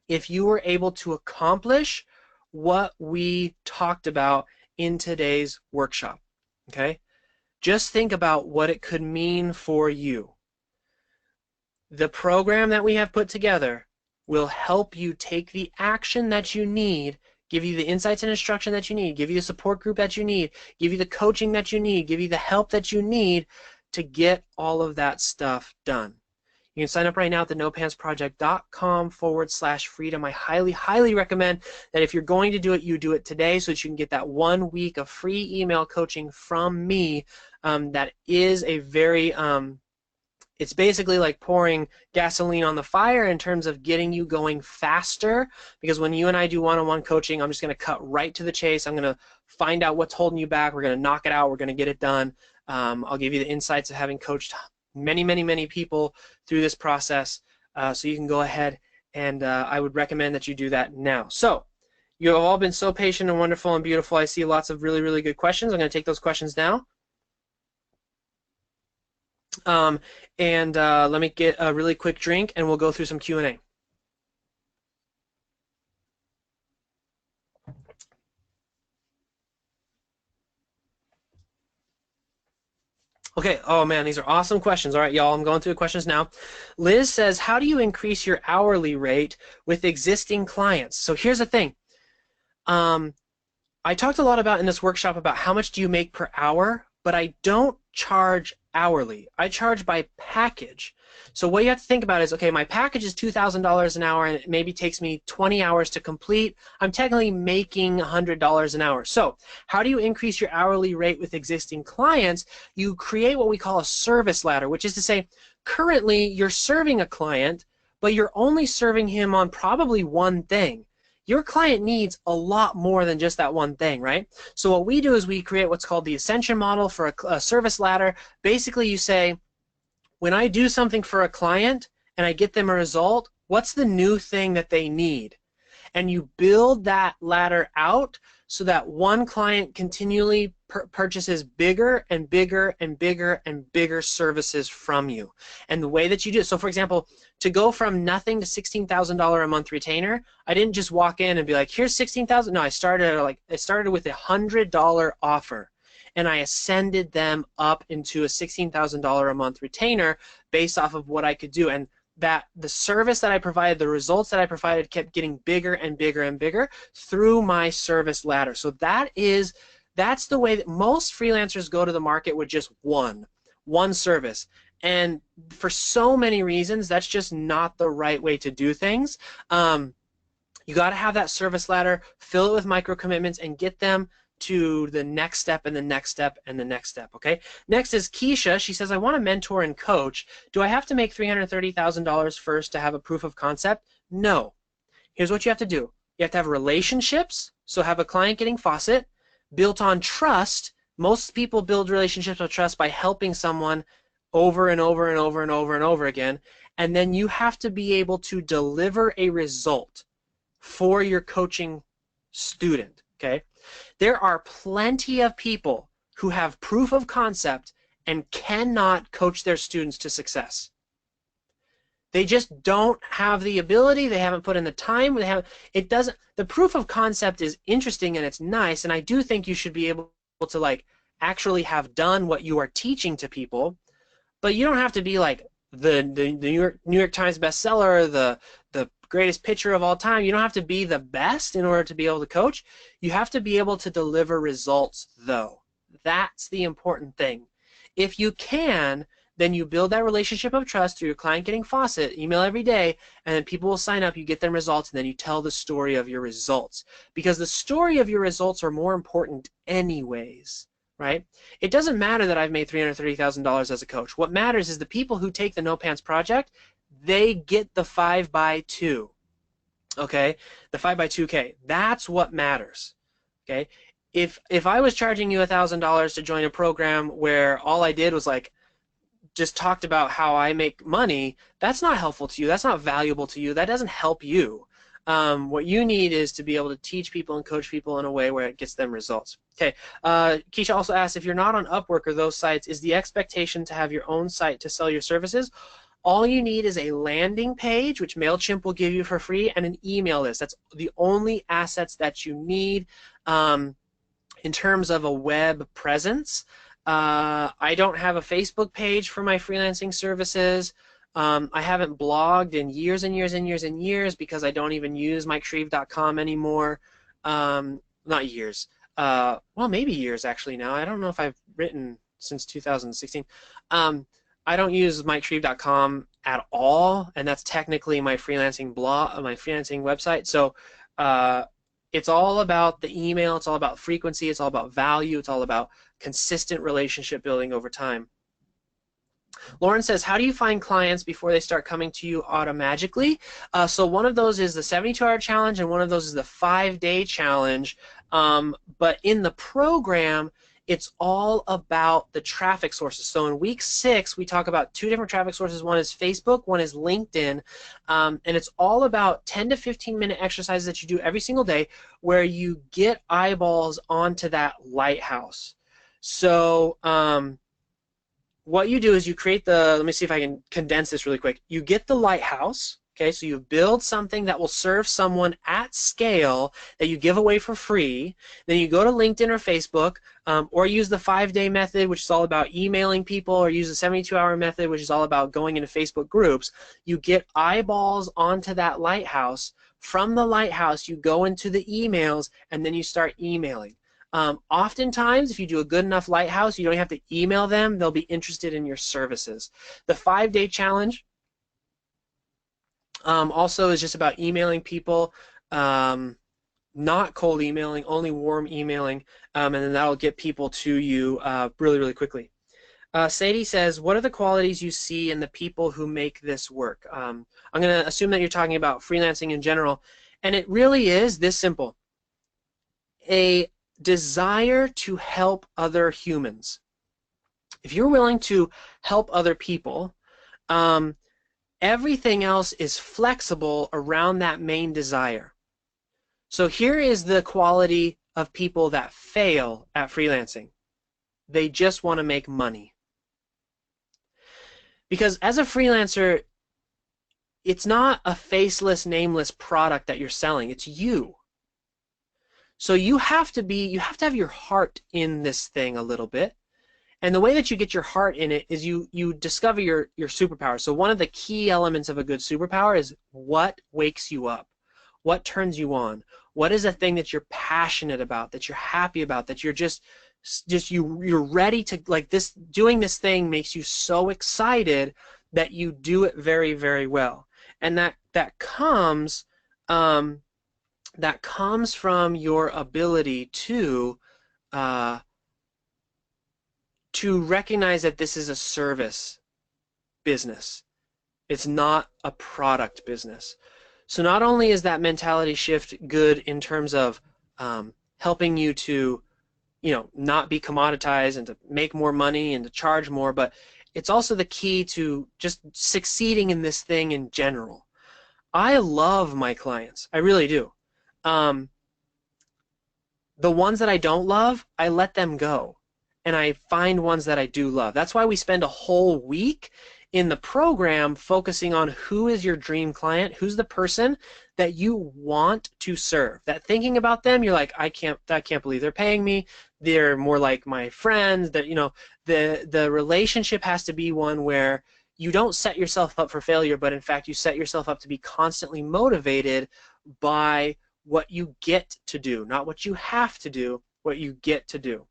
if you were able to accomplish what we talked about in today's workshop. Okay? Just think about what it could mean for you. The program that we have put together will help you take the action that you need, give you the insights and instruction that you need, give you the support group that you need, give you the coaching that you need, give you the help that you need to get all of that stuff done. You can sign up right now at the nopantsproject.com/freedom. I highly, highly recommend that if you're going to do it, you do it today so that you can get that 1 week of free email coaching from me. That is a very, it's basically like pouring gasoline on the fire in terms of getting you going faster, because when you and I do one-on-one coaching, I'm just going to cut right to the chase. I'm going to find out what's holding you back. We're going to knock it out. We're going to get it done. I'll give you the insights of having coached many, many, many people through this process, so you can go ahead and I would recommend that you do that now. So you have all been so patient and wonderful and beautiful. I see lots of really, really good questions. I'm going to take those questions now. Let me get a really quick drink and we'll go through some Q&A. Okay, oh man, these are awesome questions. All right, y'all, I'm going through the questions now. Liz says, how do you increase your hourly rate with existing clients? So here's the thing. I talked a lot about in this workshop about how much do you make per hour, but I don't charge hourly. I charge by package. So what you have to think about is, okay, my package is $2,000 an hour and it maybe takes me 20 hours to complete. I'm technically making $100 an hour. So how do you increase your hourly rate with existing clients? You create what we call a service ladder, which is to say, currently you're serving a client, but you're only serving him on probably one thing. your client needs a lot more than just that one thing, right? So what we do is we create what's called the ascension model for a service ladder. Basically, you say, when I do something for a client and I get them a result, what's the new thing that they need? And you build that ladder out so that one client continually purchases bigger and bigger and bigger and bigger services from you. And the way that you do it, so for example, to go from nothing to $16,000 a month retainer, I didn't just walk in and be like, here's 16,000. No, I started with $100 offer, and I ascended them up into a $16,000 a month retainer based off of what I could do. And that the service that I provided, the results that I provided kept getting bigger and bigger and bigger through my service ladder. So that's the way that most freelancers go to the market, with just one service. And for so many reasons, that's just not the right way to do things. You got to have that service ladder, fill it with micro commitments, and get them to the next step and the next step and the next step, okay? Next is Keisha. She says, I want to mentor and coach. Do I have to make $330,000 first to have a proof of concept? No. Here's what you have to do. You have to have relationships, so have a client getting faucet, built on trust. Most people build relationships with trust by helping someone over and over and over and over and over again, and then you have to be able to deliver a result for your coaching student, okay? There are plenty of people who have proof of concept and cannot coach their students to success. They just don't have the ability. They haven't put in the time. The proof of concept is interesting and it's nice, and I do think you should be able to like actually have done what you are teaching to people, but you don't have to be like the New York Times bestseller, the greatest pitcher of all time. You don't have to be the best in order to be able to coach. You have to be able to deliver results, though. That's the important thing. If you can, then you build that relationship of trust through your client getting faucet, email every day, and then people will sign up, you get them results, and then you tell the story of your results. Because the story of your results are more important anyways, right? It doesn't matter that I've made $330,000 as a coach. What matters is the people who take the No Pants Project, they get the 5x2, okay? The 5x2K. That's what matters, okay? If I was charging you $1,000 to join a program where all I did was like just talked about how I make money, that's not helpful to you. That's not valuable to you. That doesn't help you. What you need is to be able to teach people and coach people in a way where it gets them results. Okay. Keisha also asks, if you're not on Upwork or those sites, is the expectation to have your own site to sell your services? All you need is a landing page, which MailChimp will give you for free, and an email list. That's the only assets that you need in terms of a web presence. I don't have a Facebook page for my freelancing services. I haven't blogged in years and years and years and years because I don't even use MikeShreeve.com anymore. Not years. Well, maybe years actually now. I don't know if I've written since 2016. I don't use MikeShreeve.com at all, and that's technically my freelancing blog, my freelancing website. So it's all about the email. It's all about frequency. It's all about value. It's all about consistent relationship building over time. Lauren says, how do you find clients before they start coming to you automatically? So one of those is the 72-hour challenge, and one of those is the 5-day challenge. But in the program, it's all about the traffic sources. So in week 6, we talk about 2 different traffic sources. One is Facebook, one is LinkedIn, and it's all about 10 to 15-minute exercises that you do every single day where you get eyeballs onto that lighthouse. So what you do is you create let me see if I can condense this really quick. You get the lighthouse, okay, so you build something that will serve someone at scale that you give away for free. Then you go to LinkedIn or Facebook, or use the 5-day method, which is all about emailing people, or use the 72-hour method, which is all about going into Facebook groups. You get eyeballs onto that lighthouse. From the lighthouse, you go into the emails, and then you start emailing. Oftentimes, if you do a good enough lighthouse, you don't have to email them. They'll be interested in your services. The 5-day challenge also is just about emailing people, not cold emailing, only warm emailing, and then that'll get people to you really, really quickly. Sadie says, what are the qualities you see in the people who make this work? I'm going to assume that you're talking about freelancing in general. And it really is this simple: a desire to help other humans. If you're willing to help other people, um, everything else is flexible around that main desire. So here is the quality of people that fail at freelancing. They just want to make money. Because as a freelancer, it's not a faceless, nameless product that you're selling. It's you. So you have to have your heart in this thing a little bit. And the way that you get your heart in it is you discover your superpower. So one of the key elements of a good superpower is what wakes you up, what turns you on, what is a thing that you're passionate about, that you're happy about, that you're you're ready to, like, this, doing this thing makes you so excited that you do it very, very well. And um, that comes from your ability uh, to recognize that this is a service business. It's not a product business. So not only is that mentality shift good in terms of helping you to, not be commoditized and to make more money and to charge more, but it's also the key to just succeeding in this thing in general. I love my clients. I really do. Um, the ones that I don't love, I let them go. And I find ones that I do love. That's why we spend a whole week in the program focusing on who is your dream client, who's the person that you want to serve. That thinking about them, you're like, I can't believe they're paying me. They're more like my friends. That, the relationship has to be one where you don't set yourself up for failure, but in fact you set yourself up to be constantly motivated by what you get to do, not what you have to do, what you get to do.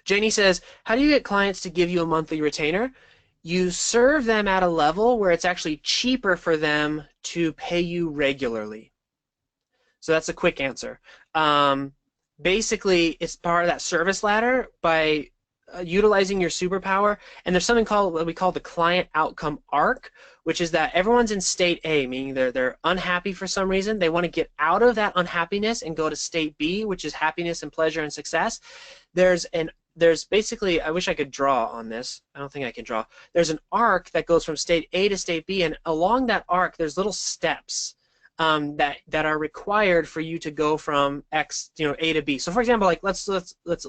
Janie says, how do you get clients to give you a monthly retainer? You serve them at a level where it's actually cheaper for them to pay you regularly. So that's a quick answer. Basically, it's part of that service ladder by utilizing your superpower. And there's something called what we call the client outcome arc, which is that everyone's in state A, meaning they're unhappy for some reason. They want to get out of that unhappiness and go to state B, which is happiness and pleasure and success. There's basically, I wish I could draw on this. I don't think I can draw. There's an arc that goes from state A to state B, and along that arc, there's little steps that are required for you to go from X, A to B. So for example, like let's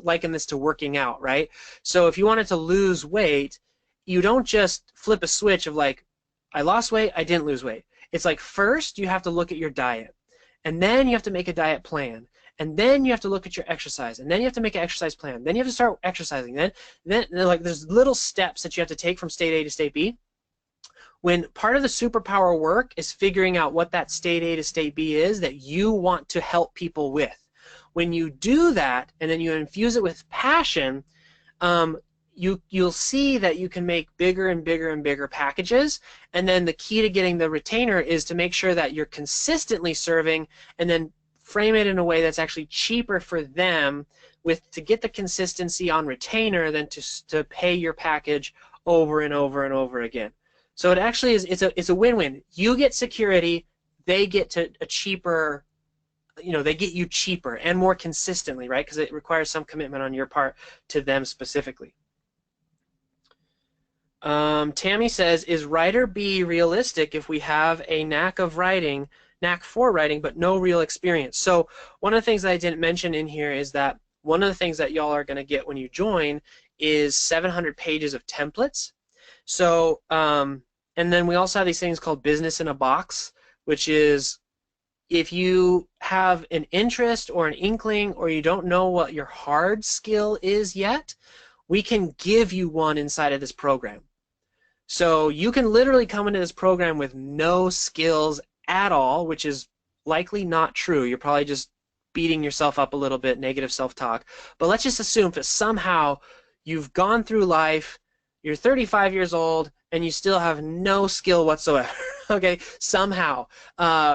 liken this to working out, right? So if you wanted to lose weight, you don't just flip a switch of like, I lost weight, I didn't lose weight. It's like first you have to look at your diet, and then you have to make a diet plan, and then you have to look at your exercise, and then you have to make an exercise plan, then you have to start exercising, then like there's little steps that you have to take from state A to state B. When part of the superpower work is figuring out what that state A to state B is that you want to help people with. When you do that and then you infuse it with passion, you'll see that you can make bigger and bigger and bigger packages. And then the key to getting the retainer is to make sure that you're consistently serving and then frame it in a way that's actually cheaper for them to get the consistency on retainer than to pay your package over and over and over again. So it actually is, it's a win-win. You get security, they get to a cheaper, they get you cheaper and more consistently, right? Because it requires some commitment on your part to them specifically. Tammy says, is writer B realistic if we have a knack for writing, but no real experience? So one of the things that I didn't mention in here is that one of the things that y'all are going to get when you join is 700 pages of templates. So, and then we also have these things called business in a box, which is if you have an interest or an inkling or you don't know what your hard skill is yet, we can give you one inside of this program. So you can literally come into this program with no skills at all, which is likely not true. You're probably just beating yourself up a little bit, negative self-talk. But let's just assume that somehow you've gone through life, you're 35 years old, and you still have no skill whatsoever. Okay, somehow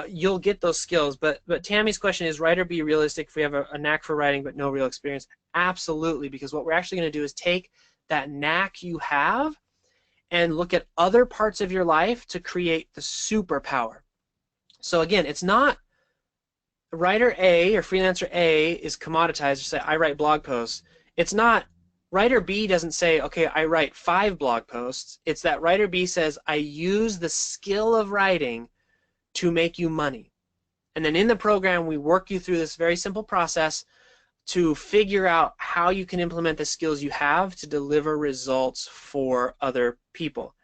you'll get those skills. But Tammy's question is, writer be realistic if we have a knack for writing but no real experience? Absolutely, because what we're actually going to do is take that knack you have and look at other parts of your life to create the superpower. So again, it's not writer A or freelancer A is commoditized. Say, I write blog posts. It's not writer B doesn't say, okay, I write 5 blog posts. It's that writer B says, I use the skill of writing to make you money. And then in the program, we work you through this very simple process to figure out how you can implement the skills you have to deliver results for other people.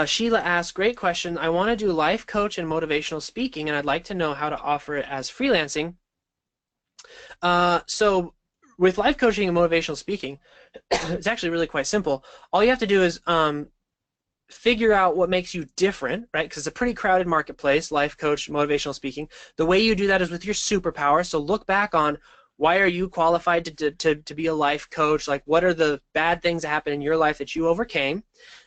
Sheila asks, great question. I want to do life coach and motivational speaking, and I'd like to know how to offer it as freelancing. So with life coaching and motivational speaking, it's actually really quite simple. All you have to do is figure out what makes you different, right? Because it's a pretty crowded marketplace, life coach, motivational speaking. The way you do that is with your superpower. So look back on why are you qualified to be a life coach? Like, what are the bad things that happen in your life that you overcame?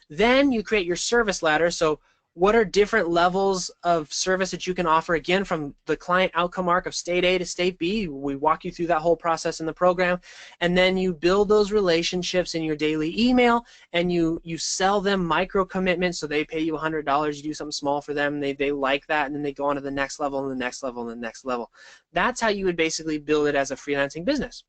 Then you create your service ladder. So what are different levels of service that you can offer, again, from the client outcome arc of state A to state B. We walk you through that whole process in the program, and then you build those relationships in your daily email, and you sell them micro commitments. So they pay you $100, you do something small for them, they like that, and then they go on to the next level and the next level and the next level. That's how you would basically build it as a freelancing business.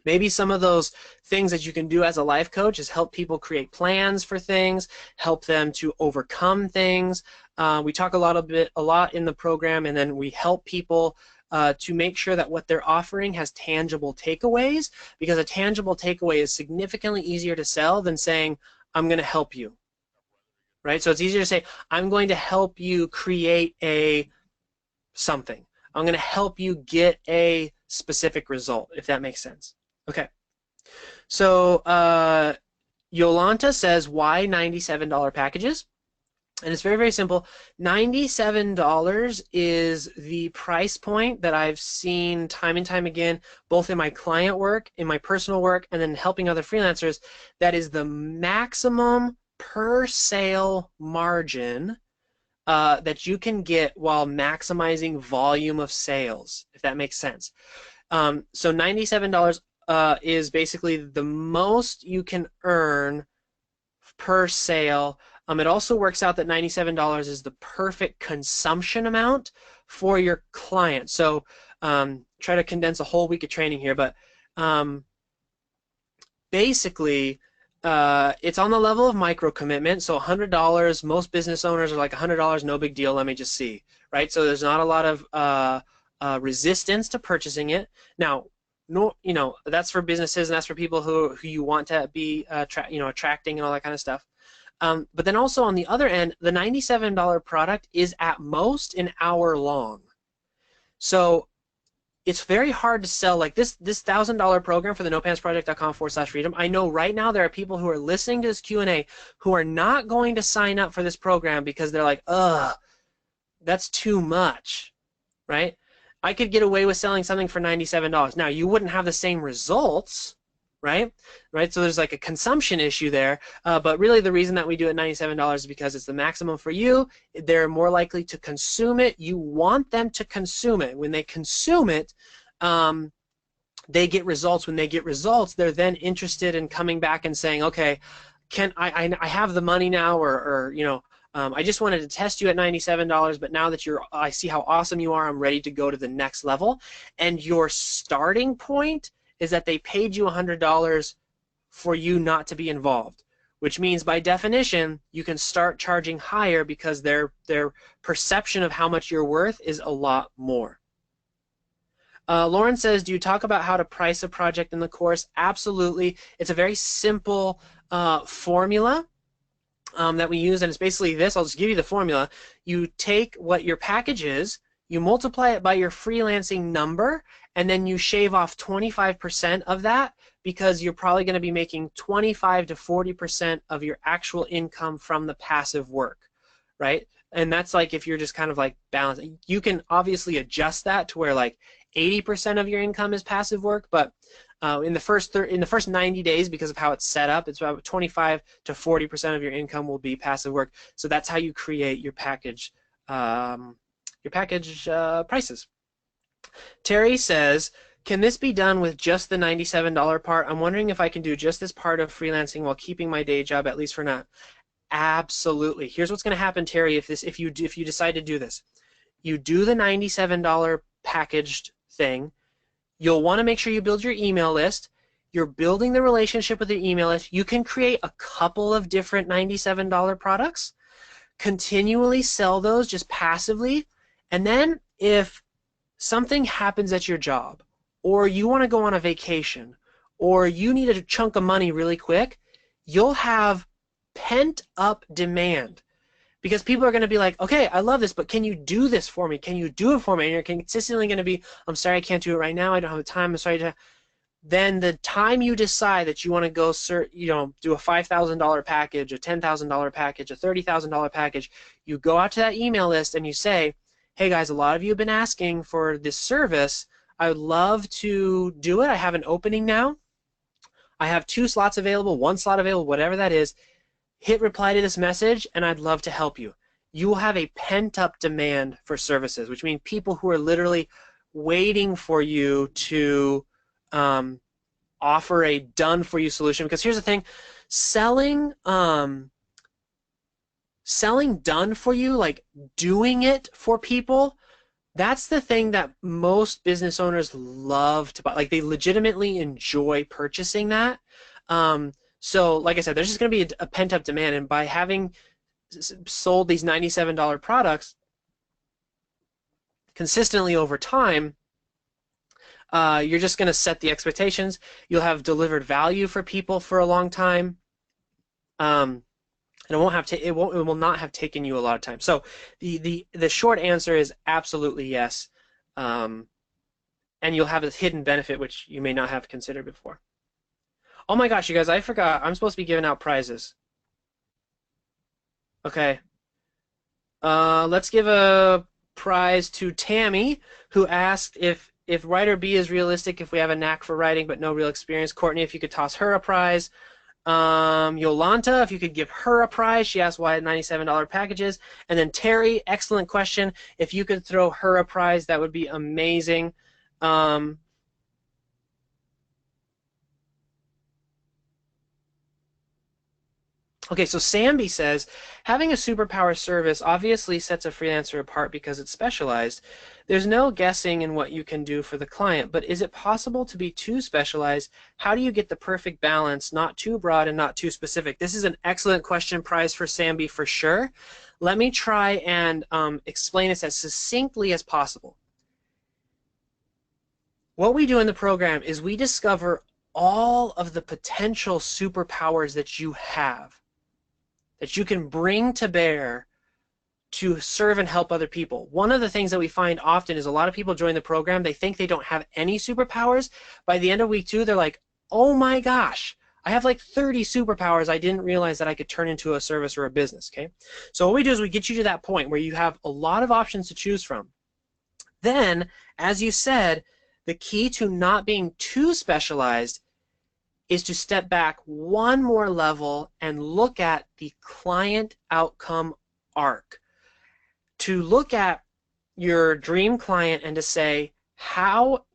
Maybe some of those things that you can do as a life coach is help people create plans for things, help them to overcome things. We talk a lot in the program, and then we help people to make sure that what they're offering has tangible takeaways, because a tangible takeaway is significantly easier to sell than saying, I'm going to help you, right? So it's easier to say, I'm going to help you create a something. I'm going to help you get a specific result, if that makes sense. Okay. So Yolanta says, why $97 packages? And it's very, very simple. $97 is the price point that I've seen time and time again, both in my client work, in my personal work, and then helping other freelancers. That is the maximum per sale margin that you can get while maximizing volume of sales, if that makes sense. So $97 is basically the most you can earn per sale. It also works out that $97 is the perfect consumption amount for your client. So try to condense a whole week of training here, but basically it's on the level of micro commitment. So $100, most business owners are like $100, no big deal, let me just see, right? So there's not a lot of resistance to purchasing it. Now, no, that's for businesses, and that's for people who you want to be attracting and all that kind of stuff. But then also on the other end, the $97 product is at most an hour long. So it's very hard to sell like this $1,000 program for the nopantsproject.com/freedom. I know right now there are people who are listening to this Q&A who are not going to sign up for this program because they're like, ugh, that's too much, right? I could get away with selling something for $97. Now, you wouldn't have the same results, right? So there's like a consumption issue there, but really the reason that we do it $97 is because it's the maximum for you. They're more likely to consume it. You want them to consume it. When they consume it, they get results. When they get results, they're then interested in coming back and saying, okay, can I have the money now, or I just wanted to test you at $97, but now that I see how awesome you are, I'm ready to go to the next level. And your starting point is that they paid you $100 for you not to be involved, which means by definition you can start charging higher because their perception of how much you're worth is a lot more. Lauren says, do you talk about how to price a project in the course? Absolutely. It's a very simple formula that we use, and it's basically this. I'll just give you the formula. You take what your package is, you multiply it by your freelancing number, and then you shave off 25% of that, because you're probably going to be making 25 to 40% of your actual income from the passive work, right? And that's like if you're just kind of like balancing. You can obviously adjust that to where like 80% of your income is passive work, but in the first 90 days, because of how it's set up, it's about 25 to 40% of your income will be passive work. So that's how you create your package prices. Terry says, can this be done with just the $97 part? I'm wondering if I can do just this part of freelancing while keeping my day job, at least for now. Absolutely. Here's what's going to happen, Terry, if you decide to do this. You do the $97 packaged thing. You'll want to make sure you build your email list. You're building the relationship with your email list. You can create a couple of different $97 products, continually sell those just passively, and then if something happens at your job, or you want to go on a vacation, or you need a chunk of money really quick, you'll have pent up demand because people are going to be like, okay, I love this, but can you do this for me? Can you do it for me? And you're consistently going to be, I'm sorry, I can't do it right now. I don't have the time. I'm sorry to. Then the time you decide that you want to go, do a $5,000 package, a $10,000 package, a $30,000 package, you go out to that email list and you say, hey guys, a lot of you have been asking for this service. I would love to do it. I have an opening now. I have 2 slots available, 1 slot available, whatever that is. Hit reply to this message and I'd love to help you. You will have a pent-up demand for services, which means people who are literally waiting for you to offer a done-for-you solution. Because here's the thing, selling done for you, like doing it for people, that's the thing that most business owners love to buy. Like they legitimately enjoy purchasing that. So like I said, there's just going to be a pent-up demand, and by having sold these $97 products consistently over time, you're just going to set the expectations. You'll have delivered value for people for a long time, and it will not have taken you a lot of time. So the short answer is absolutely yes, and you'll have a hidden benefit which you may not have considered before. Oh my gosh, you guys, I forgot. I'm supposed to be giving out prizes. Okay. Let's give a prize to Tammy, who asked if writer B is realistic if we have a knack for writing but no real experience. Courtney, if you could toss her a prize. Yolanta, if you could give her a prize. She asked why $97 packages. And then Terry, excellent question. If you could throw her a prize, that would be amazing. Okay, so Samby says, having a superpower service obviously sets a freelancer apart because it's specialized. There's no guessing in what you can do for the client, but is it possible to be too specialized? How do you get the perfect balance, not too broad and not too specific? This is an excellent question, prize for Samby for sure. Let me try and explain this as succinctly as possible. What we do in the program is we discover all of the potential superpowers that you have, that you can bring to bear to serve and help other people. One of the things that we find often is a lot of people join the program, they think they don't have any superpowers. By the end of week 2, they're like, oh my gosh, I have like 30 superpowers I didn't realize that I could turn into a service or a business, okay? So what we do is we get you to that point where you have a lot of options to choose from. Then, as you said, the key to not being too specialized is to step back one more level and look at the client outcome arc. To look at your dream client and to say,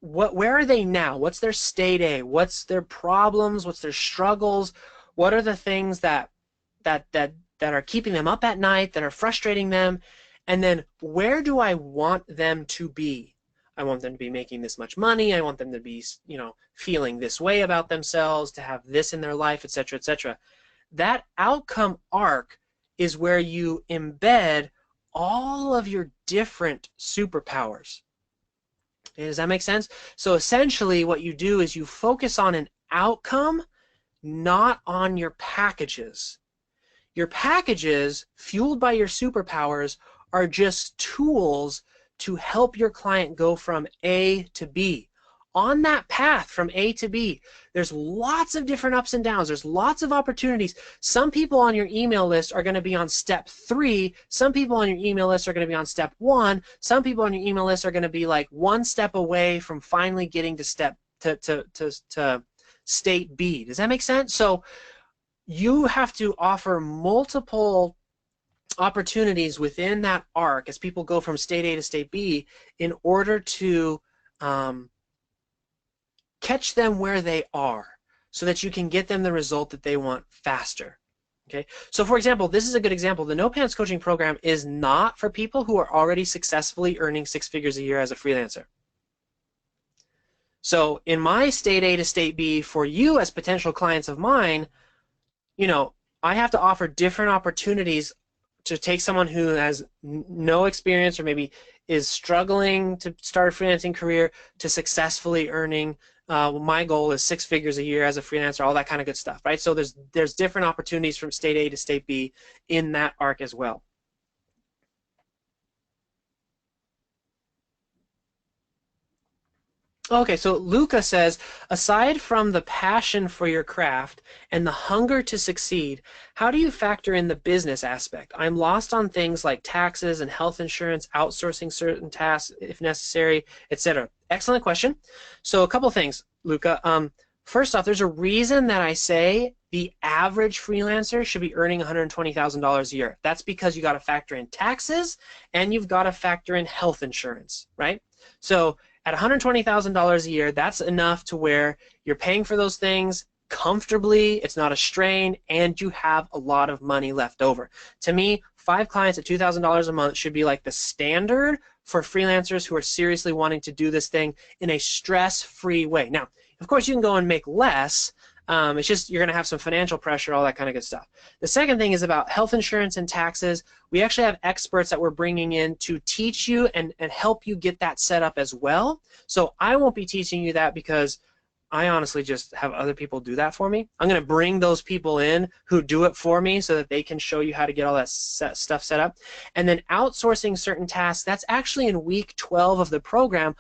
where are they now? What's their state A? What's their problems? What's their struggles? What are the things that are keeping them up at night, that are frustrating them? And then where do I want them to be? I want them to be making this much money. I want them to be, feeling this way about themselves, to have this in their life, etc., etc. That outcome arc is where you embed all of your different superpowers. Does that make sense? So essentially what you do is you focus on an outcome, not on your packages. Your packages, fueled by your superpowers, are just tools to help your client go from A to B. On that path from A to B, there's lots of different ups and downs. There's lots of opportunities. Some people on your email list are going to be on step 3. Some people on your email list are going to be on step 1. Some people on your email list are going to be like one step away from finally getting to state B. Does that make sense? So you have to offer multiple opportunities within that arc as people go from state A to state B in order to catch them where they are so that you can get them the result that they want faster. Okay, so for example, this is a good example. The No Pants coaching program is not for people who are already successfully earning 6 figures a year as a freelancer. So in my state A to state B for you as potential clients of mine, you know, I have to offer different opportunities to take someone who has no experience or maybe is struggling to start a freelancing career to successfully earning. My goal is 6 figures a year as a freelancer, all that kind of good stuff, right? So there's different opportunities from state A to state B in that arc as well. Okay, so Luca says, aside from the passion for your craft and the hunger to succeed, how do you factor in the business aspect? I'm lost on things like taxes and health insurance, outsourcing certain tasks if necessary, etc. Excellent question. So a couple things, Luca. First off, there's a reason that I say the average freelancer should be earning $120,000 a year. That's because you got to factor in taxes and you've got to factor in health insurance, right? So at $120,000 a year, that's enough to where you're paying for those things comfortably, it's not a strain, and you have a lot of money left over. To me, 5 clients at $2,000 a month should be like the standard for freelancers who are seriously wanting to do this thing in a stress-free way. Now, of course, you can go and make less. It's just you're going to have some financial pressure, all that kind of good stuff. The second thing is about health insurance and taxes. We actually have experts that we're bringing in to teach you and help you get that set up as well. So I won't be teaching you that because I honestly just have other people do that for me. I'm going to bring those people in who do it for me so that they can show you how to get all that stuff set up. And then outsourcing certain tasks, that's actually in week 12 of the program.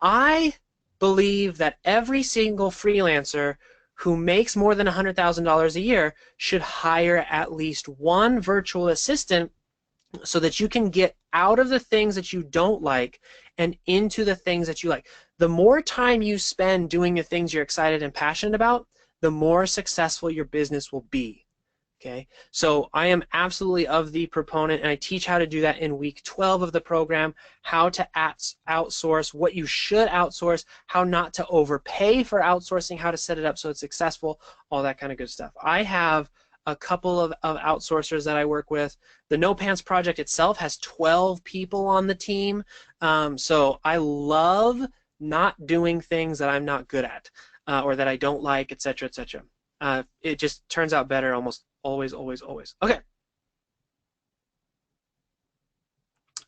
I believe that every single freelancer who makes more than $100,000 a year should hire at least one virtual assistant so that you can get out of the things that you don't like and into the things that you like. The more time you spend doing the things you're excited and passionate about, the more successful your business will be. Okay, so I am absolutely of the proponent, and I teach how to do that in week 12 of the program, how to outsource, what you should outsource, how not to overpay for outsourcing, how to set it up so it's successful, all that kind of good stuff. I have a couple of outsourcers that I work with. The No Pants project itself has 12 people on the team, so I love not doing things that I'm not good at or that I don't like, etc., etc. It just turns out better almost always, always, always. Okay.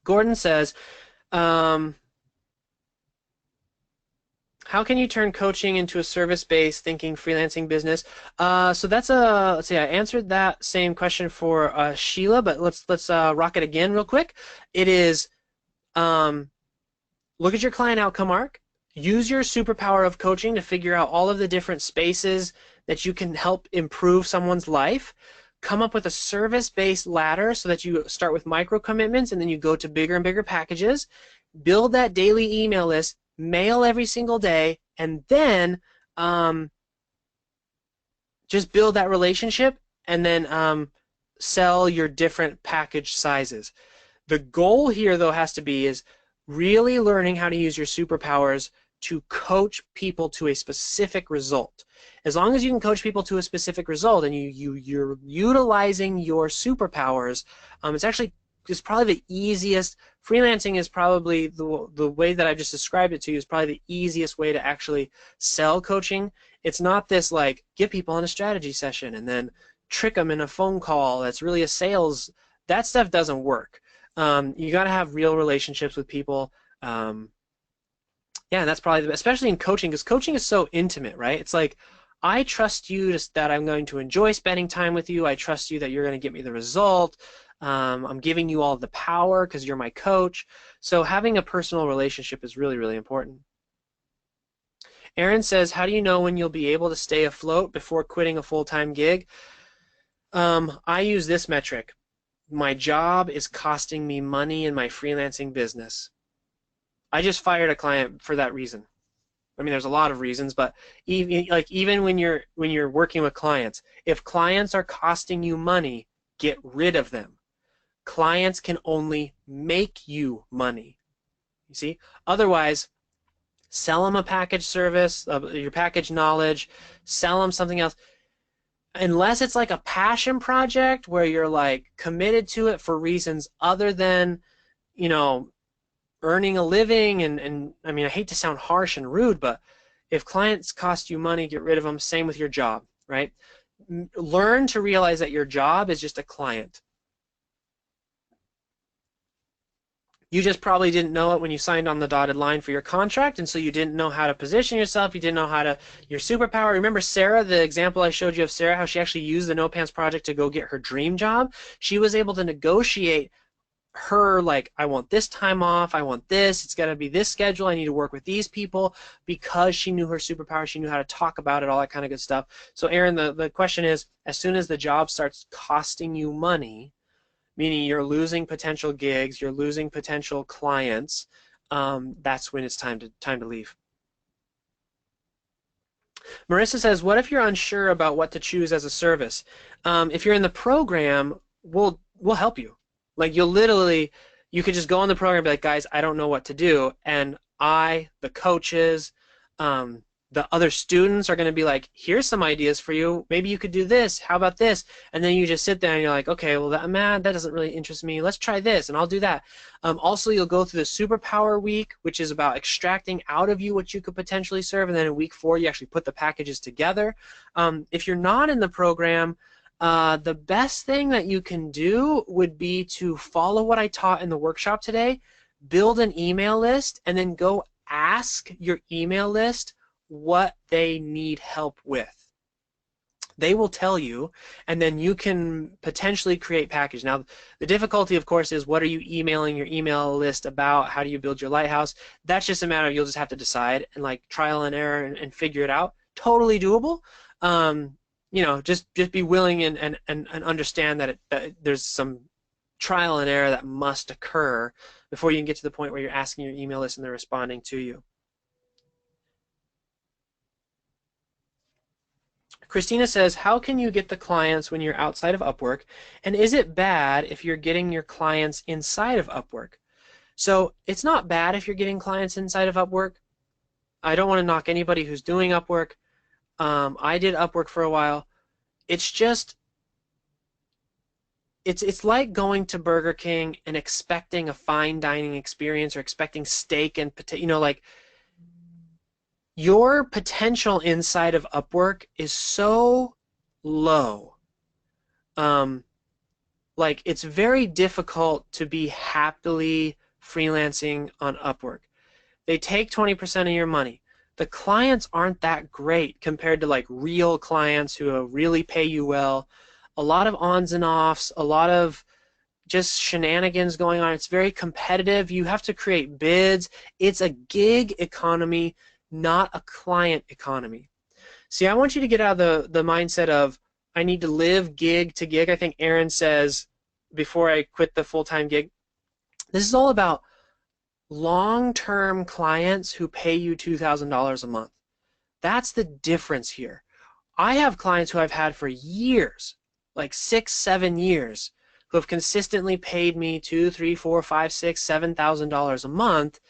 Gordon says, how can you turn coaching into a service-based thinking freelancing business? So that's let's see, I answered that same question for Sheila, but let's rock it again real quick. It is look at your client outcome arc, use your superpower of coaching to figure out all of the different spaces that you can help improve someone's life. Come up with a service-based ladder so that you start with micro commitments and then you go to bigger and bigger packages. Build that daily email list, mail every single day, and then just build that relationship and then sell your different package sizes. The goal here, though, has to be is really learning how to use your superpowers to coach people to a specific result. As long as you can coach people to a specific result and you're utilizing your superpowers, it's probably the easiest. Freelancing is probably the way that I've just described it to you is probably the easiest way to actually sell coaching. It's not this like get people in a strategy session and then trick them in a phone call. That's really a sales. That stuff doesn't work. You got to have real relationships with people. Yeah, and that's probably especially in coaching, because coaching is so intimate, right? It's like, I trust you that I'm going to enjoy spending time with you. I trust you that you're going to get me the result. I'm giving you all of the power because you're my coach. So having a personal relationship is really, really important. Aaron says, how do you know when you'll be able to stay afloat before quitting a full-time gig? I use this metric. My job is costing me money in my freelancing business. I just fired a client for that reason. I mean, there's a lot of reasons, but even when you're working with clients, if clients are costing you money, get rid of them. Clients can only make you money. You see? Otherwise, sell them a package service, your package knowledge, sell them something else. unless it's like a passion project where you're like committed to it for reasons other than, you know, earning a living and I mean, I hate to sound harsh and rude, but if clients cost you money, get rid of them. Same with your job, right? Learn to realize that your job is just a client. You just probably didn't know it when you signed on the dotted line for your contract, and so you didn't know how to position yourself. You didn't know how to, your superpower. Remember Sarah, the example I showed you of Sarah, how she actually used the No Pants Project to go get her dream job? She was able to negotiate her, like, I want this time off, I want this, it's got to be this schedule, I need to work with these people, because she knew her superpower, she knew how to talk about it, all that kind of good stuff. So Aaron, the question is, as soon as the job starts costing you money, meaning you're losing potential gigs, you're losing potential clients, that's when it's time to leave. Marissa says, what if you're unsure about what to choose as a service? If you're in the program, we'll help you. Like you'll literally, you could just go on the program and be like, guys, I don't know what to do. And the coaches, the other students are going to be like, here's some ideas for you. Maybe you could do this. How about this? And then you just sit there and you're like, okay, well, that doesn't really interest me. Let's try this and I'll do that. Also, you'll go through the superpower week, which is about extracting out of you what you could potentially serve. And then in week 4, you actually put the packages together. If you're not in the program, the best thing that you can do would be to follow what I taught in the workshop today, build an email list, and then go ask your email list what they need help with. They will tell you, and then you can potentially create package. Now, the difficulty, of course, is what are you emailing your email list about? How do you build your lighthouse? That's just a matter of you'll just have to decide and like trial and error and figure it out. Totally doable. You know, just be willing and understand that there's some trial and error that must occur before you can get to the point where you're asking your email list and they're responding to you. Christina says, how can you get the clients when you're outside of Upwork? And is it bad if you're getting your clients inside of Upwork? So it's not bad if you're getting clients inside of Upwork. I don't want to knock anybody who's doing Upwork. I did Upwork for a while. It's just, it's like going to Burger King and expecting a fine dining experience or expecting steak and potato, you know, like your potential inside of Upwork is so low. Um, like it's very difficult to be happily freelancing on Upwork. They take 20% of your money. The clients aren't that great compared to like real clients who really pay you well. A lot of ons and offs, a lot of just shenanigans going on. It's very competitive. You have to create bids. It's a gig economy, not a client economy. See, I want you to get out of the mindset of I need to live gig to gig. I think Aaron says before I quit the full-time gig. This is all about long-term clients who pay you $2,000 a month. That's the difference here. I have clients who I've had for years, like 6, 7 years, who have consistently paid me $2, $3, $4, $5, $6, $7,000 a month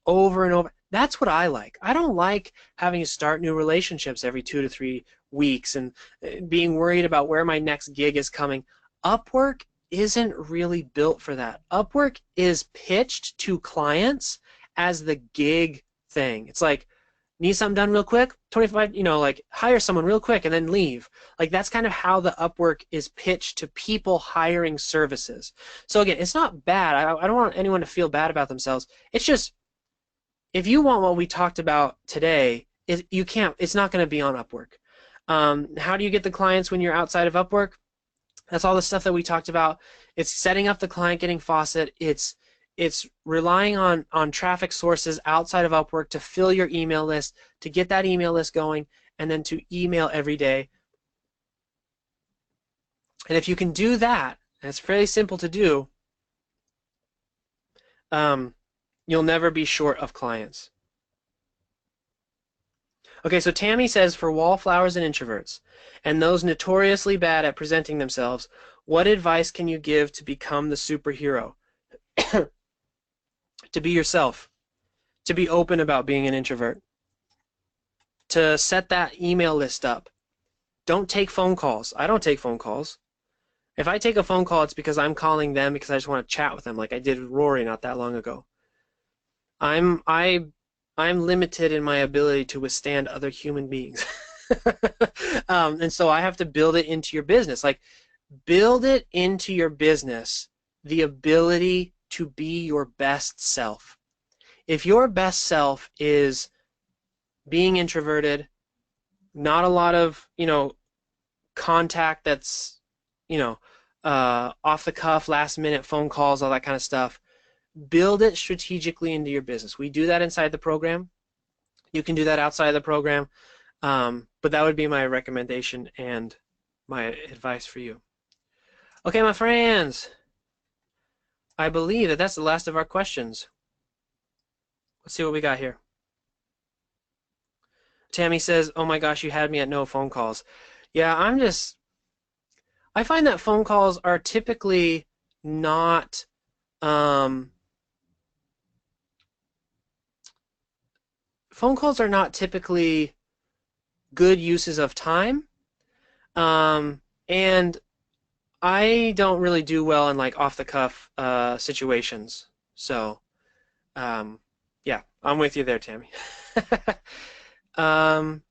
over and over. That's what I like. I don't like having to start new relationships every 2 to 3 weeks and being worried about where my next gig is coming. Upwork isn't really built for that. Upwork is pitched to clients as the gig thing. It's like, need something done real quick? 25, you know, like hire someone real quick and then leave. Like that's kind of how the Upwork is pitched to people hiring services. So again, it's not bad. I don't want anyone to feel bad about themselves. It's just, if you want what we talked about today, you can't, it's not going to be on Upwork. How do you get the clients when you're outside of Upwork? That's all the stuff that we talked about. It's setting up the client getting faucet. It's relying on traffic sources outside of Upwork to fill your email list, to get that email list going, and then to email every day. And if you can do that, and it's fairly simple to do, you'll never be short of clients. Okay, so Tammy says for wallflowers and introverts, and those notoriously bad at presenting themselves, what advice can you give to become the superhero? To be yourself, to be open about being an introvert, to set that email list up. Don't take phone calls. I don't take phone calls. If I take a phone call, it's because I'm calling them because I just want to chat with them, like I did with Rory not that long ago. I'm I I'm limited in my ability to withstand other human beings. And so I have to build it into your business. Like build it into your business, the ability to be your best self. If your best self is being introverted, not a lot of, contact that's, you know, off the cuff, last minute phone calls, all that kind of stuff, build it strategically into your business. We do that inside the program. You can do that outside of the program. But that would be my recommendation and my advice for you. Okay, my friends, I believe that that's the last of our questions. Let's see what we got here. Tammy says, "Oh my gosh, you had me at no phone calls." Yeah, I find that phone calls are typically not, um, phone calls are not typically good uses of time. And I don't really do well in like off the cuff situations. So, um, yeah, I'm with you there, Tammy. Um,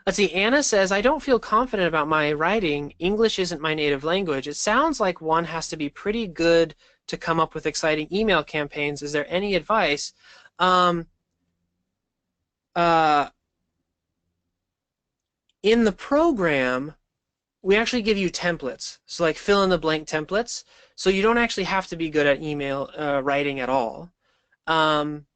let's see. Anna says, I don't feel confident about my writing. English isn't my native language. It sounds like one has to be pretty good to come up with exciting email campaigns. Is there any advice? Um, uh, in the program, we actually give you templates. So like fill in the blank templates. So you don't actually have to be good at email writing at all. Um,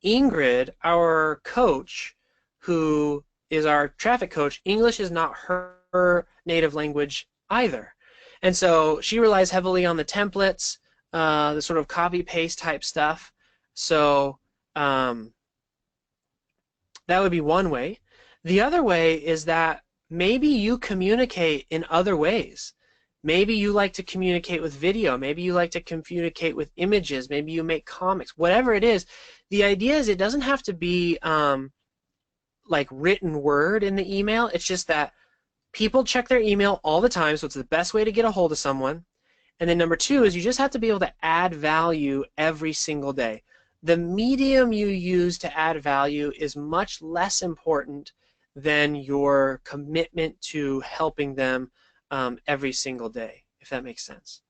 Ingrid, our coach, who is our traffic coach, English is not her native language either. And so she relies heavily on the templates, the sort of copy paste type stuff. So um, that would be one way. The other way is that maybe you communicate in other ways. Maybe you like to communicate with video. Maybe you like to communicate with images. Maybe you make comics. Whatever it is, the idea is it doesn't have to be like written word in the email. It's just that people check their email all the time, so it's the best way to get a hold of someone. And then number two is you just have to be able to add value every single day. The medium you use to add value is much less important than your commitment to helping them every single day, if that makes sense.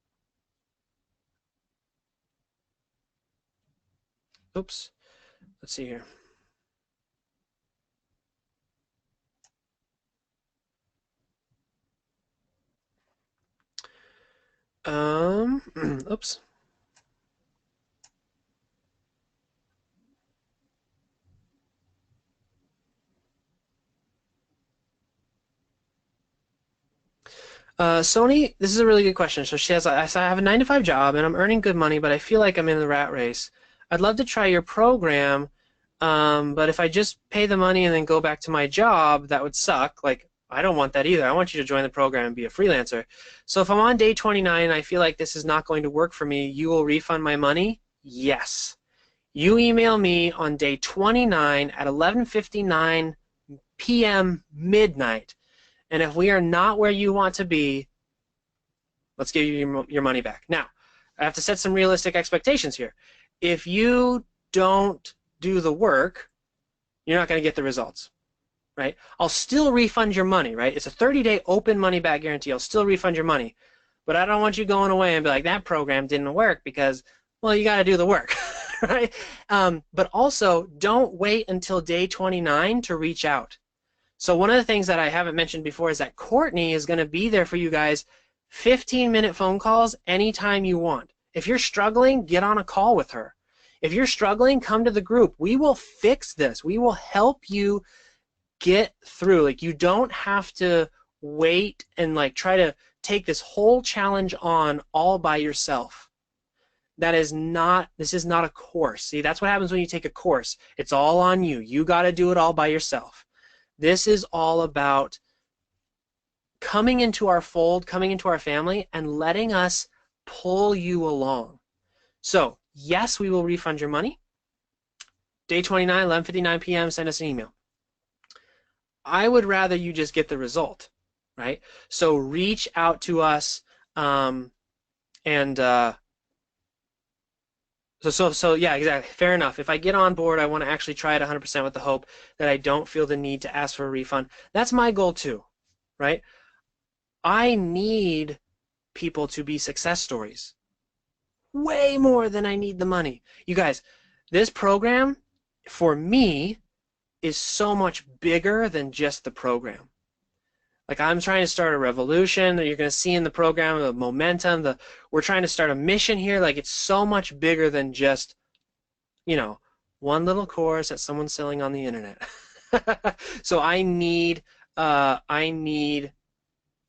Oops. Let's see here. Oops. Sony, this is a really good question. So she has, I have a 9 to 5 job and I'm earning good money, but I feel like I'm in the rat race. I'd love to try your program, but if I just pay the money and then go back to my job, that would suck. Like, I don't want that either. I want you to join the program and be a freelancer. So if I'm on day 29 and I feel like this is not going to work for me, you will refund my money? Yes. You email me on day 29 at 11:59 p.m. midnight. And if we are not where you want to be, let's give you your money back. Now, I have to set some realistic expectations here. If you don't do the work, you're not going to get the results, right? I'll still refund your money, right? It's a 30-day open money back guarantee. I'll still refund your money. But I don't want you going away and be like, that program didn't work because, well, you got to do the work, right? But also, don't wait until day 29 to reach out. So one of the things that I haven't mentioned before is that Courtney is going to be there for you guys, 15-minute phone calls anytime you want. If you're struggling, get on a call with her. If you're struggling, come to the group. We will fix this. We will help you get through. Like, you don't have to wait and like try to take this whole challenge on all by yourself. This is not a course. See, that's what happens when you take a course. It's all on you. You got to do it all by yourself. This is all about coming into our fold, coming into our family, and letting us pull you along. So, yes, we will refund your money. Day 29, 11:59 p.m., send us an email. I would rather you just get the result, right? So reach out to us, um, and so yeah, exactly. Fair enough. If I get on board, I want to actually try it 100% with the hope that I don't feel the need to ask for a refund. That's my goal too, right? I need people to be success stories way more than I need the money. You guys, this program for me is so much bigger than just the program. Like I'm trying to start a revolution that you're going to see in the program, the momentum, we're trying to start a mission here. Like it's so much bigger than just, you know, one little course that someone's selling on the internet. So uh I need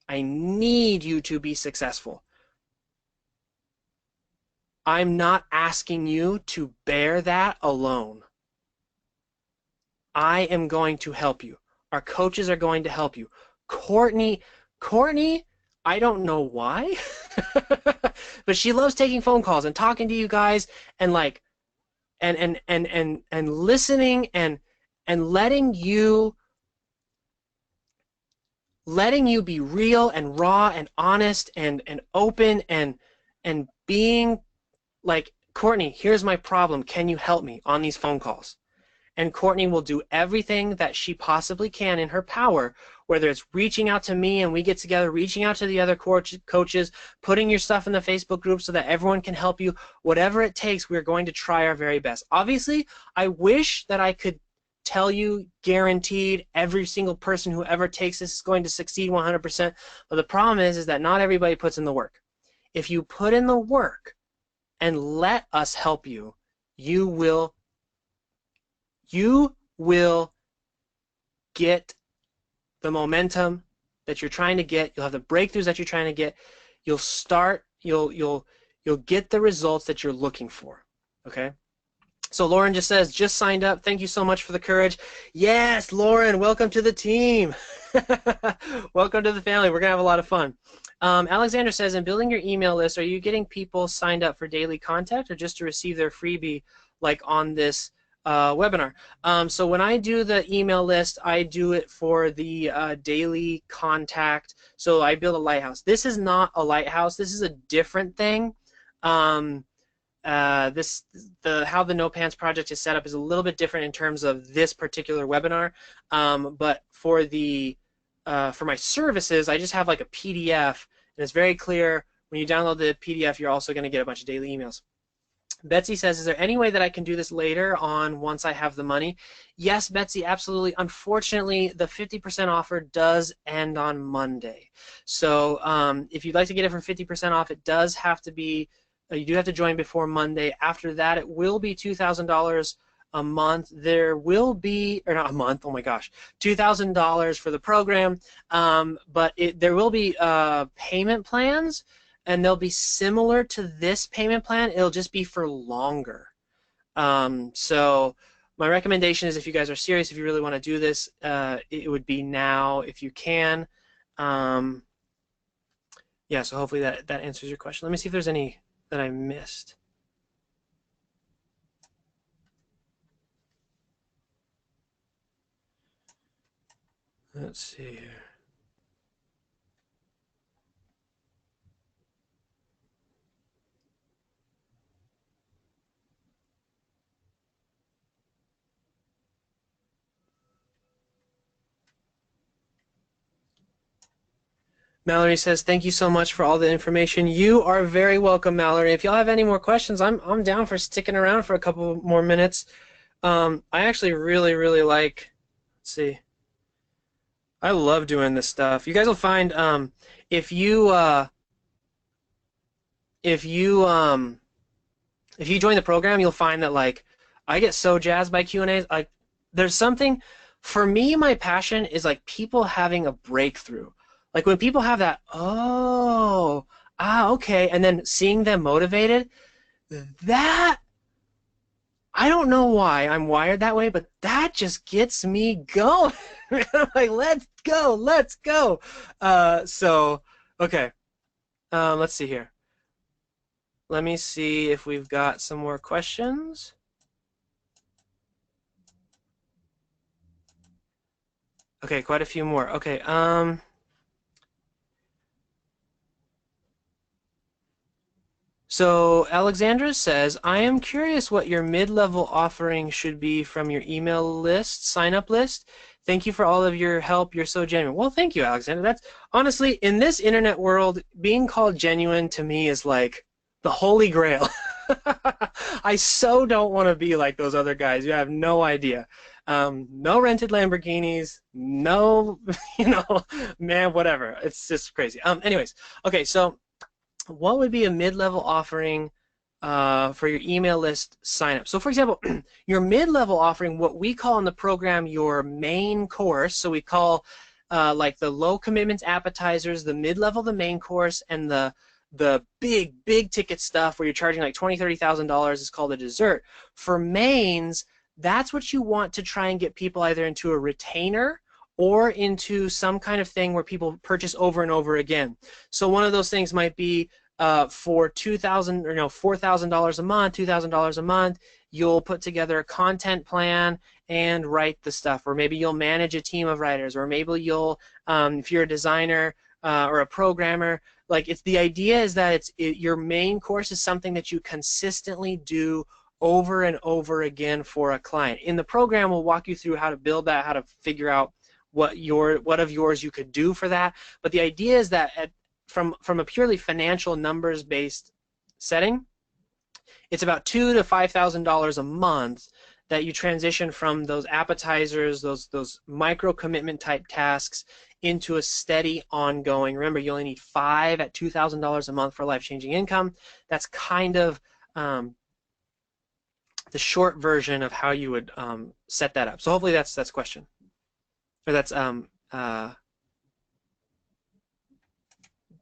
I need you to be successful. I'm not asking you to bear that alone. I am going to help you. Our coaches are going to help you. Courtney, Courtney, I don't know why, but she loves taking phone calls and talking to you guys and like and listening and letting you be real and raw and honest and open and being like, Courtney, here's my problem. Can you help me on these phone calls? And Courtney will do everything that she possibly can in her power, whether it's reaching out to me and we get together, reaching out to the other coaches, putting your stuff in the Facebook group so that everyone can help you. Whatever it takes, we're going to try our very best. Obviously, I wish that I could tell you guaranteed every single person who ever takes this is going to succeed 100%. But the problem is that not everybody puts in the work. If you put in the work and let us help you, you will you will get the momentum that you're trying to get. You'll have the breakthroughs that you're trying to get. You'll start. You'll get the results that you're looking for. Okay. So Lauren just says, just signed up. Thank you so much for the courage. Yes, Lauren, welcome to the team. Welcome to the family. We're gonna have a lot of fun. Alexander says, in building your email list, are you getting people signed up for daily contact or just to receive their freebie like on this webinar? So when I do the email list, I do it for the daily contact. So I build a lighthouse. This is not a lighthouse. This is a different thing. Um, how the No Pants project is set up is a little bit different in terms of this particular webinar. But for my services, I just have like a PDF, and it's very clear when you download the PDF, you're also going to get a bunch of daily emails. Betsy says, is there any way that I can do this later on once I have the money? Yes, Betsy, absolutely. Unfortunately, the 50% offer does end on Monday. So if you'd like to get it for 50% off, it does have to be, you do have to join before Monday. After that, it will be $2,000 a month. There will be, or not a month, oh my gosh, $2,000 for the program, but there will be payment plans, and they'll be similar to this payment plan. It'll just be for longer. So my recommendation is if you guys are serious, if you really want to do this, it would be now if you can. Yeah, so hopefully that answers your question. Let me see if there's any that I missed. Let's see here. Mallory says, thank you so much for all the information. You are very welcome, Mallory. If y'all have any more questions, I'm down for sticking around for a couple more minutes. I actually really, really like, let's see. I love doing this stuff. You guys will find if you uh, if you um, if you join the program, you'll find that like I get so jazzed by Q&As. Like there's something for me, my passion is like people having a breakthrough. Like when people have that, oh, okay, and then seeing them motivated, that I don't know why I'm wired that way, but that just gets me going. I'm like, let's go, let's go. So okay, let's see here. Let me see if we've got some more questions. Okay, quite a few more. Okay, so Alexandra says, I am curious what your mid-level offering should be from your email list, sign-up list. Thank you for all of your help. You're so genuine. Well, thank you, Alexandra. That's honestly, in this internet world, being called genuine to me is like the holy grail. I so don't want to be like those other guys. You have no idea. No rented Lamborghinis, no, man, whatever. It's just crazy. Anyways, okay, so what would be a mid-level offering for your email list sign up? So for example, your mid-level offering, what we call in the program your main course, so we call like the low commitments appetizers, the mid-level the main course, and the big ticket stuff where you're charging like $20,000, $30,000 is called a dessert. For mains, that's what you want to try and get people either into a retainer or into some kind of thing where people purchase over and over again. So one of those things might be for $2,000 or no $4,000 a month, $2,000 a month, you'll put together a content plan and write the stuff, or maybe you'll manage a team of writers, or maybe you'll, if you're a designer or a programmer, like it's the idea is that your main course is something that you consistently do over and over again for a client. In the program, we'll walk you through how to build that, how to figure out what of yours you could do for that. But the idea is that from a purely financial numbers based setting, it's about $2,000 to $5,000 a month that you transition from those appetizers, those micro commitment type tasks into a steady ongoing. Remember, you only need 5 at $2,000 a month for life-changing income. That's kind of the short version of how you would set that up. So hopefully that's question. Or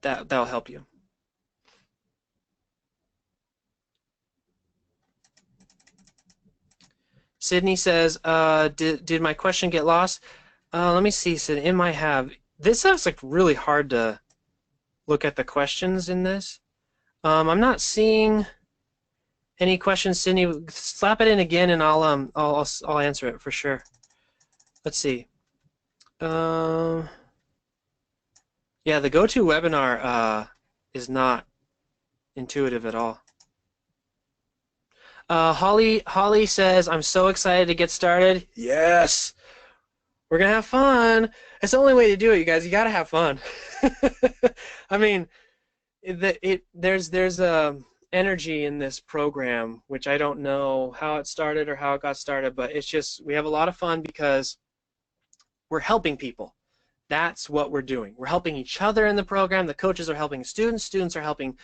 that'll help you. Sydney says, did my question get lost? Let me see, Sydney. It might have. This is like really hard to look at the questions in this. I'm not seeing any questions, Sydney. Slap it in again, and I'll answer it for sure. Let's see. Yeah, the GoToWebinar is not intuitive at all. Holly says, I'm so excited to get started. Yes, we're gonna have fun. It's the only way to do it, you guys. You gotta have fun. I mean, there's energy in this program, which I don't know how it started or how it got started, but it's just we have a lot of fun because we're helping people. That's what we're doing. We're helping each other in the program. The coaches are helping students. Students are helping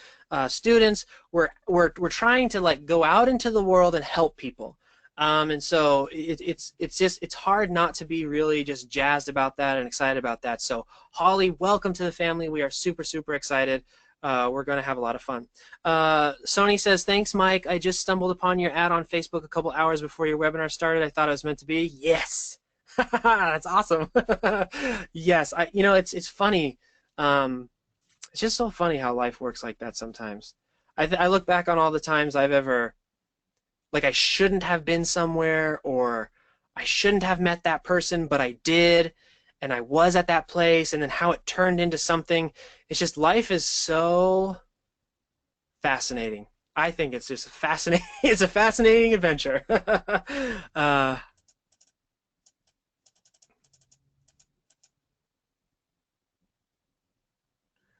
students. We're trying to like go out into the world and help people. And so it's hard not to be really just jazzed about that and excited about that. So Holly, welcome to the family. We are super excited. We're going to have a lot of fun. Sony says, thanks, Mike. I just stumbled upon your ad on Facebook a couple hours before your webinar started. I thought it was meant to be. Yes. That's awesome. Yes, it's funny. It's just so funny how life works like that sometimes. I look back on all the times I've ever, like I shouldn't have been somewhere or I shouldn't have met that person, but I did, and I was at that place, and then how it turned into something. It's just life is so fascinating. I think it's just fascinating. It's a fascinating adventure.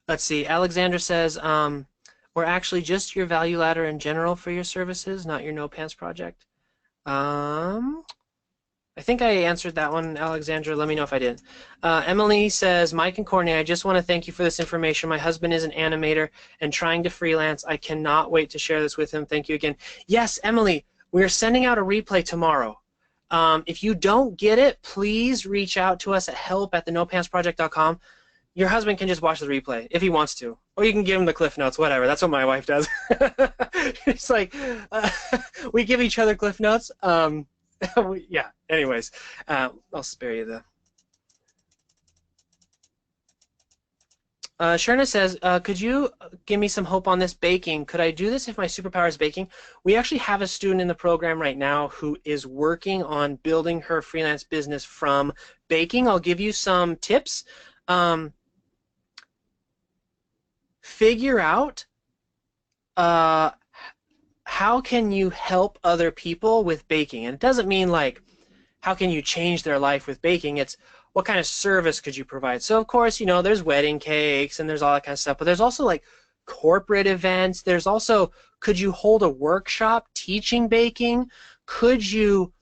Let's see. Alexander says, or actually just your value ladder in general for your services, not your No Pants project. I think I answered that one, Alexandra. Let me know if I did. Emily says, Mike and Courtney, I just want to thank you for this information. My husband is an animator and trying to freelance. I cannot wait to share this with him. Thank you again. Yes, Emily, we're sending out a replay tomorrow. If you don't get it, please reach out to us at help@thenopantsproject.com. Your husband can just watch the replay if he wants to, or you can give him the cliff notes, whatever. That's what my wife does. It's like we give each other cliff notes. Yeah. Anyways, I'll spare you the. Sherna says, could you give me some hope on this baking? Could I do this if my superpower is baking? We actually have a student in the program right now who is working on building her freelance business from baking. I'll give you some tips. Um, Figure out uh, how can you help other people with baking? And it doesn't mean like how can you change their life with baking? It's what kind of service could you provide? So of course, there's wedding cakes and there's all that kind of stuff, but there's also like corporate events. There's also, could you hold a workshop teaching baking? Could you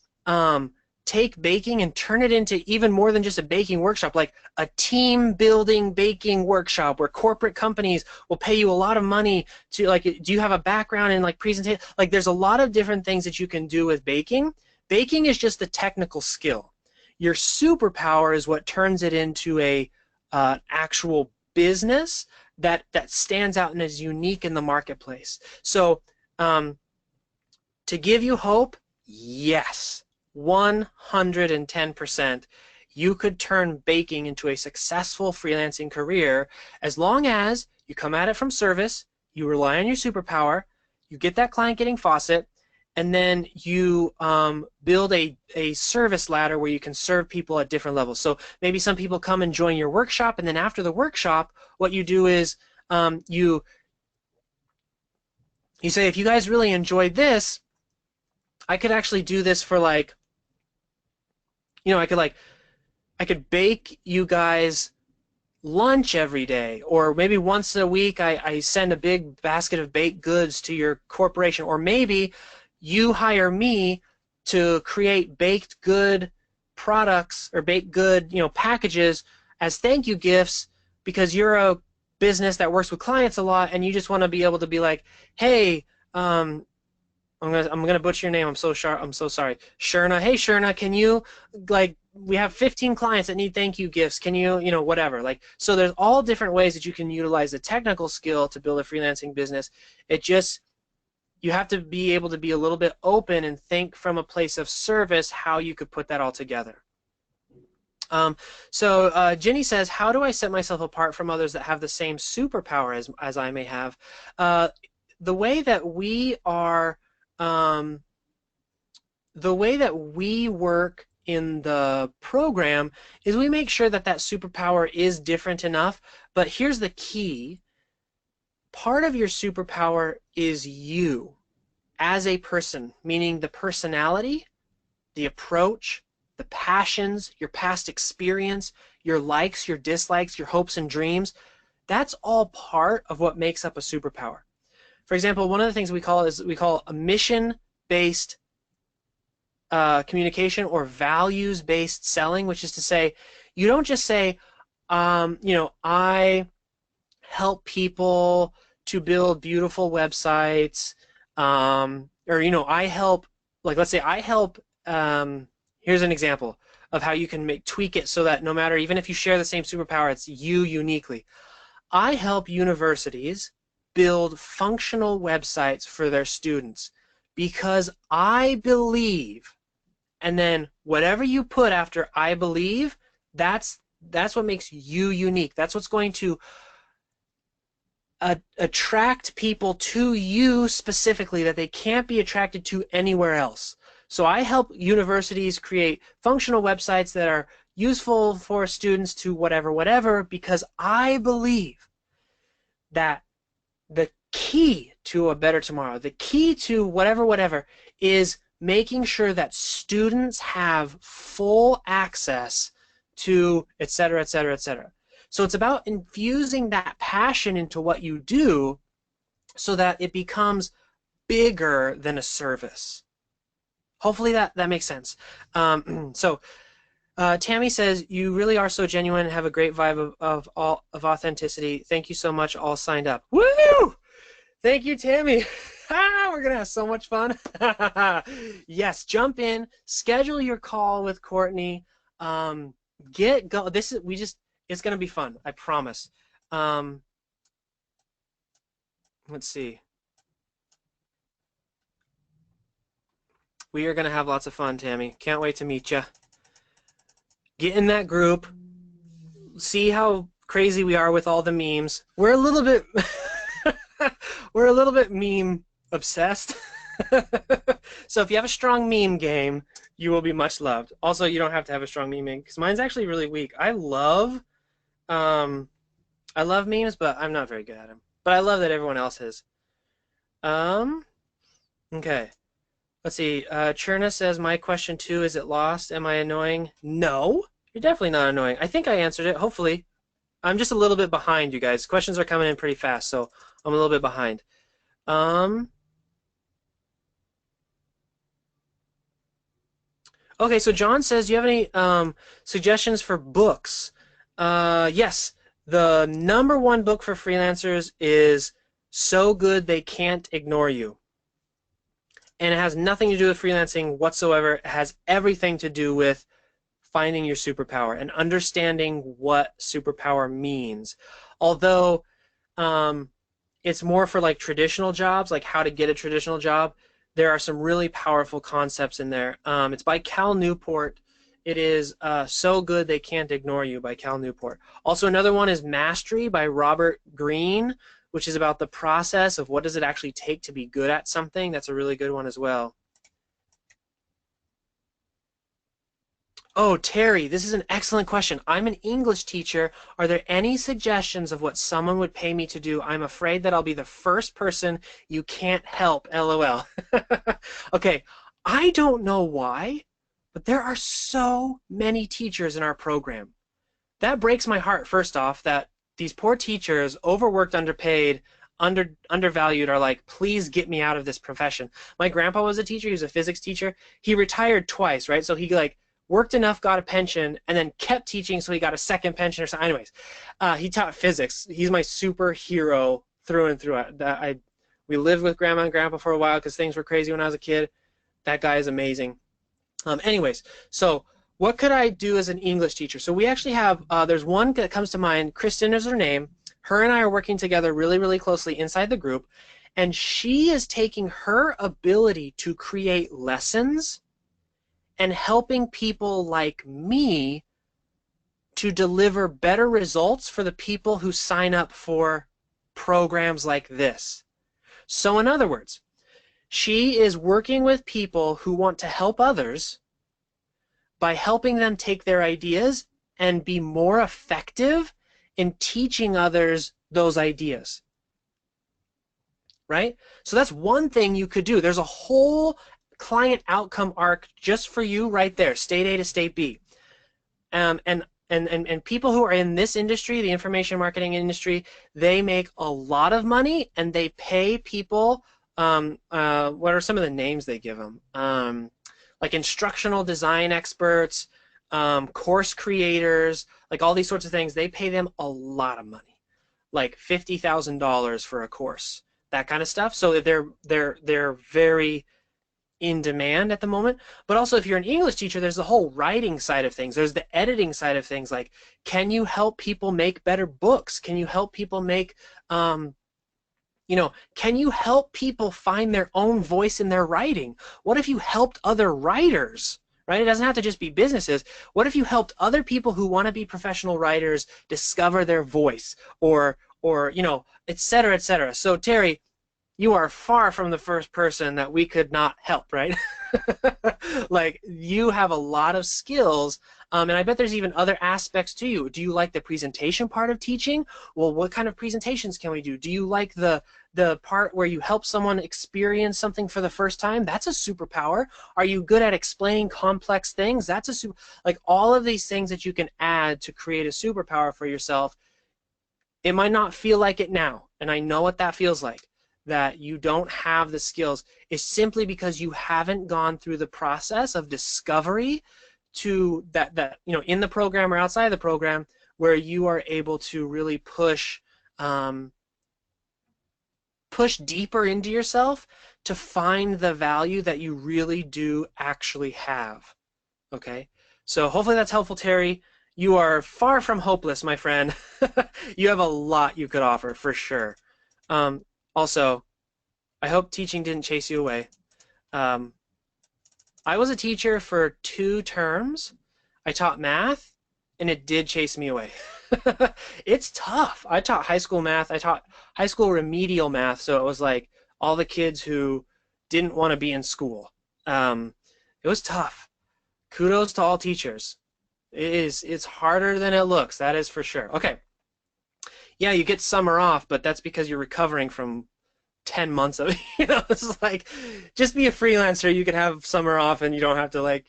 take baking and turn it into even more than just a baking workshop, like a team building baking workshop where corporate companies will pay you a lot of money to, like, do you have a background in like presentation? Like there's a lot of different things that you can do with baking. Baking is just the technical skill. Your superpower is what turns it into a actual business that stands out and is unique in the marketplace. So to give you hope, yes, 110%. You could turn baking into a successful freelancing career as long as you come at it from service, you rely on your superpower, you get that client getting faucet, and then you build a service ladder where you can serve people at different levels. So maybe some people come and join your workshop, and then after the workshop, what you do is you say, if you guys really enjoyed this, I could actually do this for like, I could bake you guys lunch every day, or maybe once a week I send a big basket of baked goods to your corporation, or maybe you hire me to create baked good products or baked good packages as thank you gifts because you're a business that works with clients a lot and you just want to be able to be like, hey, I'm gonna butcher your name. I'm so sorry. Sherna. Hey Sherna, can you, like, we have 15 clients that need thank you gifts. Can you, whatever. Like, so there's all different ways that you can utilize the technical skill to build a freelancing business. It just, you have to be able to be a little bit open and think from a place of service how you could put that all together. Jenny says, how do I set myself apart from others that have the same superpower as I may have? Uh, the way that we are um, the way that we work in the program is we make sure that that superpower is different enough. But here's the key. Part of your superpower is you as a person, meaning the personality, the approach, the passions, your past experience, your likes, your dislikes, your hopes and dreams. That's all part of what makes up a superpower. For example, one of the things we call a mission-based communication or values-based selling, which is to say, you don't just say, I help people to build beautiful websites, or I help, like, let's say I help. Here's an example of how you can tweak it so that no matter, even if you share the same superpower, it's you uniquely. I help universities build functional websites for their students because I believe, and then whatever you put after I believe, that's what makes you unique. That's what's going to attract people to you specifically that they can't be attracted to anywhere else. So I help universities create functional websites that are useful for students to whatever because I believe that the key to a better tomorrow, the key to whatever is making sure that students have full access to et cetera, et cetera, et cetera. So it's about infusing that passion into what you do so that it becomes bigger than a service. Hopefully that makes sense. Tammy says, you really are so genuine and have a great vibe of authenticity. Thank you so much. All signed up. Woo! Thank you, Tammy. We're gonna have so much fun. Yes, jump in, schedule your call with Courtney. Get go. It's gonna be fun. I promise. Let's see. We are gonna have lots of fun, Tammy. Can't wait to meet you. Get in that group. See how crazy we are with all the memes. We're a little bit we're a little bit meme obsessed. So if you have a strong meme game, you will be much loved. Also, you don't have to have a strong meme game because mine's actually really weak. Um I love memes, but I'm not very good at them. But I love that everyone else is. Um okay. Let's see. Churna says my question too, is it lost? Am I annoying? No. You're definitely not annoying. I think I answered it, hopefully. I'm just a little bit behind, you guys. Questions are coming in pretty fast, so I'm a little bit behind. Um, okay, so John says, do you have any suggestions for books? Yes. The number one book for freelancers is So Good They Can't Ignore You. And it has nothing to do with freelancing whatsoever. It has everything to do with finding your superpower and understanding what superpower means. Although um, it's more for like traditional jobs, like how to get a traditional job. There are some really powerful concepts in there. It's by Cal Newport. It is So Good They Can't Ignore You by Cal Newport. Also, another one is Mastery by Robert Greene, which is about the process of what does it actually take to be good at something. That's a really good one as well. Oh, Terry, this is an excellent question. I'm an English teacher. Are there any suggestions of what someone would pay me to do? I'm afraid that I'll be the first person you can't help, LOL. Okay, I don't know why, but there are so many teachers in our program. That breaks my heart, first off, that these poor teachers, overworked, underpaid, undervalued, are like, please get me out of this profession. My grandpa was a teacher. He was a physics teacher. He retired twice, right? So he like worked enough, got a pension, and then kept teaching, so he got a second pension or something. Anyways, he taught physics. He's my superhero through and through. We lived with grandma and grandpa for a while because things were crazy when I was a kid. That guy is amazing. Anyways, so what could I do as an English teacher? So we actually have, there's one that comes to mind. Kristen is her name. Her and I are working together really, really closely inside the group, and she is taking her ability to create lessons and helping people like me to deliver better results for the people who sign up for programs like this. So in other words, she is working with people who want to help others by helping them take their ideas and be more effective in teaching others those ideas. Right? So that's one thing you could do. There's a whole client outcome arc just for you right there, state A to state B. And people who are in this industry, the information marketing industry, they make a lot of money and they pay people. What are some of the names they give them? Like instructional design experts, course creators, like all these sorts of things. They pay them a lot of money, like $50,000 for a course, that kind of stuff. So they're very in demand at the moment. But also, if you're an English teacher, there's the whole writing side of things. There's the editing side of things. Like, can you help people make better books? Can you help people make can you help people find their own voice in their writing? What if you helped other writers, right? It doesn't have to just be businesses. What if you helped other people who want to be professional writers discover their voice, or et cetera, et cetera? So Terry, you are far from the first person that we could not help, right? Like, you have a lot of skills, and I bet there's even other aspects to you. Do you like the presentation part of teaching? Well, what kind of presentations can we do? Do you like the part where you help someone experience something for the first time? That's a superpower. Are you good at explaining complex things? That's a super, like, all of these things that you can add to create a superpower for yourself. It might not feel like it now, and I know what that feels like, that you don't have the skills, is simply because you haven't gone through the process of discovery to that in the program or outside the program, where you are able to really push deeper into yourself to find the value that you really do actually have. Okay, so hopefully that's helpful, Terry. You are far from hopeless, my friend. You have a lot you could offer for sure. Also, I hope teaching didn't chase you away. I was a teacher for 2 terms. I taught math, and it did chase me away. It's tough. I taught high school math. I taught high school remedial math, so it was like all the kids who didn't want to be in school. Um, it was tough. Kudos to all teachers. It's harder than it looks, that is for sure. Okay. Yeah, you get summer off, but that's because you're recovering from 10 months of it. It's like just be a freelancer. You can have summer off and you don't have to like,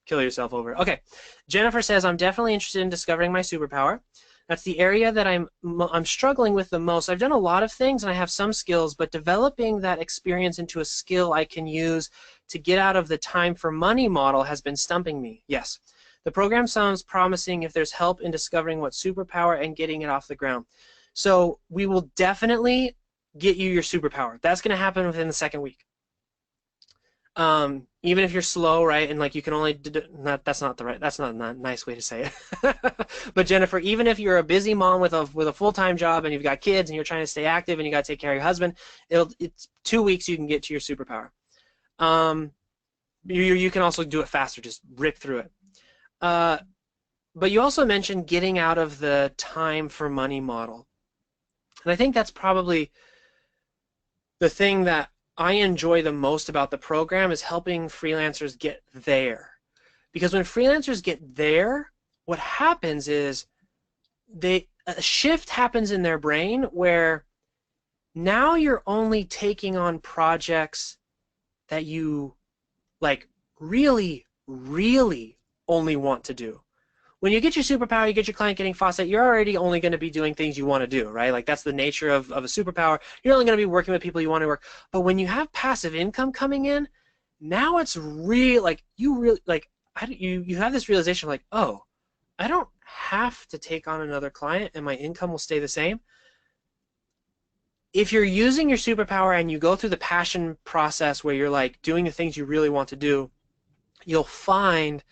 kill yourself over it. Okay. Jennifer says, I'm definitely interested in discovering my superpower. That's the area that I'm struggling with the most. I've done a lot of things and I have some skills, but developing that experience into a skill I can use to get out of the time for money model has been stumping me. Yes. The program sounds promising if there's help in discovering what superpower and getting it off the ground. So we will definitely get you your superpower. That's going to happen within the second week. Even if you're slow, right, and like you can only that's not a nice way to say it. But Jennifer, even if you're a busy mom with a full-time job and you've got kids and you're trying to stay active and you got to take care of your husband, it's 2 weeks you can get to your superpower. You can also do it faster, just rip through it. But you also mentioned getting out of the time for money model. And I think that's probably the thing that I enjoy the most about the program is helping freelancers get there. Because when freelancers get there, what happens is a shift happens in their brain where now you're only taking on projects that you like really, really only want to do. When you get your superpower, you get your client getting faucet, you're already only going to be doing things you want to do, right? Like that's the nature of a superpower. You're only going to be working with people you want to work. But when you have passive income coming in, now it's real, like you really, like you have this realization of like, oh, I don't have to take on another client and my income will stay the same. If you're using your superpower and you go through the passion process where you're like doing the things you really want to do, you'll find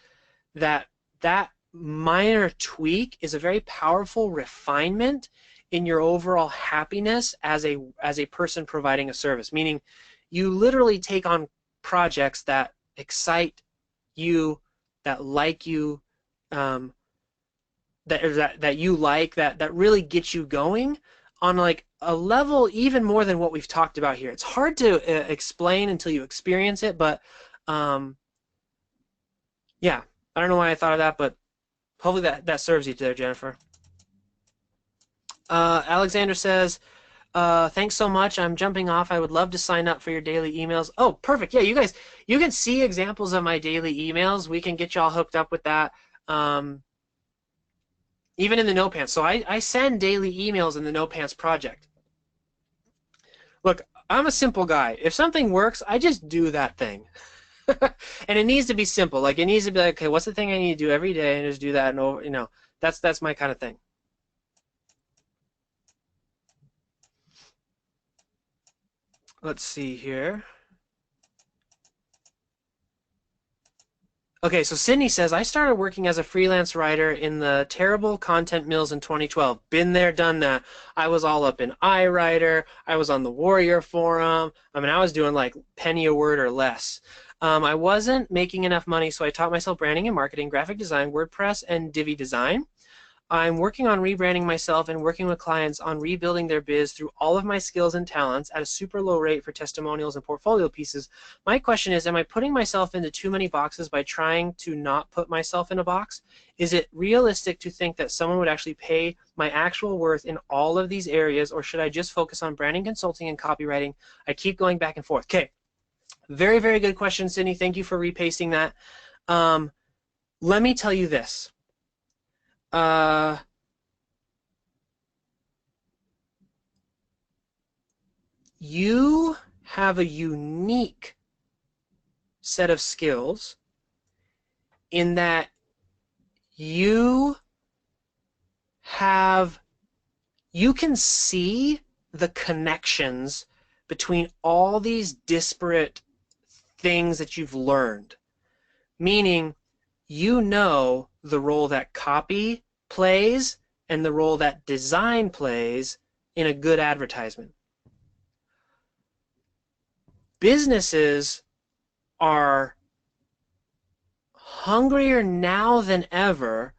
that that minor tweak is a very powerful refinement in your overall happiness as a person providing a service. Meaning, you literally take on projects that excite you, that like you, that you like, that really get you going on like a level even more than what we've talked about here. It's hard to explain until you experience it, but yeah, I don't know why I thought of that, but hopefully that serves you there, Jennifer. Alexander says, thanks so much. I'm jumping off. I would love to sign up for your daily emails. Oh, perfect. Yeah, you guys, you can see examples of my daily emails. We can get y'all hooked up with that. Even in the No Pants. So I send daily emails in the No Pants project. Look, I'm a simple guy. If something works, I just do that thing. And it needs to be simple. Like it needs to be like, okay, what's the thing I need to do every day, and just do that. And that's my kind of thing. Let's see here. Okay, so Sydney says, I started working as a freelance writer in the terrible content mills in 2012. Been there, done that. I was all up in iWriter. I was on the Warrior Forum. I mean, I was doing like penny a word or less. I wasn't making enough money, so I taught myself branding and marketing, graphic design, WordPress, and Divi design. I'm working on rebranding myself and working with clients on rebuilding their biz through all of my skills and talents at a super low rate for testimonials and portfolio pieces. My question is, am I putting myself into too many boxes by trying to not put myself in a box? Is it realistic to think that someone would actually pay my actual worth in all of these areas, or should I just focus on branding, consulting, and copywriting? I keep going back and forth. Okay, very, very good question, Sydney. Thank you for repasting that. Let me tell you this. You have a unique set of skills in that you can see the connections between all these disparate things that you've learned. Meaning, you know the role that copy plays and the role that design plays in a good advertisement. Businesses are hungrier now than ever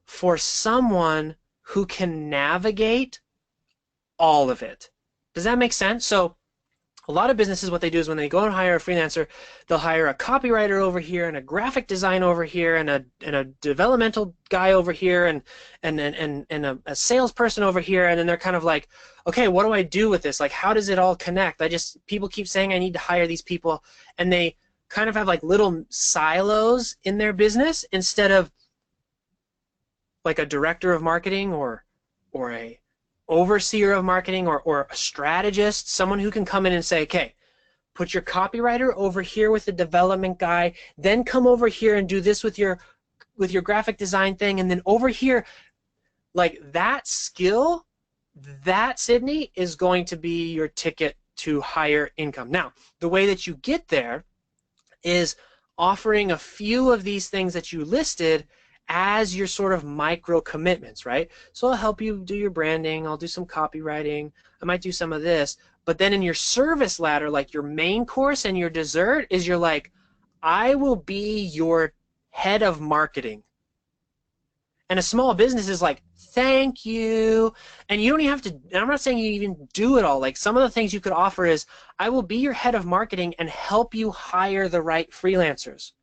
for someone who can navigate all of it. Does that make sense? So a lot of businesses, what they do is when they go and hire a freelancer, they'll hire a copywriter over here and a graphic design over here and a developmental guy over here and a salesperson over here, and then they're kind of like, okay, what do I do with this? Like, how does it all connect? People keep saying I need to hire these people, and they kind of have like little silos in their business instead of like a director of marketing or a overseer of marketing or a strategist, someone who can come in and say, okay, put your copywriter over here with the development guy, then come over here and do this with your graphic design thing, and then over here, like that skill, that Sydney is going to be your ticket to higher income. Now, the way that you get there is offering a few of these things that you listed as your sort of micro commitments, right? So I'll help you do your branding, I'll do some copywriting, I might do some of this, but then in your service ladder, like your main course and your dessert is you're like, I will be your head of marketing. And a small business is like, thank you. And you don't even have to, and I'm not saying you even do it all. Like some of the things you could offer is, I will be your head of marketing and help you hire the right freelancers.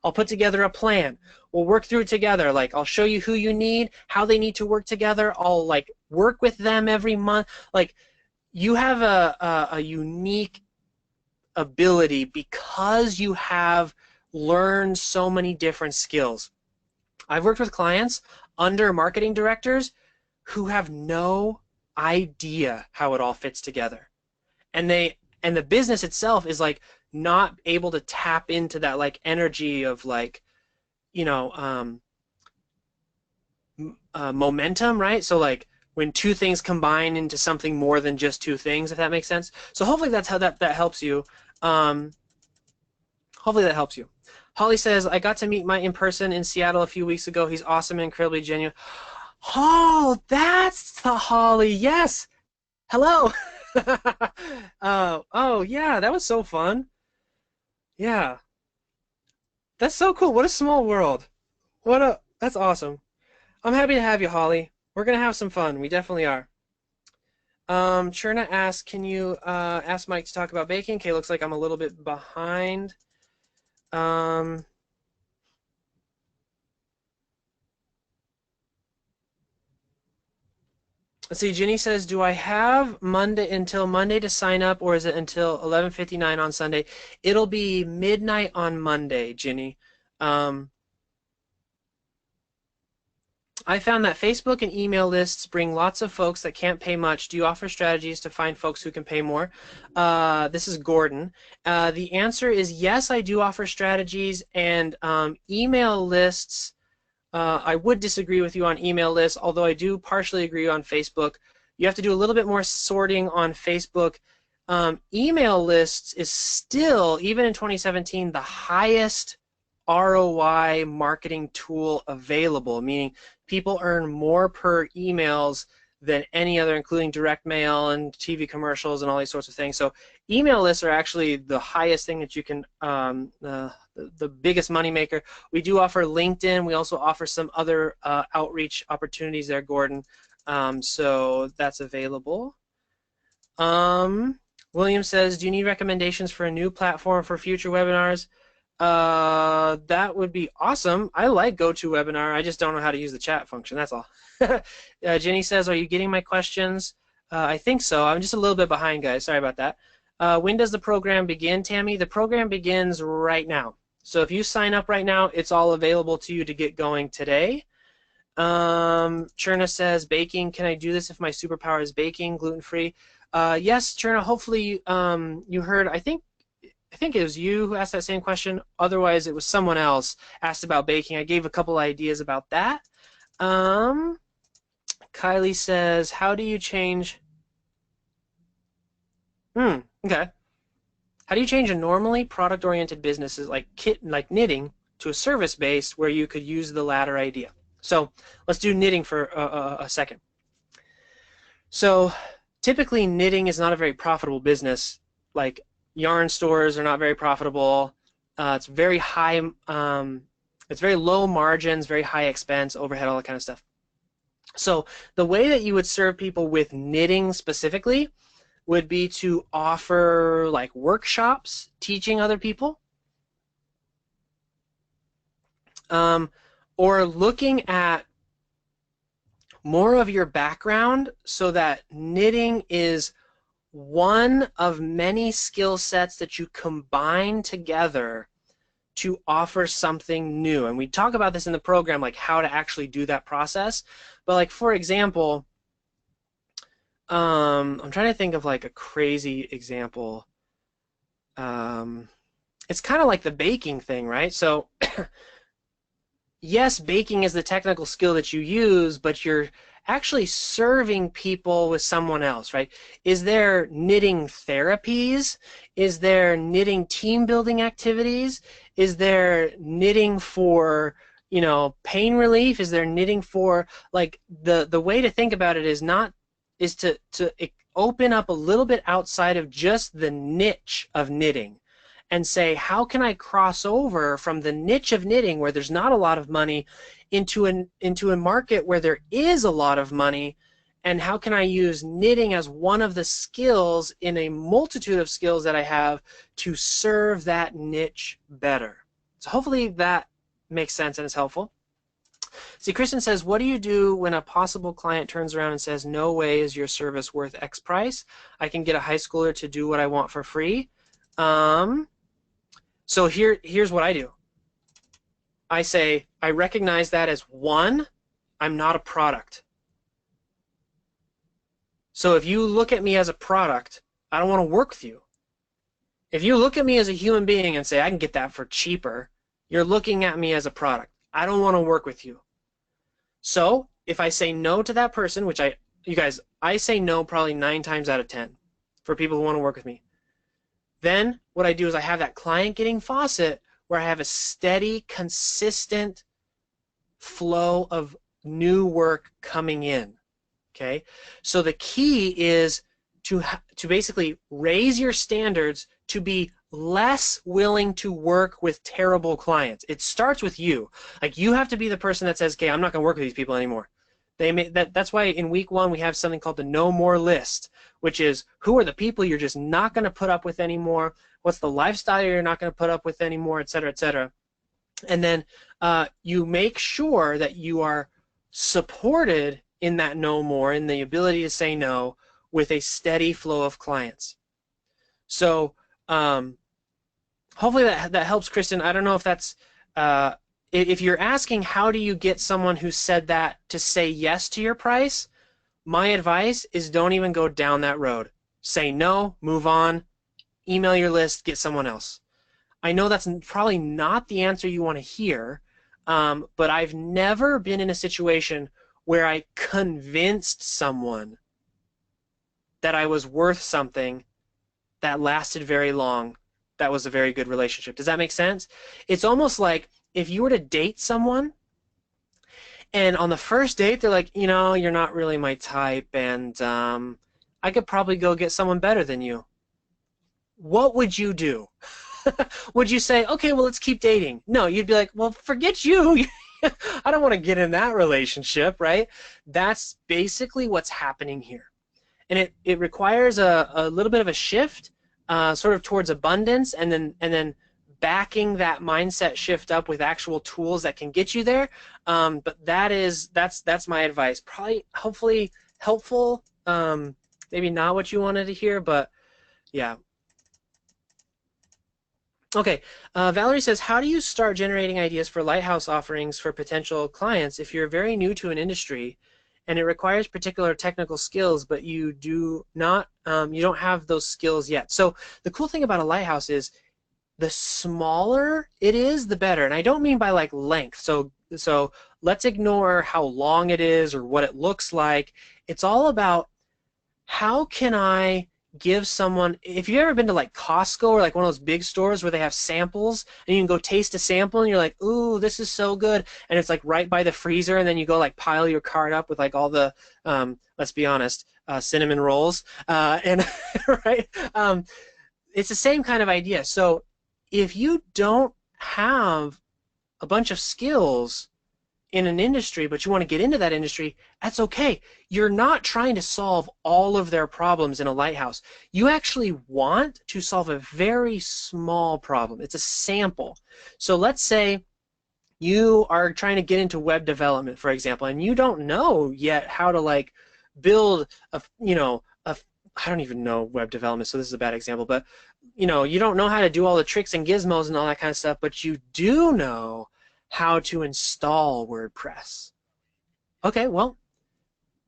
I'll put together a plan. We'll work through it together. Like I'll show you who you need, how they need to work together. I'll like work with them every month. Like you have a unique ability because you have learned so many different skills. I've worked with clients under marketing directors who have no idea how it all fits together. And the business itself is like not able to tap into that like energy of like, you know, momentum, right? So like when two things combine into something more than just two things, if that makes sense. So hopefully that's how that helps you. Hopefully that helps you. Holly says, I got to meet Mike in person in Seattle a few weeks ago. He's awesome and incredibly genuine. Oh, that's the Holly. Yes. Hello. Oh, yeah, that was so fun. Yeah. That's so cool. What a small world. That's awesome. I'm happy to have you, Holly. We're gonna have some fun. We definitely are. Cherna asks, can you ask Mike to talk about baking? Okay, looks like I'm a little bit behind. Um, let's see, Ginny says, do I have Monday to sign up, or is it until 11:59 on Sunday? It'll be midnight on Monday, Ginny. I found that Facebook and email lists bring lots of folks that can't pay much. Do you offer strategies to find folks who can pay more? This is Gordon. The answer is yes, I do offer strategies, and email lists. I would disagree with you on email lists, although I do partially agree on Facebook. You have to do a little bit more sorting on Facebook. Email lists is still, even in 2017, the highest ROI marketing tool available, meaning people earn more per emails than any other, including direct mail and TV commercials and all these sorts of things. So email lists are actually the highest thing that you can, the biggest moneymaker. We do offer LinkedIn. We also offer some other outreach opportunities there, Gordon. So that's available. William says, do you need recommendations for a new platform for future webinars? That would be awesome. I like GoToWebinar. I just don't know how to use the chat function. That's all. Jenny says, are you getting my questions? I think so. I'm just a little bit behind, guys. Sorry about that. When does the program begin, Tammy? The program begins right now. So if you sign up right now, it's all available to you to get going today. Cherna says, baking. Can I do this if my superpower is baking, gluten-free? Yes, Cherna. Hopefully you heard. I think it was you who asked that same question. Otherwise, it was someone else asked about baking. I gave a couple ideas about that. Kylie says, how do you change? Okay. How do you change a normally product-oriented business like knitting to a service-based where you could use the latter idea? So let's do knitting for a second. So typically knitting is not a very profitable business. Like yarn stores are not very profitable. It's very high. It's very low margins, very high expense, overhead, all that kind of stuff. So the way that you would serve people with knitting specifically would be to offer like workshops teaching other people, um, or looking at more of your background so that knitting is one of many skill sets that you combine together to offer something new. And we talk about this in the program, like how to actually do that process. But like, for example, I'm trying to think of like a crazy example. It's kind of like the baking thing, right? So yes, baking is the technical skill that you use, but you're actually serving people with someone else, right? Is there knitting therapies? Is there knitting team building activities? Is there knitting for, pain relief? Is there knitting for like the way to think about it is not is to open up a little bit outside of just the niche of knitting and say, how can I cross over from the niche of knitting where there's not a lot of money into a market where there is a lot of money, and how can I use knitting as one of the skills in a multitude of skills that I have to serve that niche better? So hopefully that makes sense and is helpful. See, Kristen says, what do you do when a possible client turns around and says, no way is your service worth X price? I can get a high schooler to do what I want for free. So here's what I do. I say, I recognize that as one, I'm not a product. So if you look at me as a product, I don't want to work with you. If you look at me as a human being and say, I can get that for cheaper, you're looking at me as a product. I don't want to work with you. So if I say no to that person, which you guys, I say no probably 9 times out of 10 for people who want to work with me. Then what I do is I have that client getting faucet where I have a steady, consistent flow of new work coming in. Okay, so the key is to basically raise your standards to be less willing to work with terrible clients. It starts with you. Like, you have to be the person that says, okay, I'm not going to work with these people anymore. That's why in week 1 we have something called the no more list, which is who are the people you're just not going to put up with anymore, what's the lifestyle you're not going to put up with anymore, et cetera, et cetera. And then you make sure that you are supported in that no more, in the ability to say no, with a steady flow of clients. So hopefully that helps, Kristen. I don't know if that's if you're asking how do you get someone who said that to say yes to your price, my advice is don't even go down that road. Say no, move on, email your list, get someone else. I know that's probably not the answer you want to hear, but I've never been in a situation where I convinced someone that I was worth something that lasted very long, that was a very good relationship. Does that make sense? It's almost like if you were to date someone and on the first date they're like, you're not really my type, and I could probably go get someone better than you. What would you do? Would you say, okay, well, let's keep dating? No, you'd be like, well, forget you. I don't want to get in that relationship, right? That's basically what's happening here. And it requires a little bit of a shift, sort of towards abundance, and then backing that mindset shift up with actual tools that can get you there. But that's my advice. Probably, hopefully helpful. Maybe not what you wanted to hear, but yeah. Okay, Valerie says, how do you start generating ideas for lighthouse offerings for potential clients if you're very new to an industry and it requires particular technical skills, but you don't have those skills yet? So the cool thing about a lighthouse is the smaller it is, the better. And I don't mean by like length. So let's ignore how long it is or what it looks like. It's all about how can I give someone, if you've ever been to like Costco or like one of those big stores where they have samples and you can go taste a sample and you're like, ooh, this is so good, and it's like right by the freezer, and then you go like pile your cart up with like all the let's be honest, cinnamon rolls, and right, it's the same kind of idea. So if you don't have a bunch of skills in an industry, but you want to get into that industry, that's okay. You're not trying to solve all of their problems in a lighthouse. You actually want to solve a very small problem. It's a sample. So let's say you are trying to get into web development, for example, and you don't know yet how to like build a, I don't even know web development, so this is a bad example, but you don't know how to do all the tricks and gizmos and all that kind of stuff, but you do know how to install WordPress. Okay, well,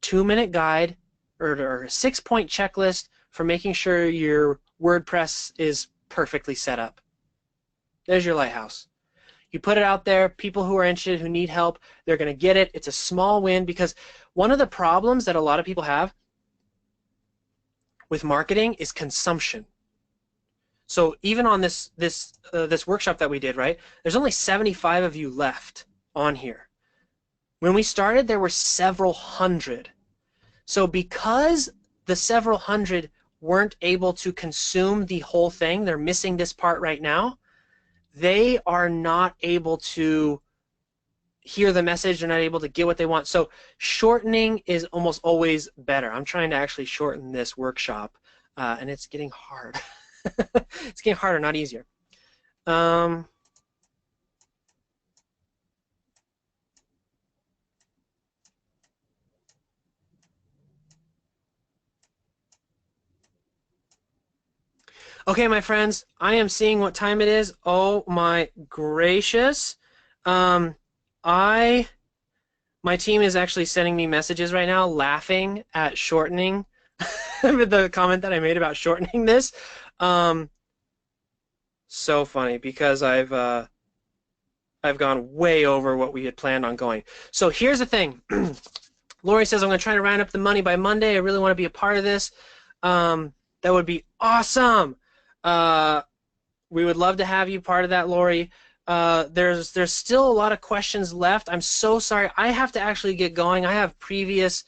2-minute guide or a 6-point checklist for making sure your WordPress is perfectly set up. There's your lighthouse. You put it out there, people who are interested, who need help, they're going to get it. It's a small win, because one of the problems that a lot of people have with marketing is consumption. So even on this workshop that we did, right, there's only 75 of you left on here. When we started, there were several hundred. So because the several hundred weren't able to consume the whole thing, they're missing this part right now, they are not able to hear the message, they're not able to get what they want. So shortening is almost always better. I'm trying to actually shorten this workshop, and it's getting hard. It's getting harder, not easier. Okay, my friends, I am seeing what time it is. Oh my gracious. Um, my team is actually sending me messages right now laughing at shortening with the comment that I made about shortening this. So funny, because I've gone way over what we had planned on going. So here's the thing. Lori says, I'm going to try to round up the money by Monday. I really want to be a part of this. That would be awesome. We would love to have you part of that, Lori. There's still a lot of questions left. I'm so sorry. I have to actually get going. I have a previous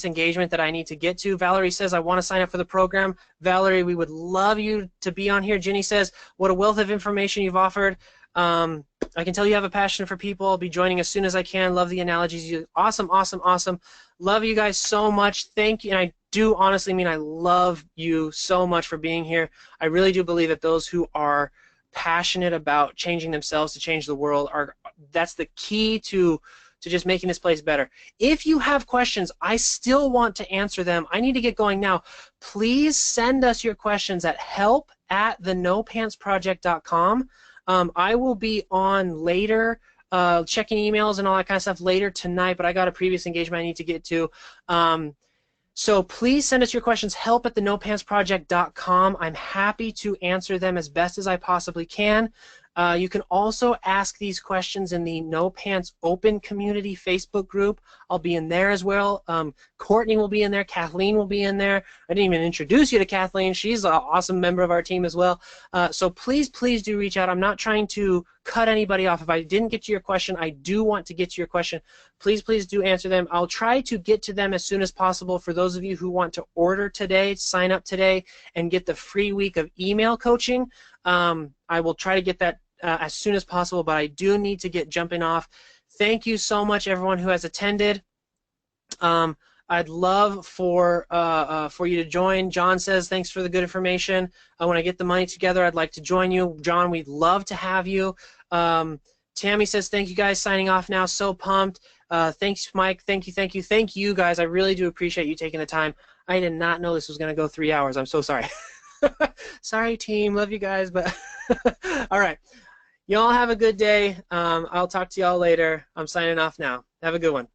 engagement that I need to get to. Valerie says, I want to sign up for the program. Valerie, we would love you to be on here. Ginny says, what a wealth of information you've offered. I can tell you have a passion for people. I'll be joining as soon as I can. Love the analogies. Awesome, awesome, awesome. Love you guys so much. Thank you. And I do honestly mean I love you so much for being here. I really do believe that those who are passionate about changing themselves to change the world that's the key to just making this place better. If you have questions, I still want to answer them. I need to get going now. Please send us your questions at help@thenopantsproject.com. I will be on later, checking emails and all that kind of stuff later tonight, but I got a previous engagement I need to get to. So please send us your questions, help@thenopantsproject.com. I'm happy to answer them as best as I possibly can. You can also ask these questions in the No Pants Open Community Facebook group. I'll be in there as well. Courtney will be in there. Kathleen will be in there. I didn't even introduce you to Kathleen. She's an awesome member of our team as well. So please, please do reach out. I'm not trying to cut anybody off. If I didn't get to your question, I do want to get to your question. Please, please do answer them. I'll try to get to them as soon as possible. For those of you who want to order today, sign up today, and get the free week of email coaching, I will try to get that as soon as possible, but I do need to get jumping off. Thank you so much, everyone who has attended. I'd love for you to join. John says, thanks for the good information. When I get the money together, I'd like to join you. John, we'd love to have you. Tammy says, thank you guys, signing off now. So pumped. Thanks, Mike. Thank you, thank you. Thank you, guys. I really do appreciate you taking the time. I did not know this was going to go 3 hours. I'm so sorry. Sorry, team. Love you guys, but all right. Y'all have a good day. I'll talk to y'all later. I'm signing off now. Have a good one.